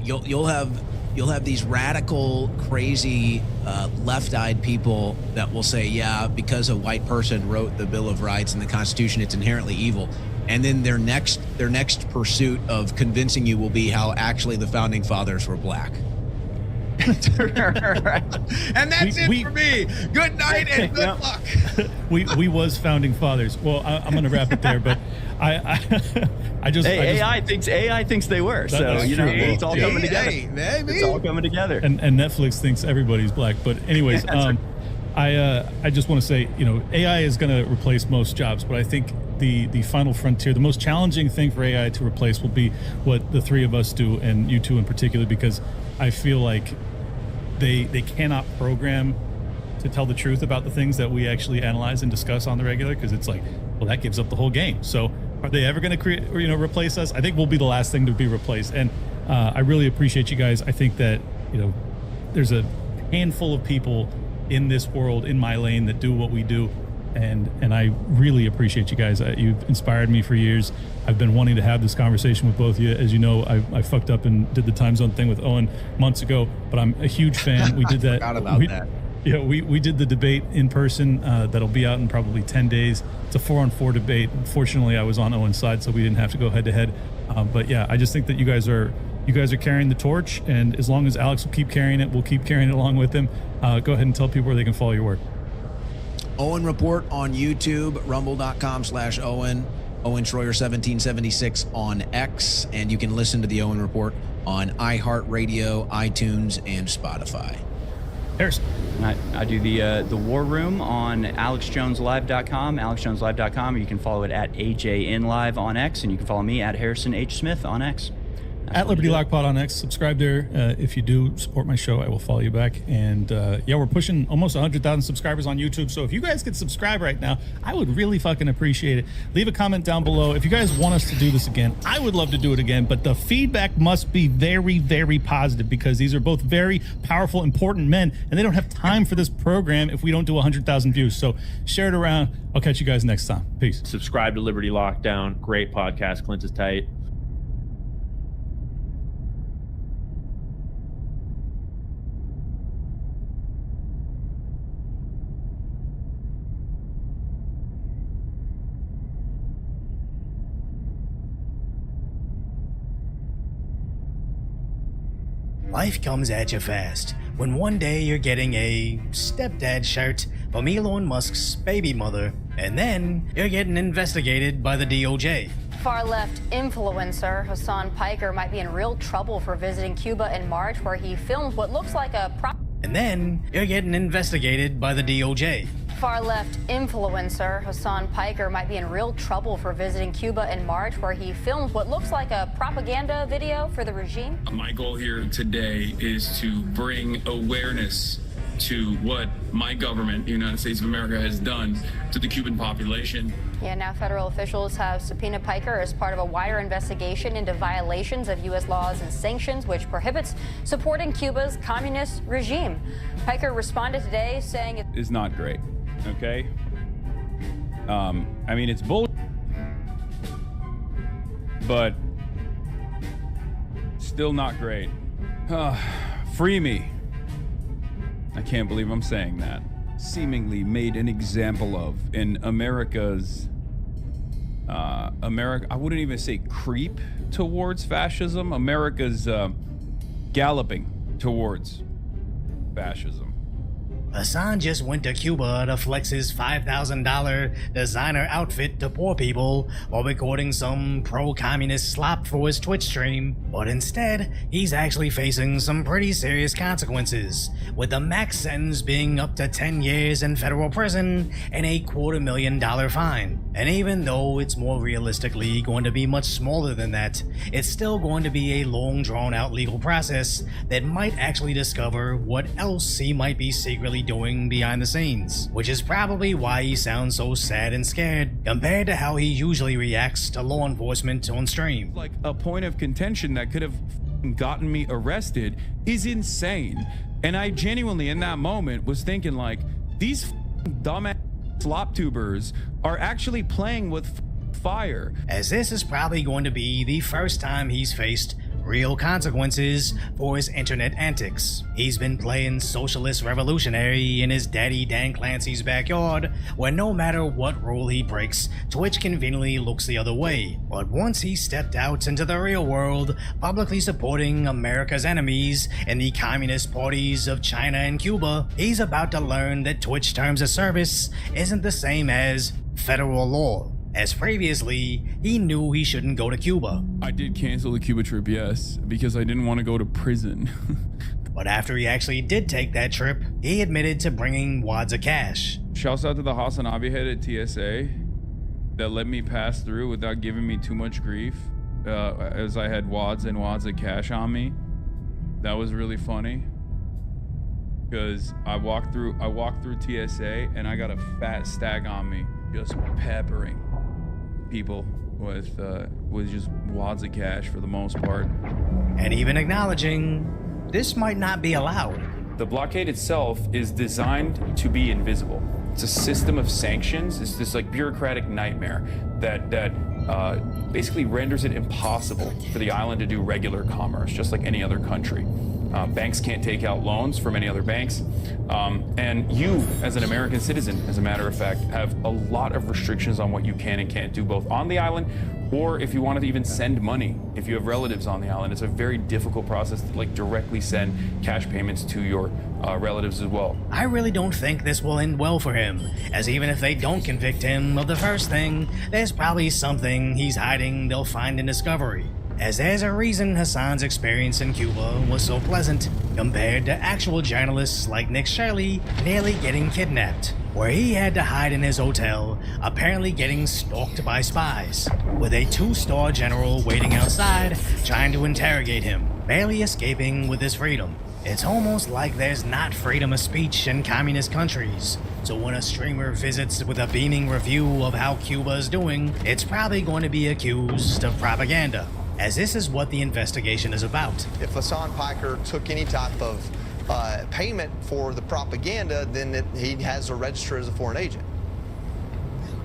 You'll have these radical, crazy, left-eyed people that will say, yeah, because a white person wrote the Bill of Rights and the Constitution, it's inherently evil. And then their next pursuit of convincing you will be how actually the founding fathers were black. And that's it for me. Good night and good luck. we was founding fathers. Well, I'm going to wrap it there, but AI thinks they were. So it's all coming together. It's all coming together. And Netflix thinks everybody's black. But anyways, I just want to say, AI is going to replace most jobs, but I think the final frontier, the most challenging thing for AI to replace will be what the three of us do, and you two in particular, because I feel like they cannot program to tell the truth about the things that we actually analyze and discuss on the regular, because it's like, well, that gives up the whole game. So are they ever going to create or replace us? I think we'll be the last thing to be replaced. And I really appreciate you guys. I think that there's a handful of people in this world, in my lane, that do what we do, and I really appreciate you guys. You've inspired me for years. I've been wanting to have this conversation with both of you. As you know, I fucked up and did the time zone thing with Owen months ago, but I'm a huge fan. We did that. I forgot about that. Yeah, we did the debate in person. That'll be out in probably 10 days. It's a 4-on-4 debate. Fortunately, I was on Owen's side, so we didn't have to go head to head. But yeah, I just think that you guys are carrying the torch, and as long as Alex will keep carrying it, we'll keep carrying it along with him. Go ahead and tell people where they can follow your work. Owen Report on YouTube, rumble.com/Owen, Owen Schroyer 1776 on X, and you can listen to the Owen Report on iHeartRadio, iTunes, and Spotify. Harrison. I do the War Room on AlexJonesLive.com, AlexJonesLive.com, or you can follow it at AJNLive on X, and you can follow me at Harrison H. Smith on X. At Liberty Lockpod on X. Subscribe there. If you do support my show, I will follow you back. And yeah, we're pushing almost 100,000 subscribers on YouTube. So if you guys could subscribe right now, I would really fucking appreciate it. Leave a comment down below. If you guys want us to do this again, I would love to do it again. But the feedback must be very, very positive, because these are both very powerful, important men, and they don't have time for this program if we don't do 100,000 views. So share it around. I'll catch you guys next time. Peace. Subscribe to Liberty Lockdown. Great podcast. Clint is tight. Life comes at you fast, when one day you're getting a stepdad shirt from Elon Musk's baby mother, and then you're getting investigated by the DOJ. Far-left influencer Hassan Piker might be in real trouble for visiting Cuba in March, where he filmed what looks like a And then you're getting investigated by the DOJ. Far-left influencer Hassan Piker might be in real trouble for visiting Cuba in March, where he filmed what looks like a propaganda video for the regime. My goal here today is to bring awareness to what my government, the United States of America, has done to the Cuban population. Yeah, now federal officials have subpoenaed Piker as part of a wider investigation into violations of U.S. laws and sanctions, which prohibits supporting Cuba's communist regime. Piker responded today saying It's not great, okay? I mean, it's bull, but still not great. Free me. I can't believe I'm saying that. Seemingly made an example of in America's I wouldn't even say creep towards fascism. America's galloping towards fascism. Hassan just went to Cuba to flex his $5,000 designer outfit to poor people while recording some pro-communist slop for his Twitch stream. But instead, he's actually facing some pretty serious consequences, with the max sentence being up to 10 years in federal prison and a $250,000 fine. And even though it's more realistically going to be much smaller than that, it's still going to be a long drawn-out legal process that might actually discover what else he might be secretly doing behind the scenes, which is probably why he sounds so sad and scared compared to how he usually reacts to law enforcement on stream. Like a point of contention that could have gotten me arrested is insane. And I genuinely in that moment was thinking like, these dumbass slop tubers are actually playing with fire. As this is probably going to be the first time he's faced real consequences for his internet antics. He's been playing socialist revolutionary in his daddy Dan Clancy's backyard, where no matter what rule he breaks, Twitch conveniently looks the other way. But once he stepped out into the real world, publicly supporting America's enemies and the communist parties of China and Cuba, he's about to learn that Twitch terms of service isn't the same as federal law. As previously, he knew he shouldn't go to Cuba. I did cancel the Cuba trip, yes, because I didn't want to go to prison. But after he actually did take that trip, he admitted to bringing wads of cash. Shouts out to the Hassan Abi head at TSA that let me pass through without giving me too much grief, as I had wads and wads of cash on me. That was really funny, because I walked through TSA and I got a fat stack on me, just peppering people with just wads of cash for the most part. And even acknowledging this might not be allowed. The blockade itself is designed to be invisible. It's a system of sanctions. It's this like bureaucratic nightmare that basically renders it impossible for the island to do regular commerce, just like any other country. Banks can't take out loans from any other banks. And you, as an American citizen, as a matter of fact, have a lot of restrictions on what you can and can't do, both on the island or if you want to even send money. If you have relatives on the island, it's a very difficult process to like directly send cash payments to your relatives as well. I really don't think this will end well for him, as even if they don't convict him of the first thing, there's probably something he's hiding they'll find in discovery. As there's a reason Hassan's experience in Cuba was so pleasant compared to actual journalists like Nick Shirley nearly getting kidnapped, where he had to hide in his hotel, apparently getting stalked by spies, with a 2-star general waiting outside trying to interrogate him, barely escaping with his freedom. It's almost like there's not freedom of speech in communist countries, so when a streamer visits with a beaming review of how Cuba is doing, it's probably going to be accused of propaganda, as this is what the investigation is about. If Hassan Piker took any type of payment for the propaganda, then he has to register as a foreign agent.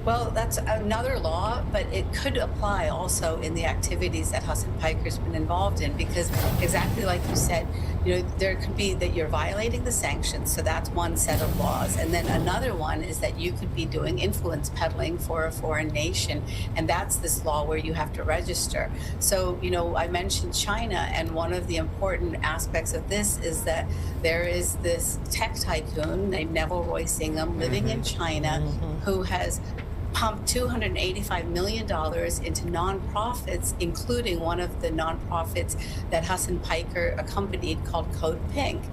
Well, that's another law, but it could apply also in the activities that Hassan Piker's been involved in, because exactly like you said, you know, there could be that you're violating the sanctions, so that's one set of laws. And then another one is that you could be doing influence peddling for a foreign nation, and that's this law where you have to register. So, you know, I mentioned China, and one of the important aspects of this is that there is this tech tycoon named Neville Roy Singham living in China who has pumped $285 million into nonprofits, including one of the nonprofits that Hassan Piker accompanied called Code Pink.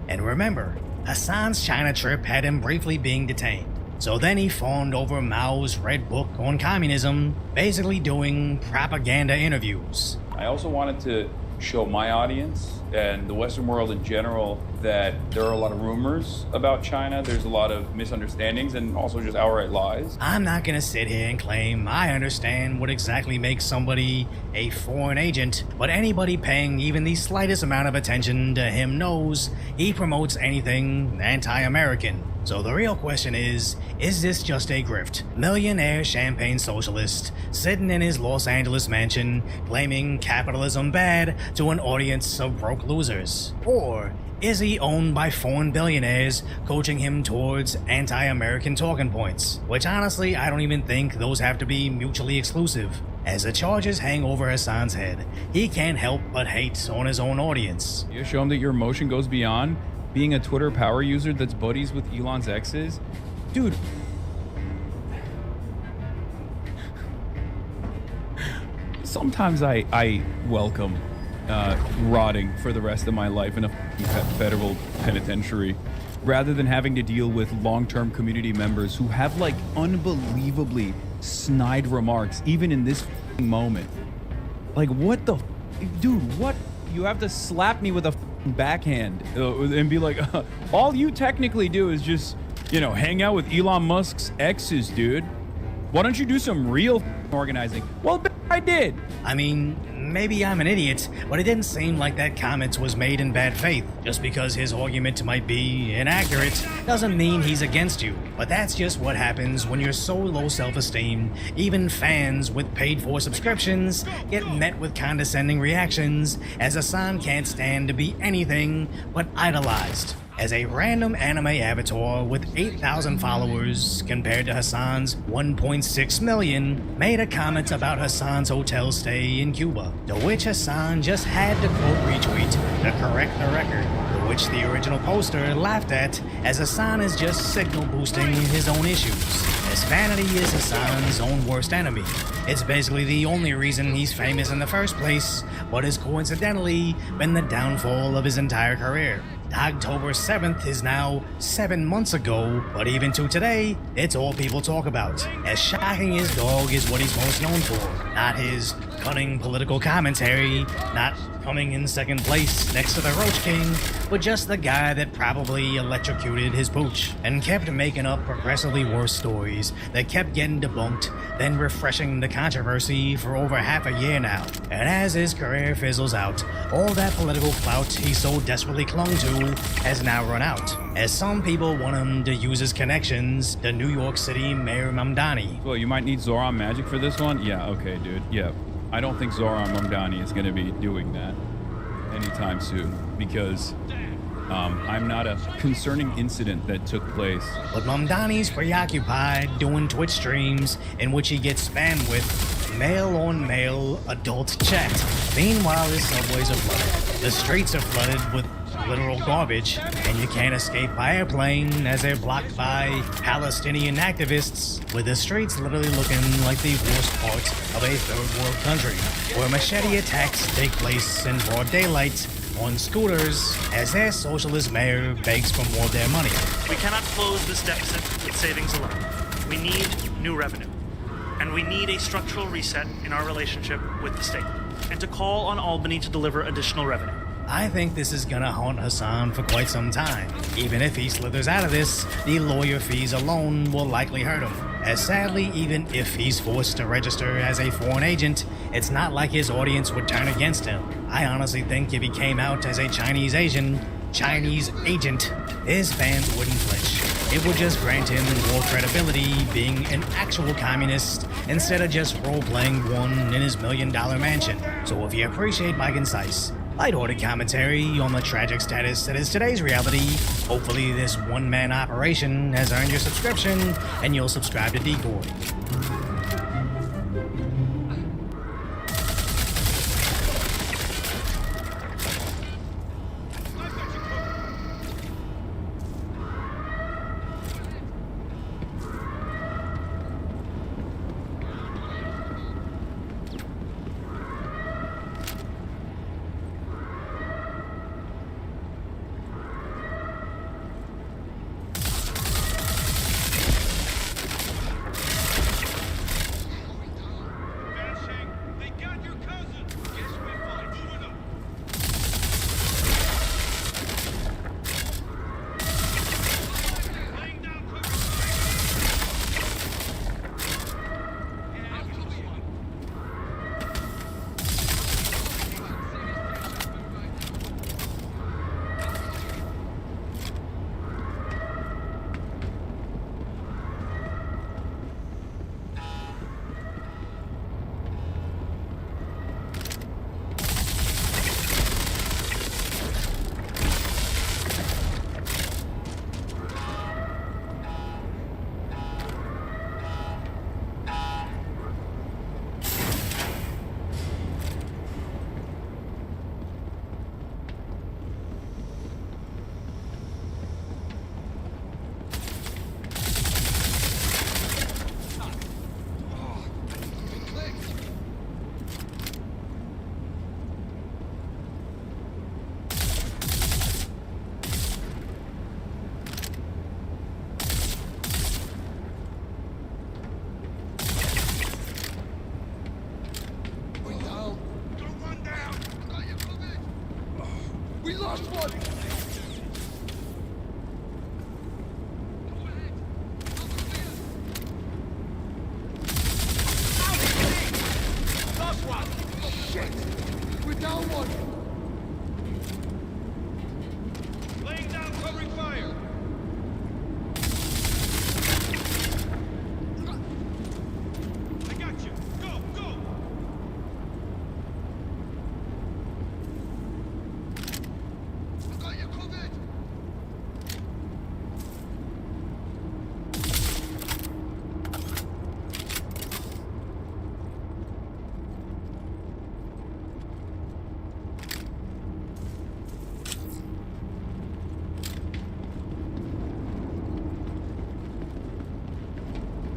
And remember, Hassan's China trip had him briefly being detained. So then he fawned over Mao's Red Book on communism, basically doing propaganda interviews. I also wanted to show my audience and the Western world in general that there are a lot of rumors about China. There's a lot of misunderstandings and also just outright lies. I'm not gonna sit here and claim I understand what exactly makes somebody a foreign agent, but anybody paying even the slightest amount of attention to him knows he promotes anything anti-American. So the real question is this just a grift? Millionaire champagne socialist sitting in his Los Angeles mansion claiming capitalism bad to an audience of broke losers? Or is he owned by foreign billionaires coaching him towards anti-American talking points? Which honestly, I don't even think those have to be mutually exclusive. As the charges hang over Hassan's head, he can't help but hate on his own audience. You show him that your emotion goes beyond being a Twitter power user that's buddies with Elon's exes. Dude. Sometimes I welcome rotting for the rest of my life in a federal penitentiary rather than having to deal with long-term community members who have like unbelievably snide remarks even in this moment. Like what the dude, what? You have to slap me with a backhand and be like, all you technically do is just, hang out with Elon Musk's exes, dude. Why don't you do some real organizing? Well, I did. I mean, maybe I'm an idiot, but it didn't seem like that comment was made in bad faith. Just because his argument might be inaccurate doesn't mean he's against you. But that's just what happens when you're so low self-esteem. Even fans with paid-for subscriptions get met with condescending reactions, as Hassan can't stand to be anything but idolized. As a random anime avatar with 8,000 followers compared to Hassan's 1.6 million made a comment about Hassan's hotel stay in Cuba, to which Hassan just had to quote retweet to correct the record, to which the original poster laughed at, as Hassan is just signal boosting his own issues. As vanity is Hassan's own worst enemy. It's basically the only reason he's famous in the first place, but has coincidentally been the downfall of his entire career. October 7th is now 7 months ago, but even to today, it's all people talk about. As shocking as dog is what he's most known for, not his cunning political commentary, not coming in second place next to the Roach King, but just the guy that probably electrocuted his pooch and kept making up progressively worse stories that kept getting debunked, then refreshing the controversy for over half a year now. And as his career fizzles out, all that political clout he so desperately clung to has now run out, as some people want him to use his connections to New York City Mayor Mamdani. Well, you might need Zoran Magic for this one? Yeah, okay, dude. Yeah. I don't think Zoran Mamdani is going to be doing that anytime soon, because I'm not a concerning incident that took place. But Mamdani's preoccupied doing Twitch streams in which he gets spammed with male-on-male adult chat. Meanwhile, his subways are flooded. The streets are flooded with literal garbage, and you can't escape by airplane as they're blocked by Palestinian activists, with the streets literally looking like the worst part of a third world country, where machete attacks take place in broad daylight on scooters as their socialist mayor begs for more of their money. We cannot close this deficit with savings alone. We need new revenue, and we need a structural reset in our relationship with the state, and to call on Albany to deliver additional revenue. I think this is gonna haunt Hassan for quite some time. Even if he slithers out of this, the lawyer fees alone will likely hurt him. As sadly, even if he's forced to register as a foreign agent, it's not like his audience would turn against him. I honestly think if he came out as a Chinese agent, his fans wouldn't flinch. It would just grant him more credibility being an actual communist instead of just role-playing one in his million-dollar mansion. So if you appreciate my concise, lighthearted commentary on the tragic status that is today's reality, hopefully this one-man operation has earned your subscription and you'll subscribe to Decoy. We lost one! Lost one! Shit! We're down one! Laying down covering fire! I got you! Go! Go! I got you covered!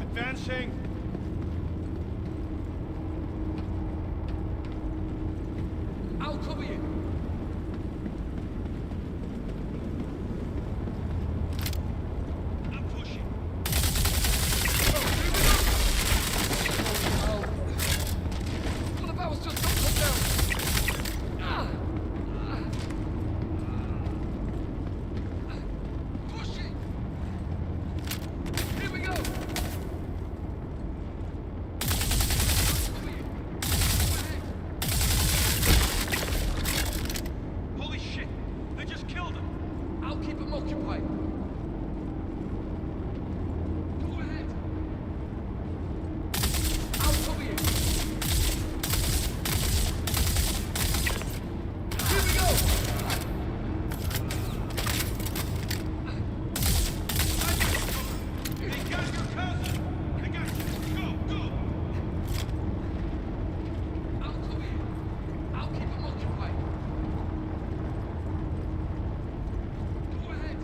Advancing. I'll cover you. I'm pushing. One of ours just got come down. Pushing. Here we go. Holy shit! They just killed him! I'll keep him occupied. Go ahead. I'll cover you. Here we go! They got your cousin! They got you! Go! Go! I'll cover you. I'll keep him occupied. Go ahead.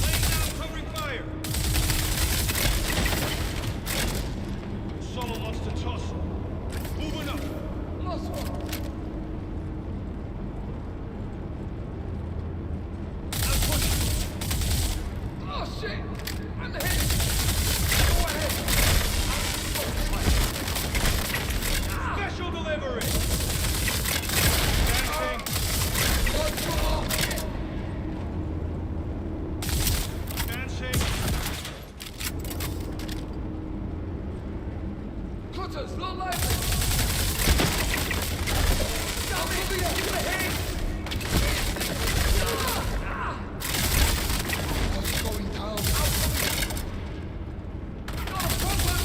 Laying down covering fire. Someone wants to tussle. Moving up. Lost one. I'm pushing. Oh shit! I'm hit. Go ahead. Special delivery. Advancing. Advancing. Cutters, low lively. Down here, ahead. What's going down? Not a problem.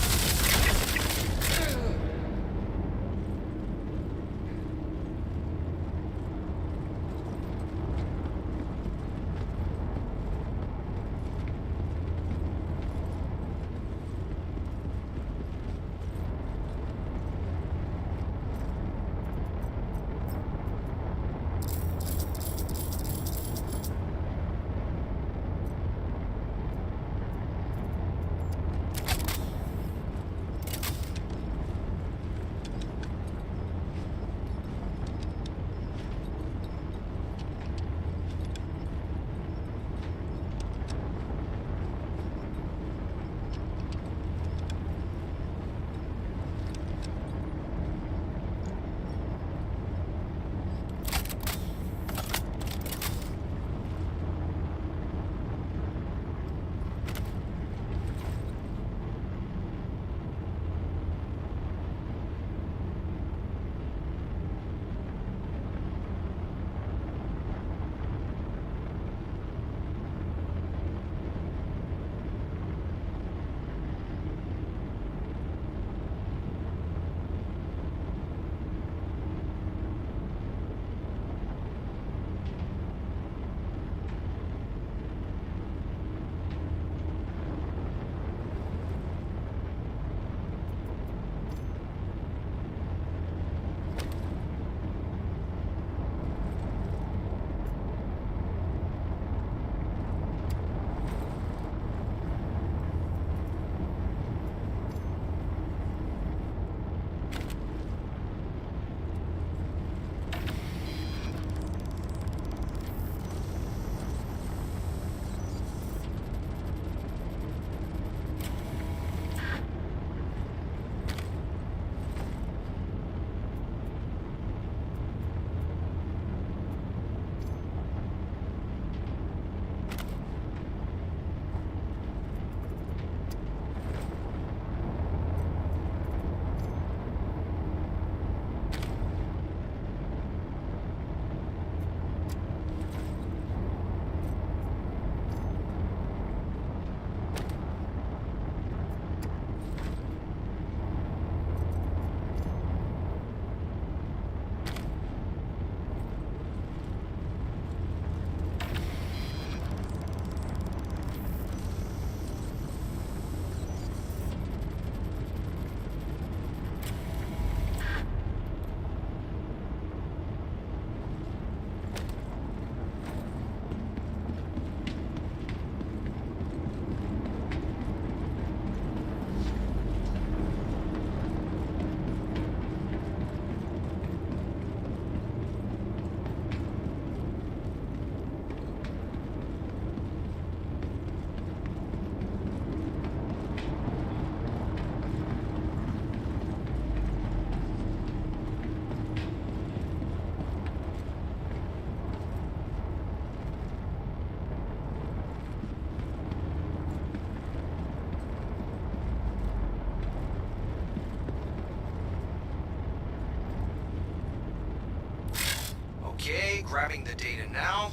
grabbing the data now?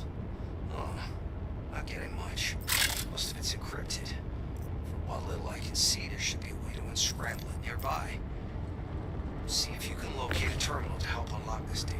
Oh, not getting much. Most of it's encrypted. From what little I can see, there should be a way to unscramble it nearby. See if you can locate a terminal to help unlock this data.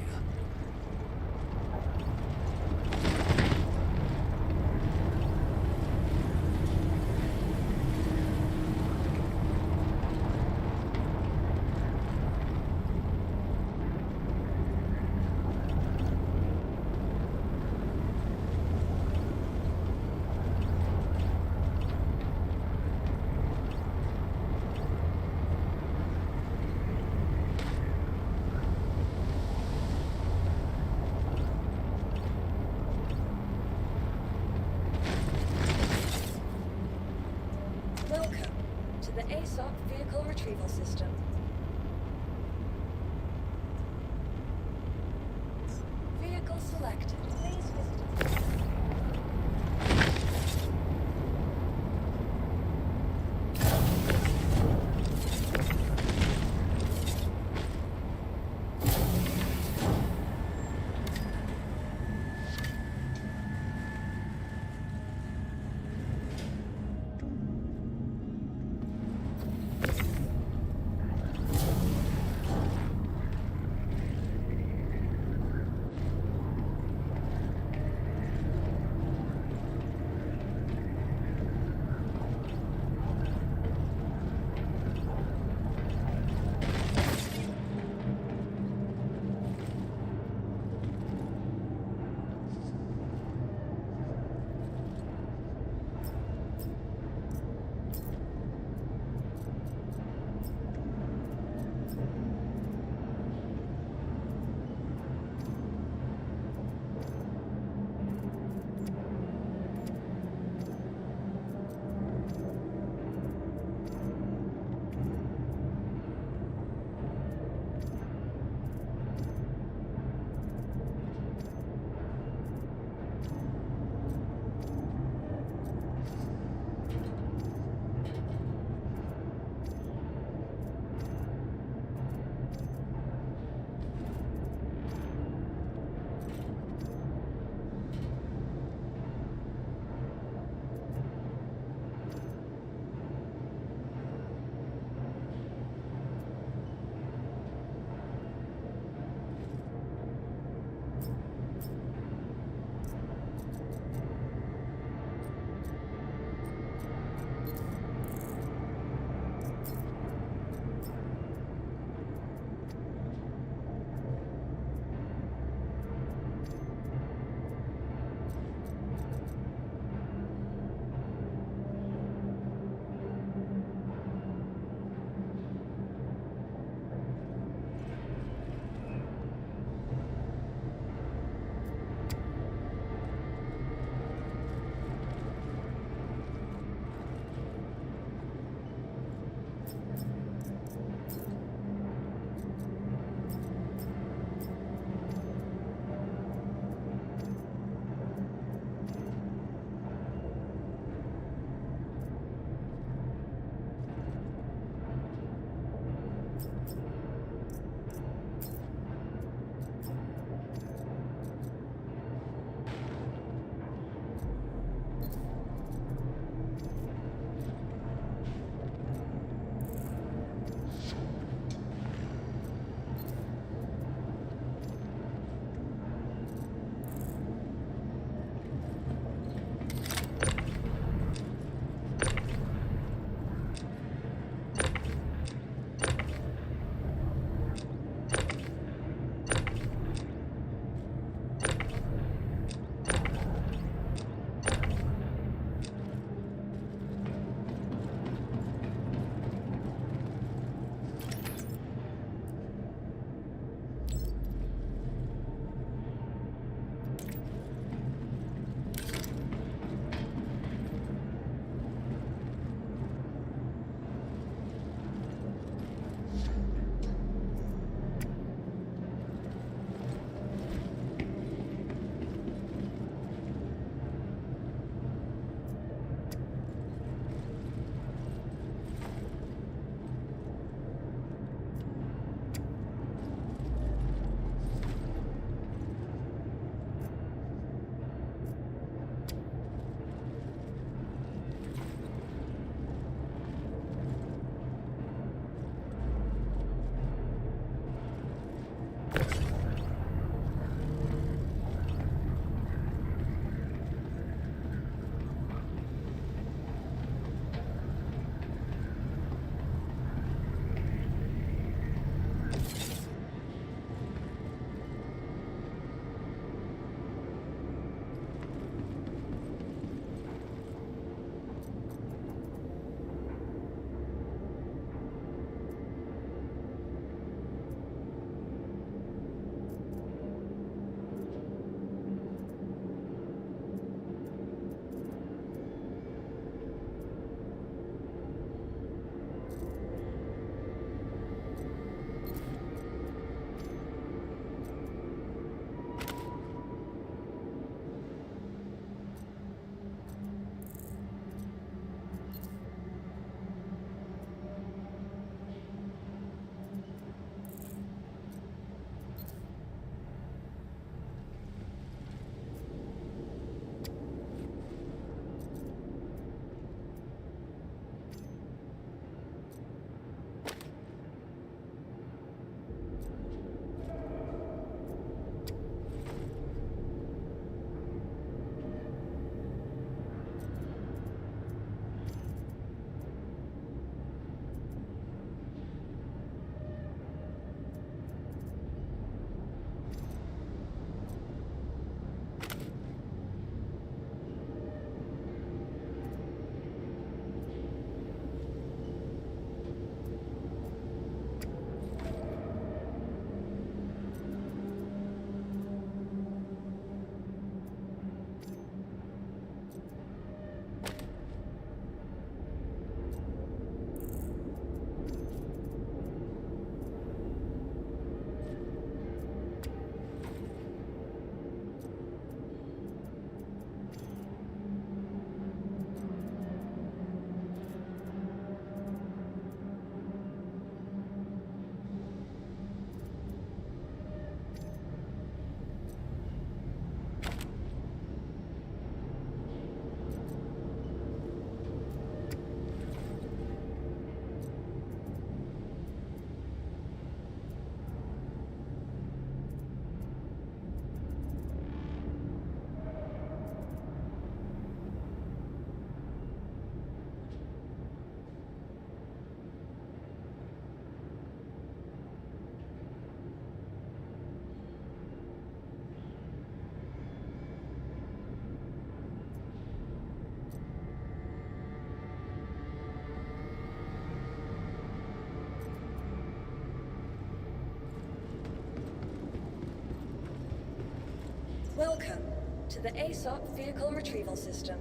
Welcome to the ASOP Vehicle Retrieval System.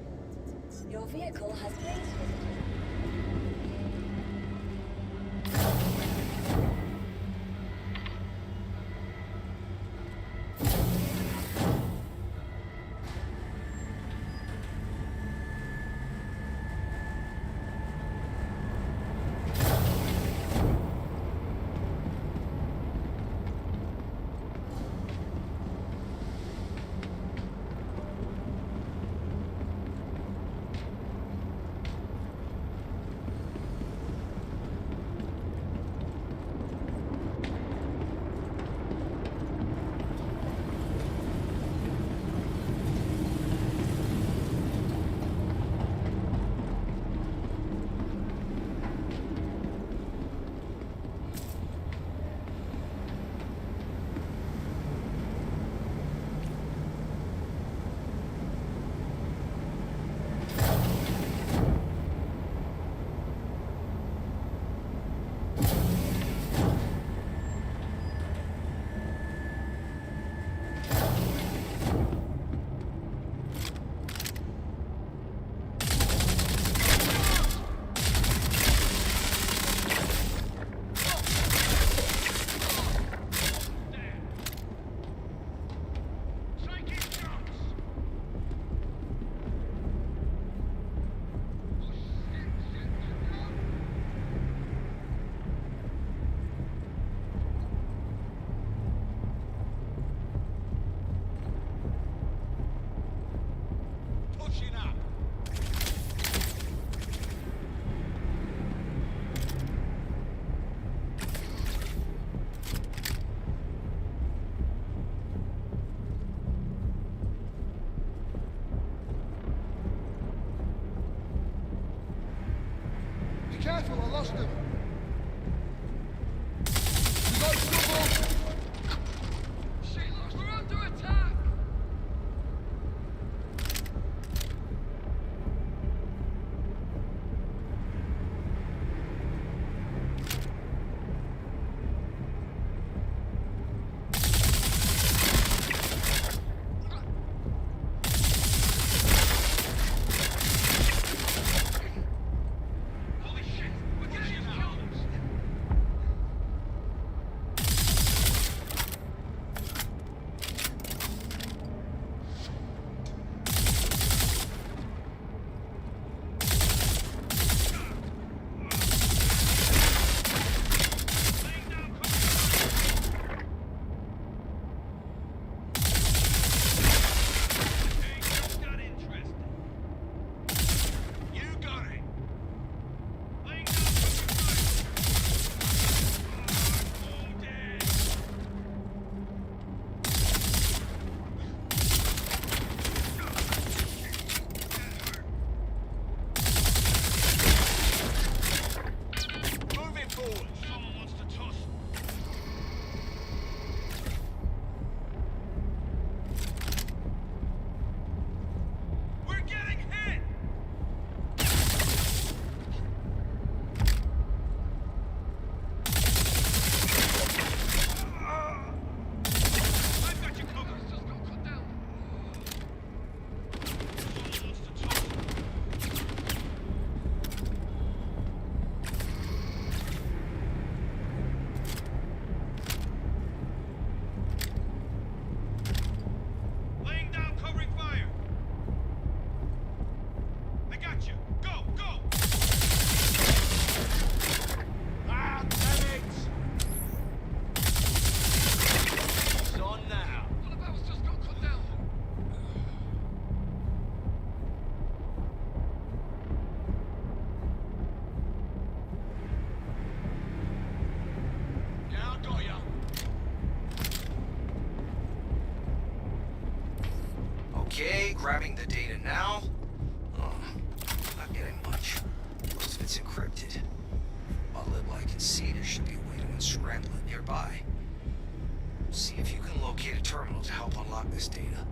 Your vehicle has been Careful, I lost him. We got trouble. Shit, lost. We're under attack. Okay, grabbing the data now. Oh, not getting much. Most of it's encrypted. What little I can see, there should be a way to unscramble it nearby. See if you can locate a terminal to help unlock this data.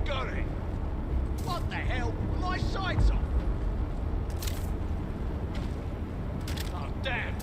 got it! What the hell? My sights off! Oh, damn!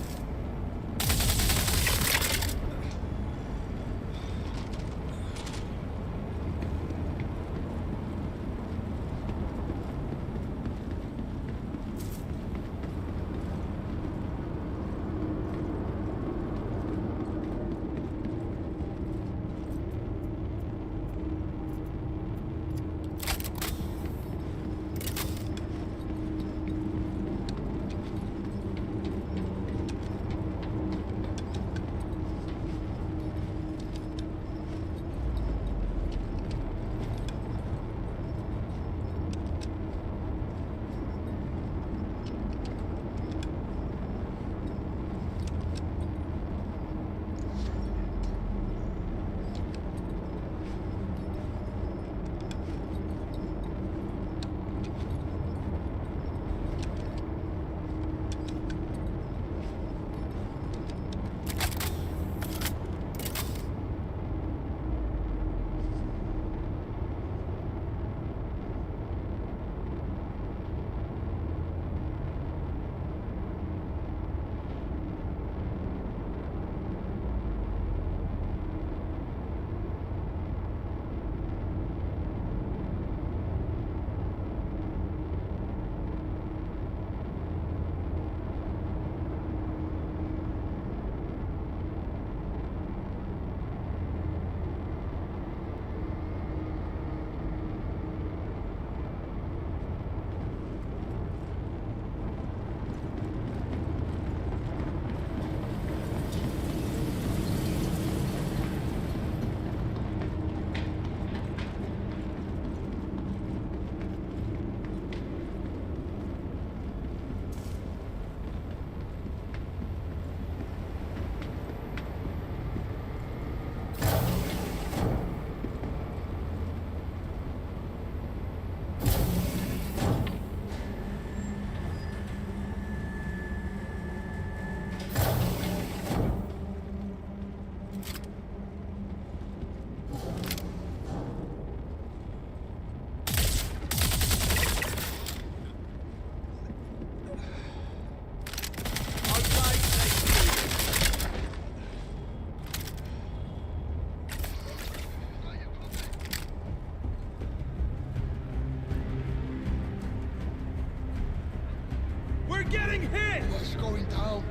getting hit! What's going down?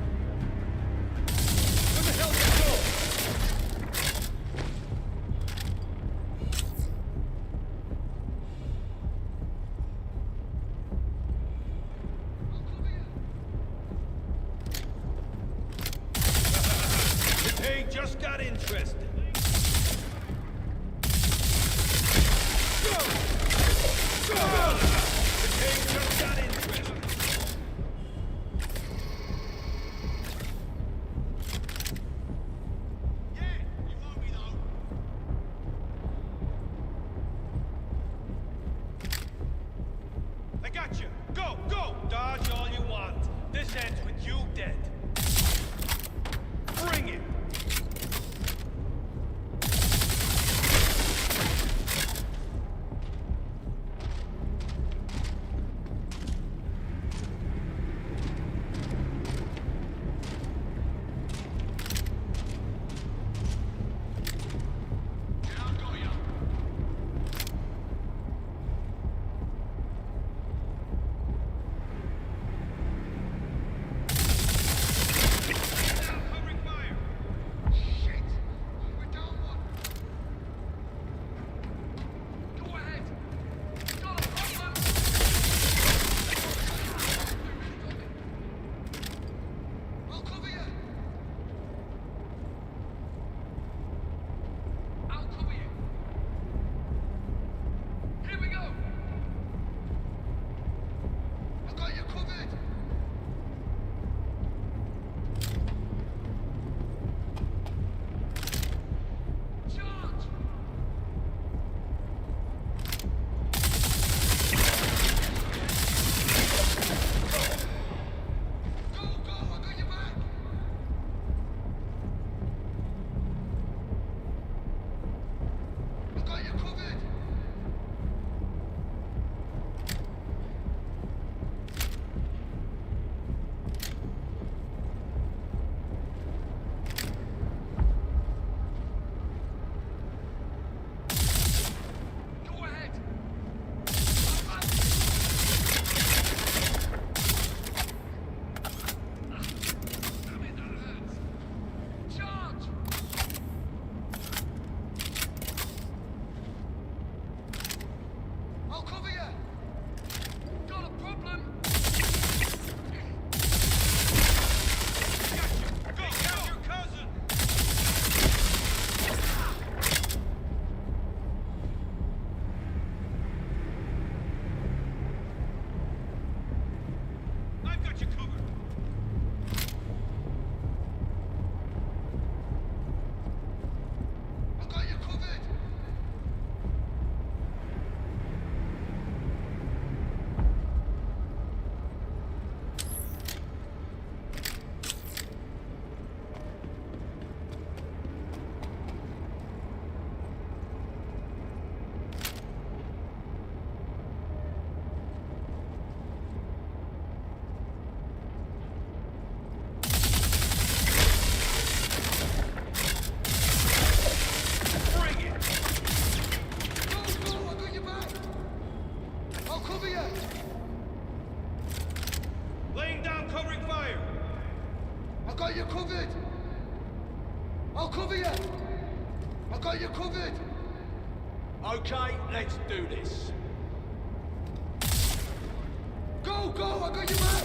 Where the hell did it go? The day just got interesting. Go! Go! The day just got interesting. I got you. Go, go! Dodge all you want. This ends with you dead. Bring it! got you covered. I'll cover you. I got you covered. Okay, let's do this. Go, go, I got you back.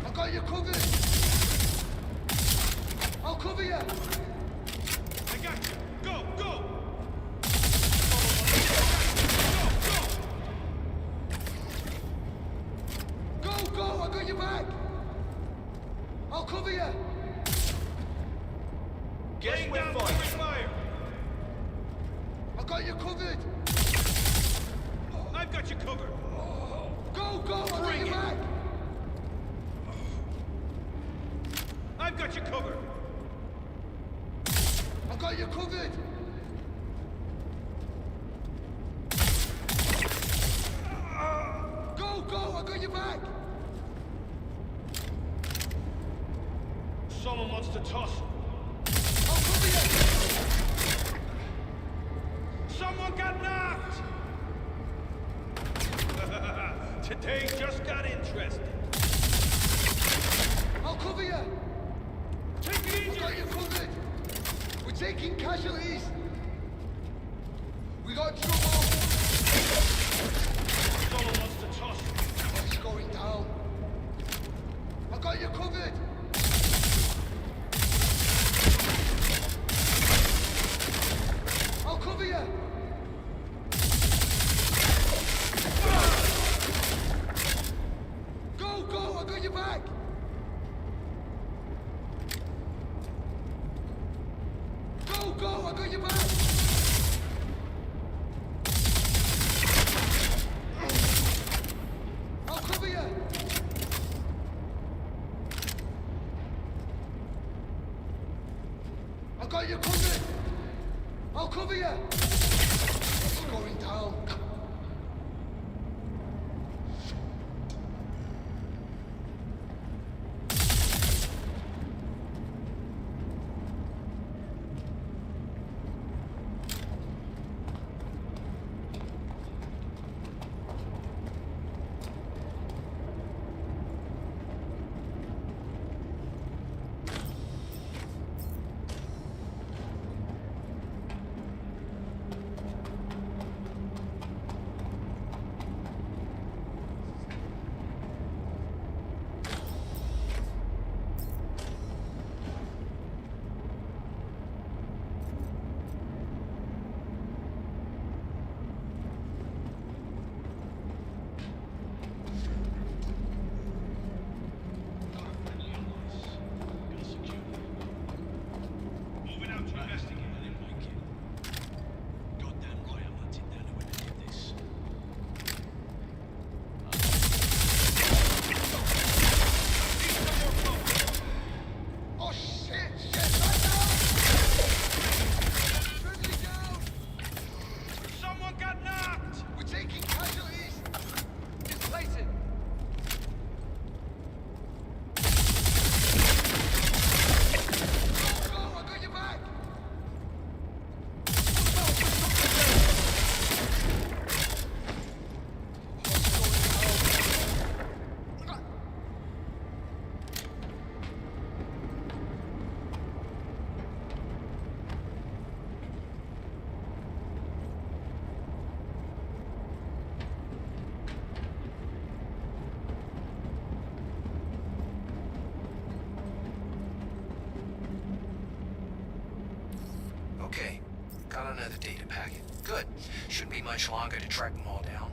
I got you covered. I'll cover you. I got you. Go, go. Go, go, I got you back. I'll cover you. Getting down fire. I got you covered. I've got you covered. Go, go, I got you back. I've got you covered. I got you covered. Go, go, I got you back. Someone wants to toss. I'll cover you. Someone got knocked. Today just got interesting. I'll cover you. Take it easy. I got you covered. We're taking casualties. We got trouble. Someone wants to toss. It's going down. I got you covered. I'll cover you. Go, go, I got you back. Go, go, I got you back. I'll cover you. I got you covered. I'll cover you. It's going down. Okay, got another data packet. Good. Shouldn't be much longer to track them all down.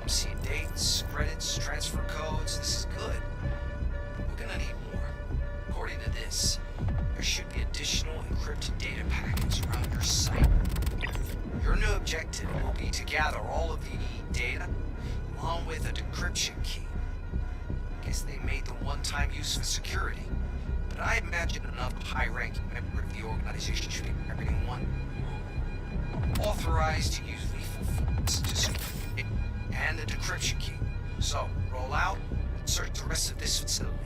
I'm seeing dates, credits, transfer codes. This is good. We're gonna need more. According to this, there should be additional encrypted data packets around your site. Your new objective will be to gather all of the data, along with a decryption key. Guess they made the one-time use for security, but I imagine another high-ranking member of the organization should be carrying one. Authorized to use lethal force to secure it and the decryption key. So, roll out and search the rest of this facility,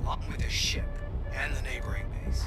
along with the ship and the neighboring base.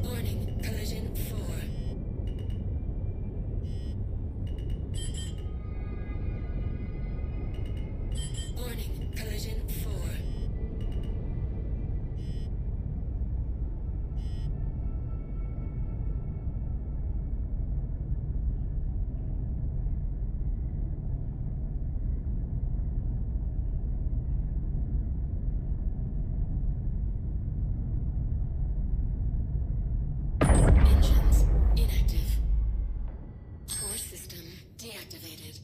Warning, collision 4. Warning, collision 4. Engines inactive. Core system deactivated.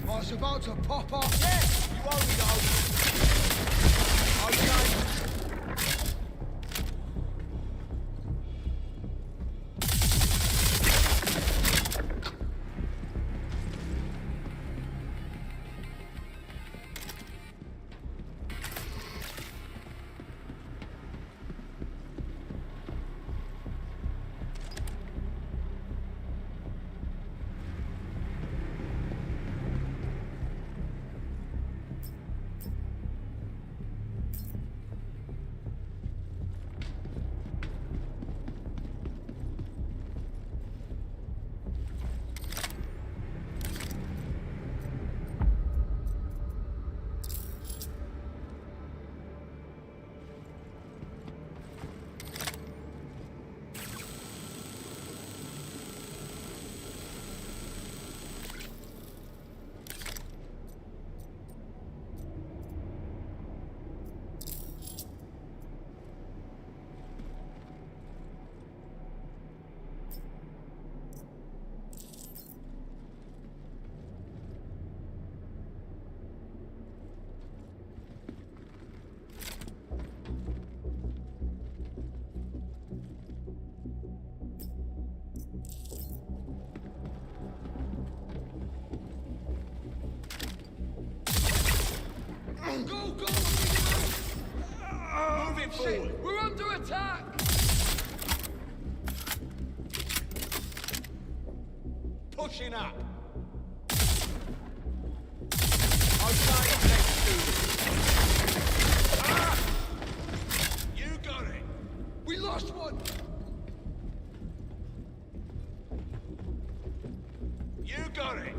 Oh, it's about to pop off. Yes, you only go. Okay. Go, go! Moving forward. We're under attack! Pushing up. You got it. We lost one. You got it.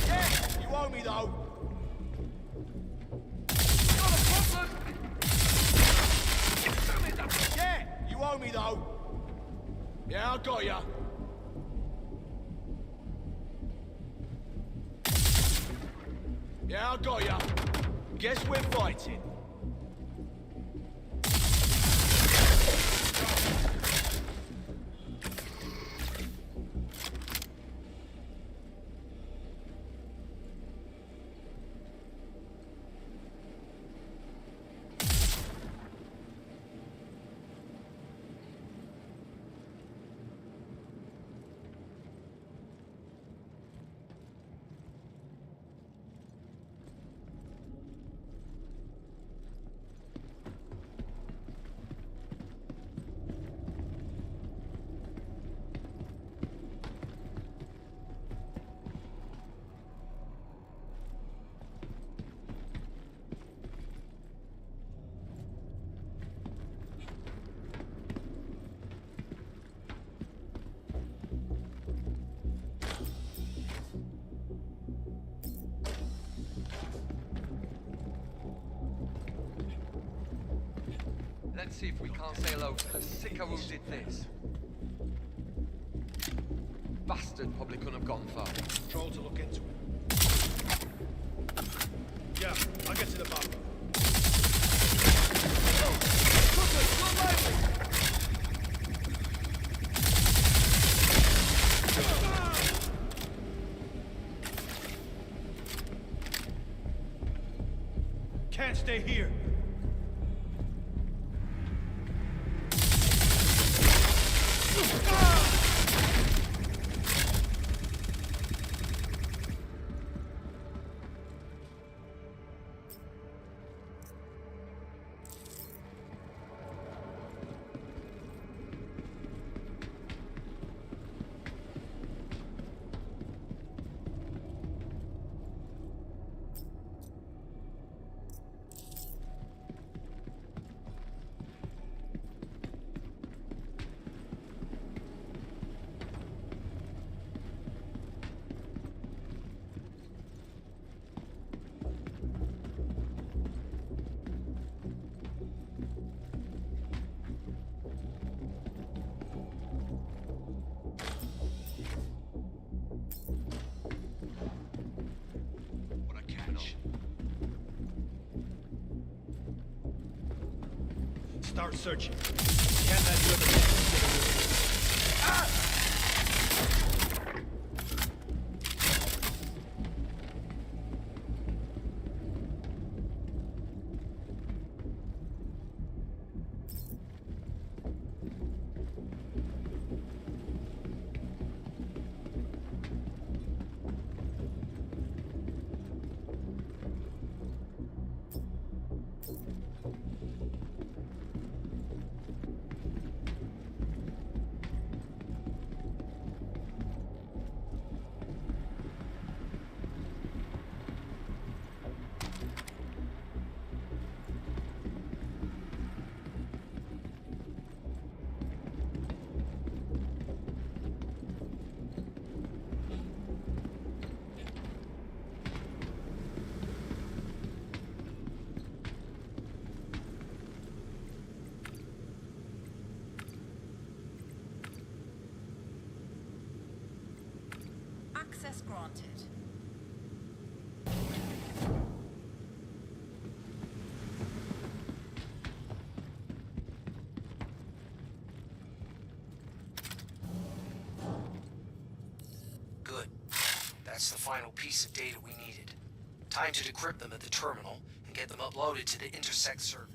Yeah, you owe me though. Not a problem. Yeah, you owe me though. Yeah, I got ya. Yeah, I got ya. Guess we're fighting. Let's see if we can't say hello to the sicko who did this. Bastard probably couldn't have gone far. Control to look into it. Yeah, I'll get to the bottom. Can't stay here. Start searching. Can't let the other get away. Ah! Access granted. Good. That's the final piece of data we needed. Time to decrypt them at the terminal and get them uploaded to the Intersect servers.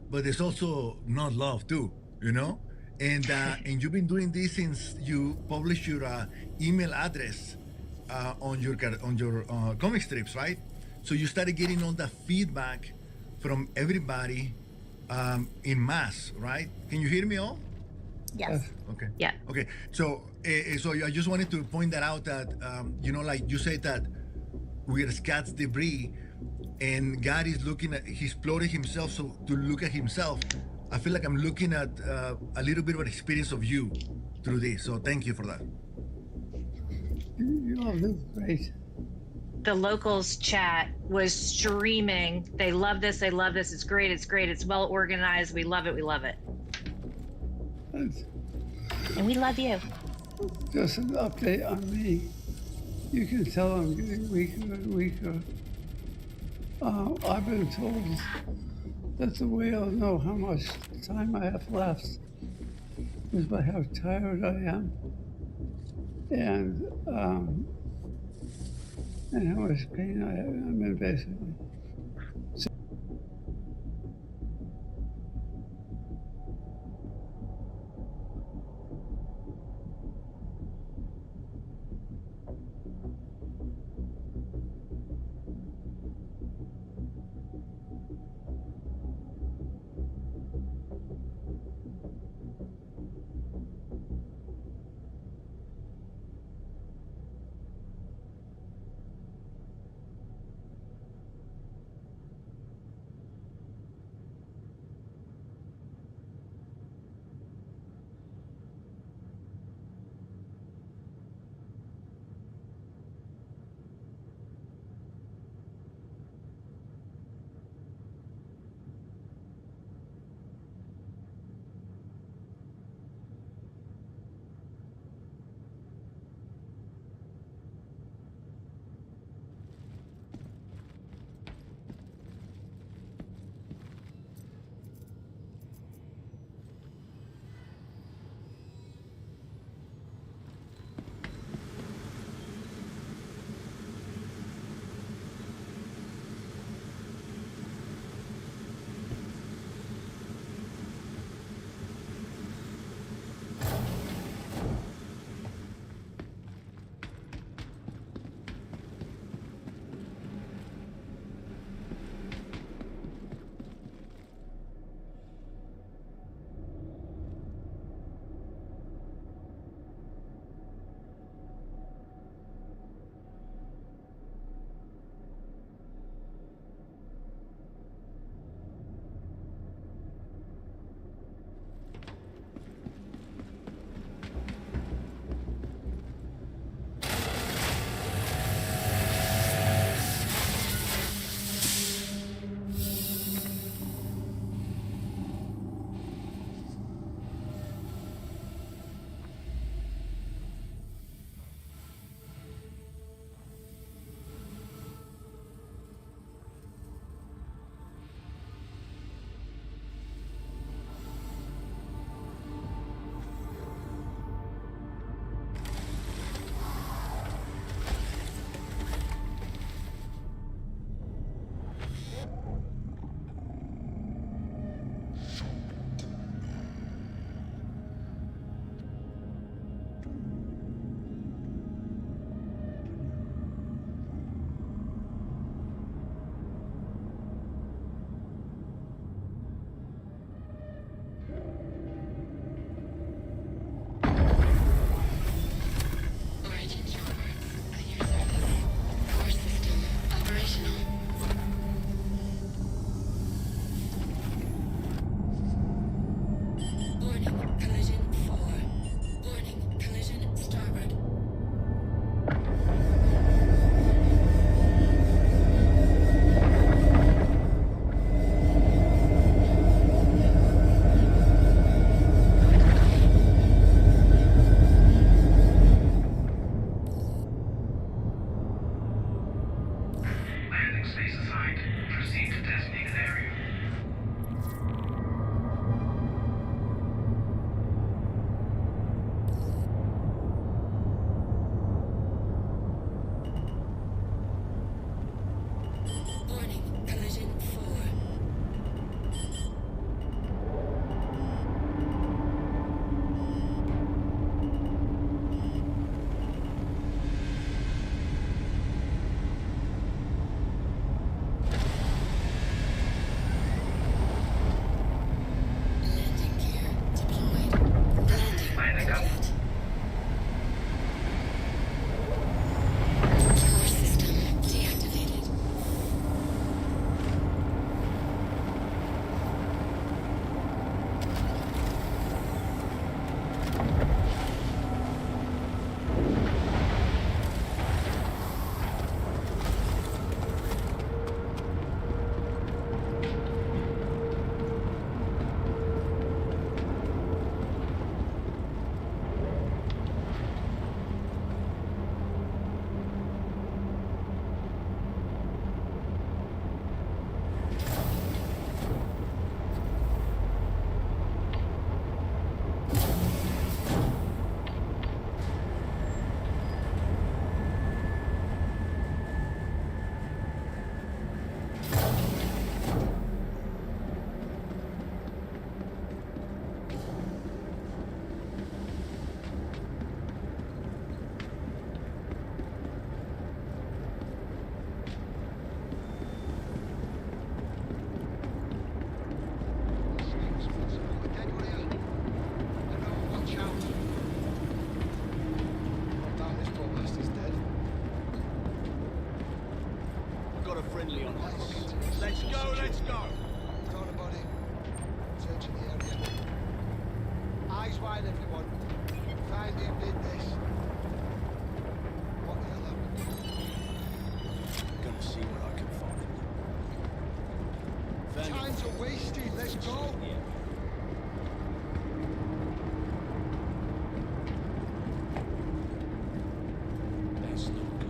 but there's also not love too, you know. And you've been doing this since you published your email address on your comic strips, right? So you started getting all the feedback from everybody in mass, right? Can you hear me all? Yes. Okay. Yeah. Okay. So, so I just wanted to point that out that you know, like you said that we're Scott's debris, and God is looking at, He's plotted Himself so to look at Himself. I feel like I'm looking at a little bit of an experience of you through this. So thank you for that. You all do great. The locals chat was streaming. They love this. They love this. It's great. It's great. It's well organized. We love it. We love it. And we love you. Just an update on me. You can tell I'm getting weaker and weaker. I've been told that the way I'll know how much time I have left is by how tired I am and how much pain I'm in, basically. friendly on ice. Let's go, let's go. Got a body. Searching the area. Eyes wide, everyone. Find who did this. What the hell happened? Gonna see what I can find. Time's are wasted. Let's go. That's not good.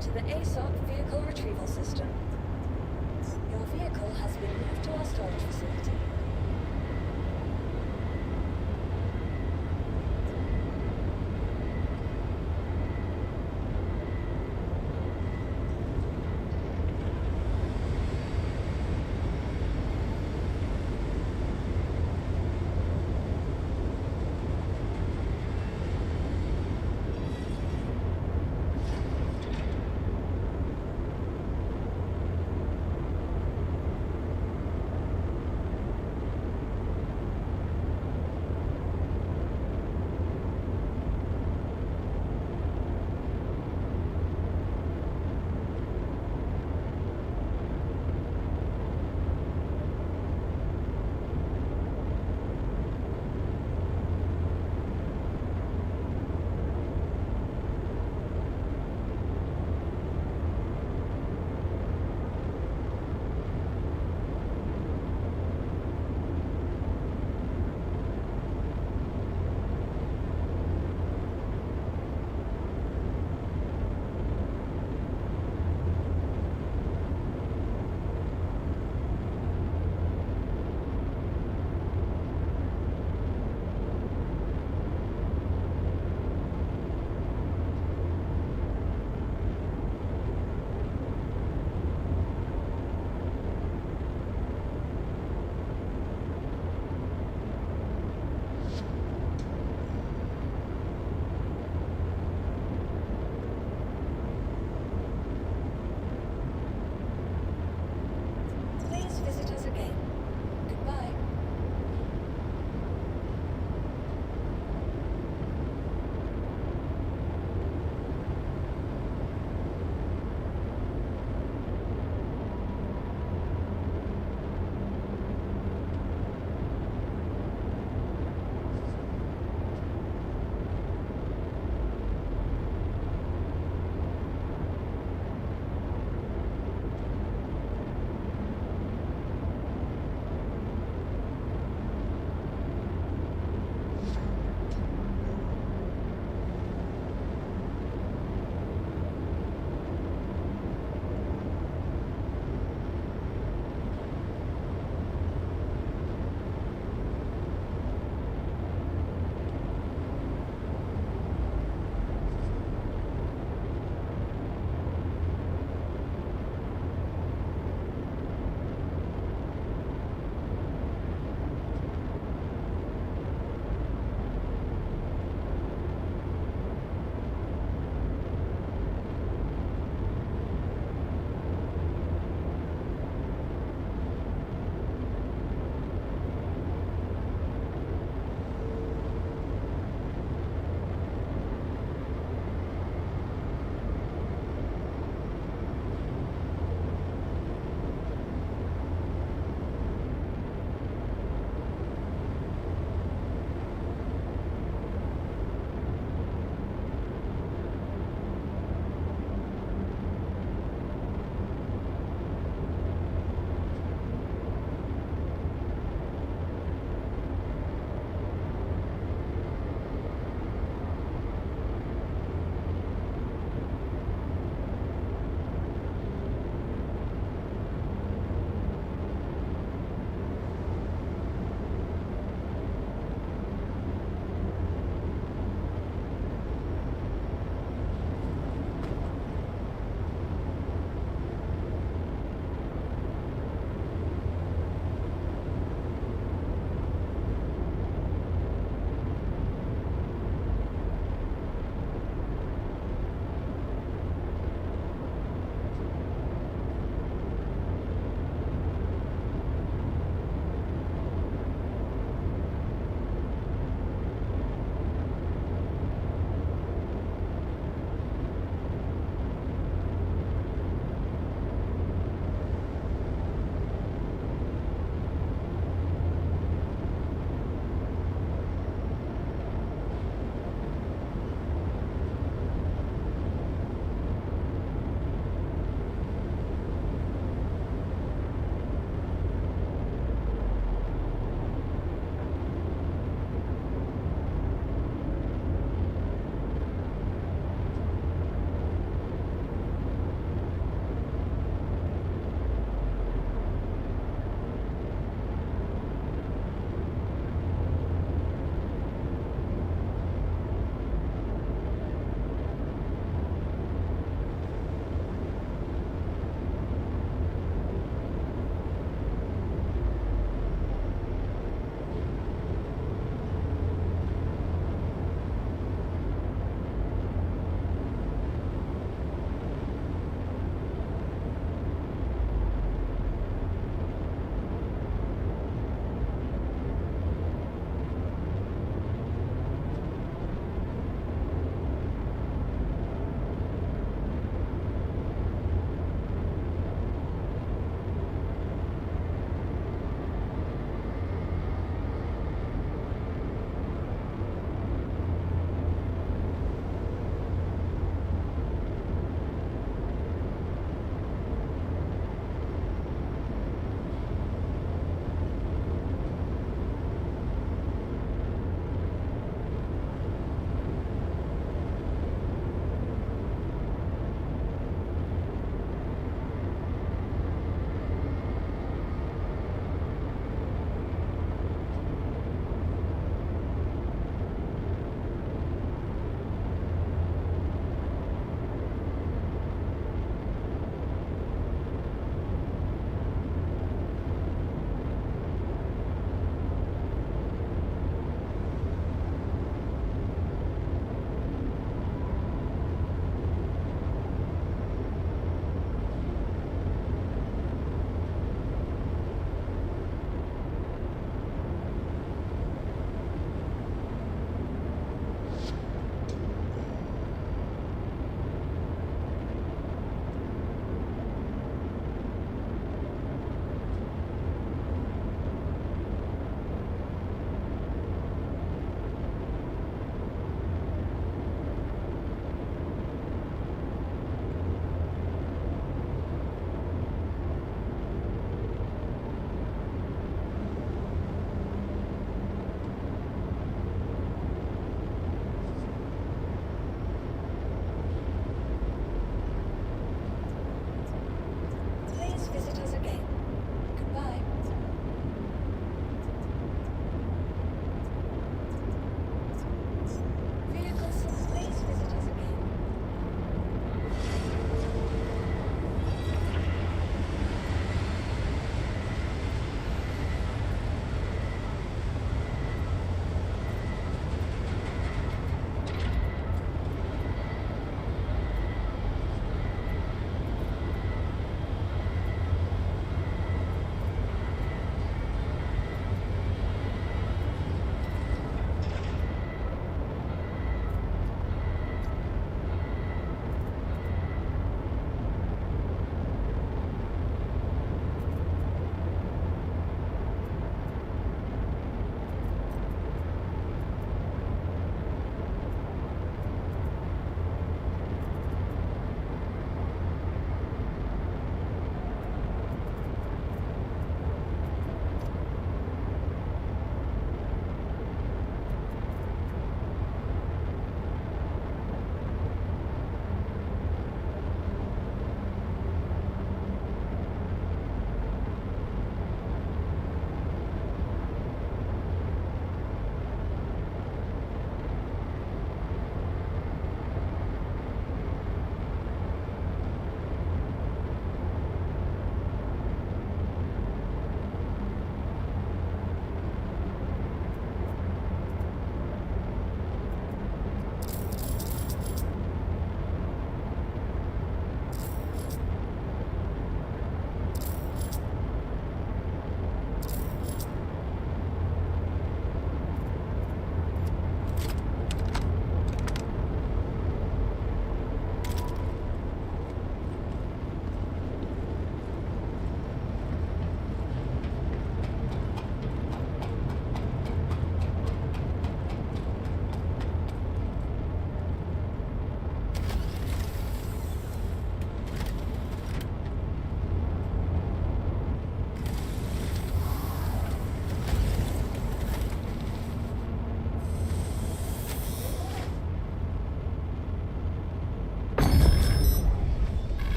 Welcome to the ASOP vehicle retrieval system. Your vehicle has been moved to our storage facility.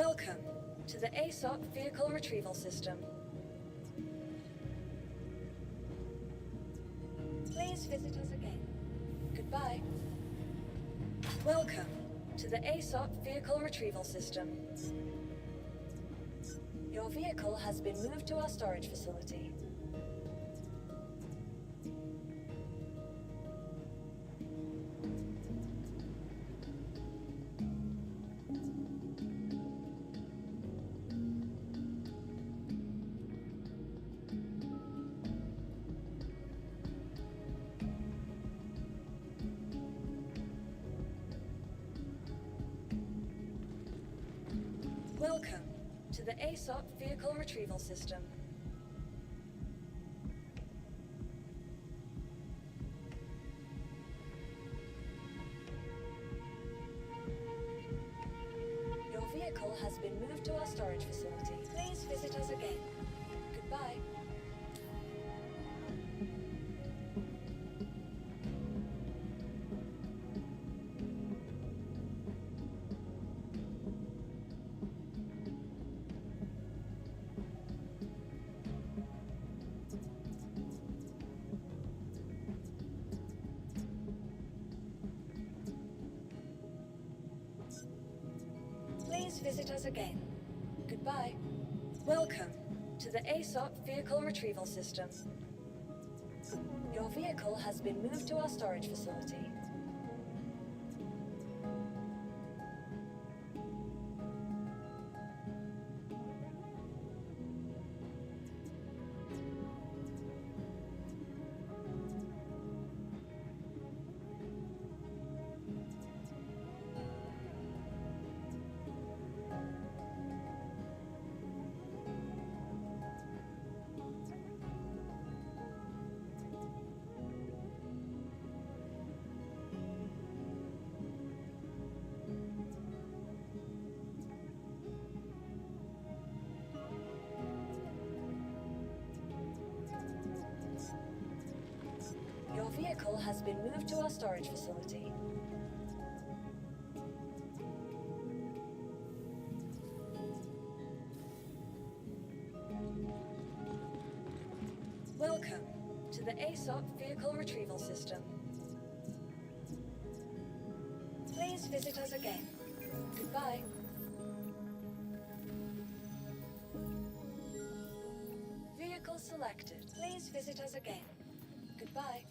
Welcome to the ASOP Vehicle Retrieval System. Please visit us again. Goodbye. Welcome to the ASOP Vehicle Retrieval System. Your vehicle has been moved to our storage facility. Welcome to the ASOP Vehicle Retrieval System. Your vehicle has been moved to our storage facility. Please visit us again. Goodbye. Please visit us again. Goodbye. Welcome to the ASOP Vehicle Retrieval System. Your vehicle has been moved to our storage facility. Your vehicle has been moved to our storage facility. Welcome to the ASOP Vehicle Retrieval System. Please visit us again. Goodbye. Vehicle selected. Please visit us again. Goodbye.